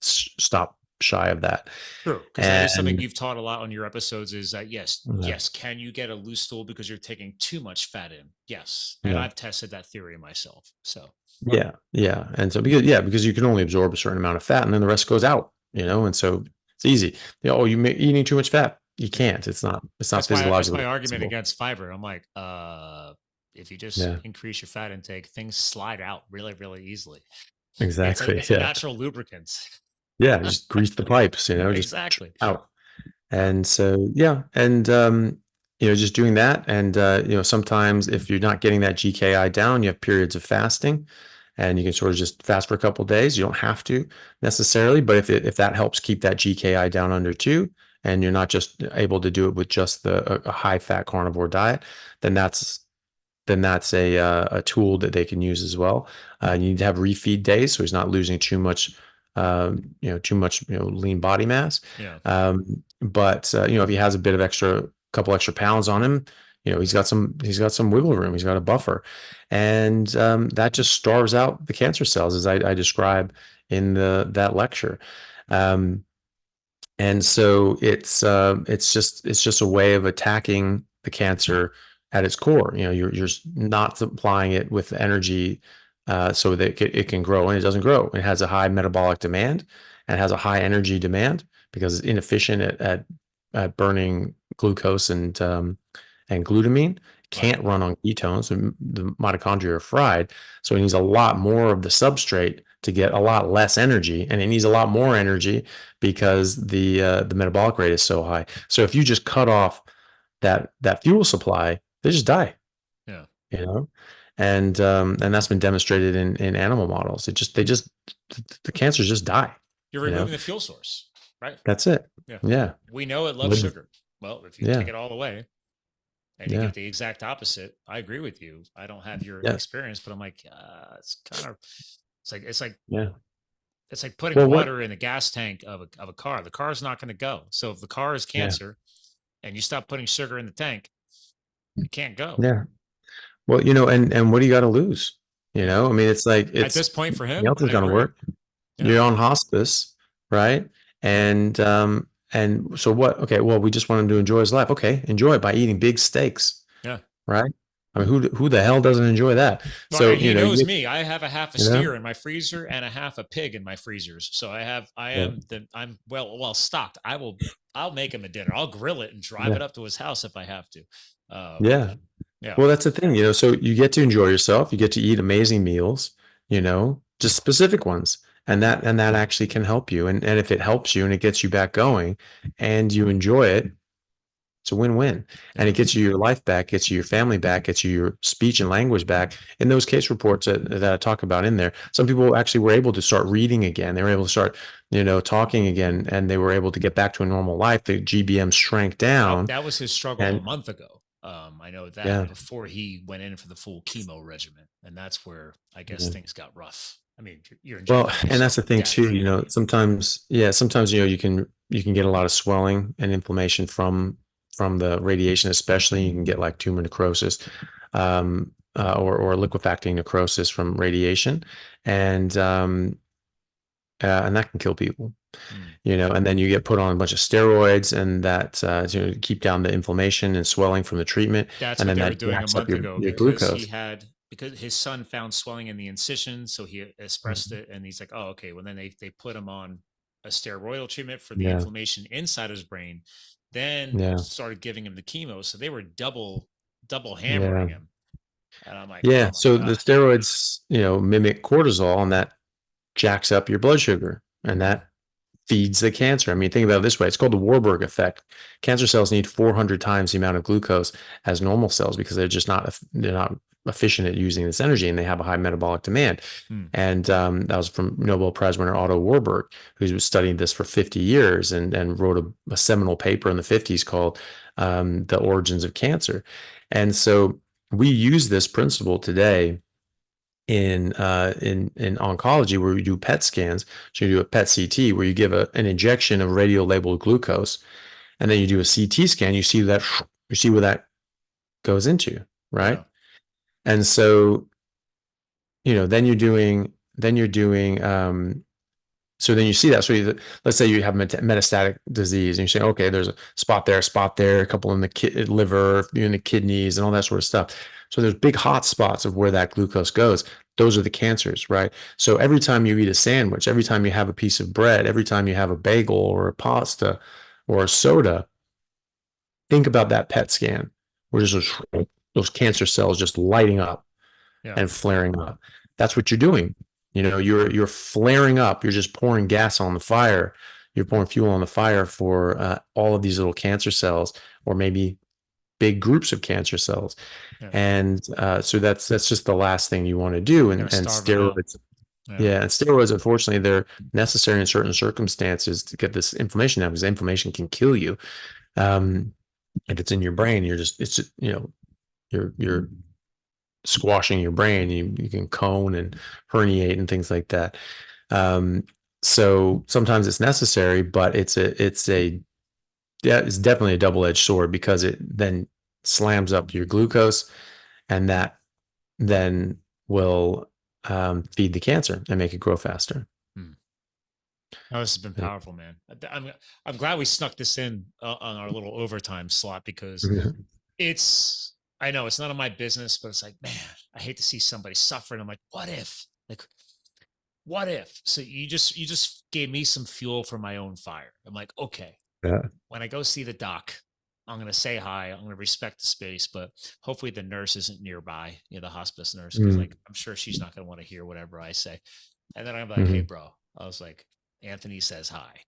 stop shy of that. True, because that is something And you've taught a lot on your episodes is that yes, yeah, yes, can you get a loose stool because you're taking too much fat in? Yes. And yeah, I've tested that theory myself. So yeah, yeah. And so because you can only absorb a certain amount of fat, and then the rest goes out. And so it's easy. Oh, eating too much fat. You yeah. can't. It's not That's physiologically my argument possible. against fiber. I'm like, if you just Yeah, increase your fat intake, things slide out really, really easily. exactly. It's a Yeah, natural lubricant. yeah. Just grease the pipes. Just Exactly. out. Uh, And so, yeah, and just doing that, and sometimes if you're not getting that GKI down, you have periods of fasting, and you can sort of just fast for a couple of days. You don't have to necessarily, but if that helps keep that GKI down under 2, and you're not just able to do it with just a high fat carnivore diet, then that's a tool that they can use as well. You need to have refeed days, so he's not losing too much, lean body mass. yeah. But if he has a bit of couple extra pounds on him, he's got some wiggle room. He's got a buffer, and that just starves out the cancer cells, as I describe in that lecture. Um, and so it's just a way of attacking the cancer at its core. You're not supplying it with energy so that it can grow, and it doesn't grow. It has a high metabolic demand and has a high energy demand because it's inefficient at burning glucose and glutamine. Right. Can't run on ketones. The mitochondria are fried, so it needs a lot more of the substrate to get a lot less energy, and it needs a lot more energy because the metabolic rate is so high. So if you just cut off that fuel supply, they just die. Yeah. You know, and that's been demonstrated in animal models. The cancers just die. You're You know, removing the fuel source. Right. that's it. Yeah. Yeah, We know it loves Live- sugar. Well, if you take yeah, it all away, and you give yeah, it the exact opposite. I agree with you. I don't have your yeah, experience, but I'm like, it's kind of, it's like, it's like, yeah. it's like putting Well, what? water in the gas tank of a car. The car is not going to go. So if the car is Yeah, cancer and you stop putting sugar in the tank, it can't go. yeah. Well, and what do you got to lose? Yeah. I mean, it's like At it's this point for nothing him, else is I going to agree. work. Yeah. You're on hospice, right? Yeah. And so what? Okay, well, we just want him to enjoy his life. Okay, enjoy it by eating big steaks, Yeah. right? I mean, who the hell doesn't enjoy that? Well, So and he knows me. I have a half a you know, steer in my freezer and a half a pig in my freezers. So yeah, I'm well stocked. I'll make him a dinner. I'll grill it and drive yeah, it up to his house if I have to. yeah. Yeah. Well, that's the thing, so you get to enjoy yourself. You get to eat amazing meals, just specific ones, and that actually can help you. And if it helps you and it gets you back going, and you enjoy it, It's a win-win. And Yeah. it gets you your life back, gets you your family back, gets you your speech and language back. In those case reports that I talk about in there, some people actually were able to start reading again. They were able to start, talking again, and they were able to get back to a normal life. The GBM shrank down. That was his struggle a And month ago. I know that yeah, before he went in for the full chemo regimen, and that's where I guess yeah. things got rough. I mean, you're Well, injecting and that's yourself the with thing death. too, sometimes you can get a lot of swelling and inflammation from the radiation, especially you can get like tumor necrosis, or liquefacting necrosis from radiation, and and that can kill people, Mm. and then you get put on a bunch of steroids, and that keep down the inflammation and swelling from the treatment, That's and what then they were that doing a jacks up month your ago your glucose. because his son found swelling in the incision, so he expressed Mhm. it, and he's like, "Oh, okay." Well, then they put him on a steroidal treatment for the Yeah, inflammation inside his brain, then yeah, started giving him the chemo. So they were double yeah. hammering him, and I'm like, Yeah, "Oh my so the god." steroids, mimic cortisol, and that jacks up your blood sugar, and Mm. that feeds the cancer. I mean, think about it this way. It's called the Warburg effect. Cancer cells need 400 times the amount of glucose as normal cells because they're not efficient at using this energy, and they have a high metabolic demand. Mm. And that was from Nobel Prize winner Otto Warburg, who was studying this for 50 years and wrote a seminal paper in the 50s called The Origins of Cancer. And so we use this principle today in oncology, where we do PET scans. So you do a PET CT where you give an injection of radio labeled glucose, and then you do a CT scan. You see where that goes into, right? Yeah. And so then you're doing so then you see that. Let's say you have metastatic disease, and you say, okay, there's a spot there, a couple in the liver, a few in the kidneys, and all that sort of stuff. So there's big hot spots of where that glucose goes. Those are the cancers, right? So every time you eat a sandwich, every time you have a piece of bread, every time you have a bagel or a pasta or a soda, think about that PET scan where there's those cancer cells just lighting up Yeah. and flaring up. That's what you're doing. You're flaring up. You're just pouring gas on the fire. You're pouring fuel on the fire for all of these little cancer cells, or maybe big groups of cancer cells. Yeah. And so that's just the last thing you want to do. Gotta And starve them out. steroids, Yeah. yeah, and steroids, unfortunately, they're necessary in certain circumstances to get this inflammation out, because inflammation can kill you. If it's in your brain, you're squashing your brain. You can cone and herniate and things like that. Um, so sometimes it's necessary, but it's definitely a double-edged sword, because it then slams up your glucose, and that then will feed the cancer and make it grow faster. Mm. No, this has been Yeah. powerful, man. I'm glad we snuck this in on our little overtime slot, because it's I know it's none of my business, but it's like, man, I hate to see somebody suffering. I'm like, what if? Like, what if? So you just gave me some fuel for my own fire. I'm like, okay, Yeah. when I go see the doc, I'm gonna say hi. I'm gonna respect the space, but hopefully the nurse isn't nearby, the hospice nurse, because Mm. like I'm sure she's not gonna want to hear whatever I say. And then I'm like, hey, Mhm. bro, I was like, Anthony says hi,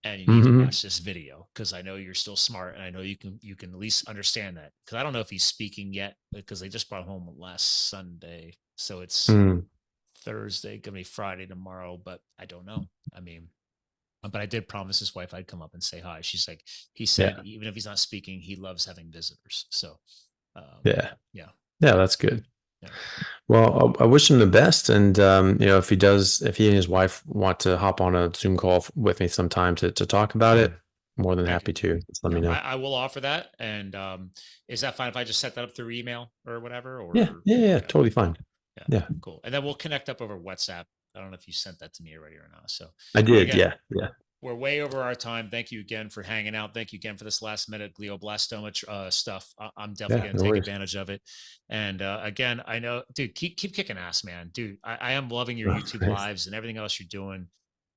and you need to Mhm. watch this video because I know you're still smart, and I know you can at least understand that, because I don't know if he's speaking yet, because they just brought him home last Sunday, so it's Mm. Thursday, gonna be Friday tomorrow, but I don't know. I mean, but I did promise his wife I'd come up and say hi. She's like, he said Yeah. even if he's not speaking, he loves having visitors. So, Yeah. yeah, Yeah. That's good. yeah, Well, I wish him the best, and if he and his wife want to hop on a Zoom call with me sometime to talk about it, more than heck happy to. Just let yeah, me know. I will offer that. And is that fine if I just set that up through email or whatever? Yeah, Or yeah, yeah, okay, totally fine. yeah, Yeah, cool. And then we'll connect up over WhatsApp. I don't know if you sent that to me already or not. So, I but did. again, Yeah, yeah, we're way over our time. Thank you again for hanging out. Thank you again for this last minute glioblastoma stuff. I'm definitely yeah. going to No take worries. advantage of it. And again, I know, dude, keep kicking ass, man. Dude, I am loving your Oh, YouTube thanks. lives and everything else you're doing.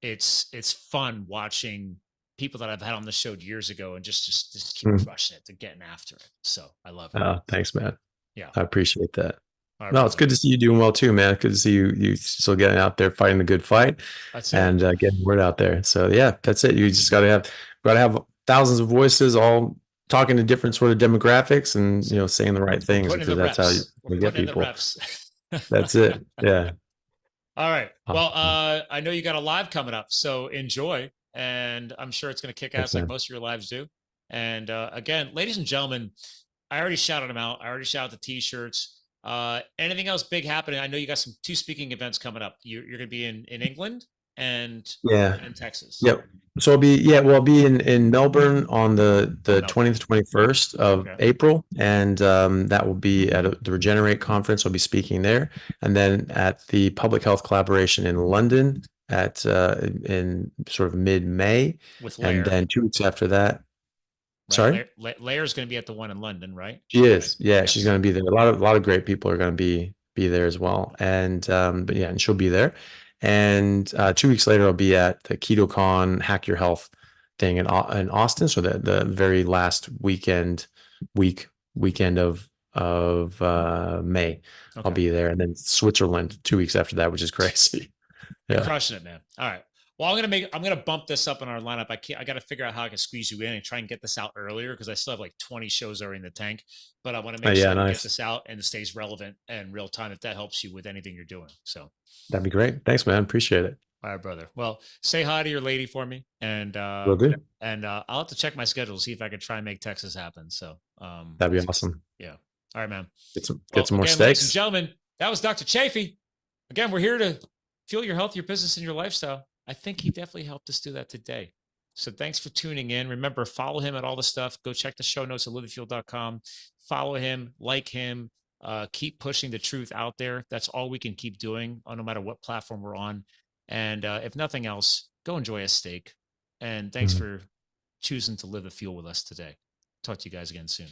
It's fun watching people that I've had on the show years ago and just keep Mm. crushing it, to getting after it. So I love it. Thanks, man. Yeah. I appreciate that. All right, No, it's brother. good to see you doing well too, man. Good to see you still getting out there fighting the good fight, That's it. and getting word out there. So yeah, that's it. You just got to have thousands of voices all talking to different sort of demographics and, saying the right things, Putting in because the that's how reps. We're you get putting in the people. reps. That's it. Yeah. All right. Well, Awesome. I know you got a live coming up, so enjoy. And I'm sure it's going to kick Thanks, ass like man. most of your lives do. And again, ladies and gentlemen, I already shouted them out. I already shouted the t-shirts. Anything else big happening? I know you got two speaking events coming up. You're going to be in England and Yeah. in Texas. Yep. So I'll be in Melbourne on the Melbourne. 20th, 21st of Okay. April, and that will be at the Regenerate conference. I'll be speaking there, and then at the Public Health Collaboration in London at in sort of mid-May, With and Lair, then 2 weeks after that. right? Sorry? Lair's going to be at the one in London, right? She is. Yeah, she's Yes. going to be there. A lot of great people are going to be there as well. And but yeah, and she'll be there. And 2 weeks later, I'll be at the KetoCon Hack Your Health thing in Austin. So the very last weekend of May, I'll Okay. be there, and then Switzerland 2 weeks after that, which is crazy. You're Yeah. crushing it, man. All right. Well, I'm gonna bump this up in our lineup. I got to figure out how I can squeeze you in and try and get this out earlier because I still have like 20 shows already in the tank. But I want to Oh, make sure yeah, that we get nice. this out and it stays relevant and real time if that helps you with anything you're doing. So, That'd be great. Thanks, man. Appreciate it. all right, brother. Well, say hi to your lady for me, Will do. and I'll have to check my schedule to see if I can try and make Texas happen. So, That'd be awesome. yeah. All right, man. Get Well, some more again, ladies and steaks. gentlemen, that was Dr. Chaffee. Again, we're here to fuel your health, your business, and your lifestyle. I think he definitely helped us do that today. So thanks for tuning in. Remember, follow him at all the stuff. Go check the show notes at livethefuel.com. Follow him, like him, keep pushing the truth out there. That's all we can keep doing no matter what platform we're on. And if nothing else, go enjoy a steak. And thanks Mhm. for choosing to live the fuel with us today. Talk to you guys again soon.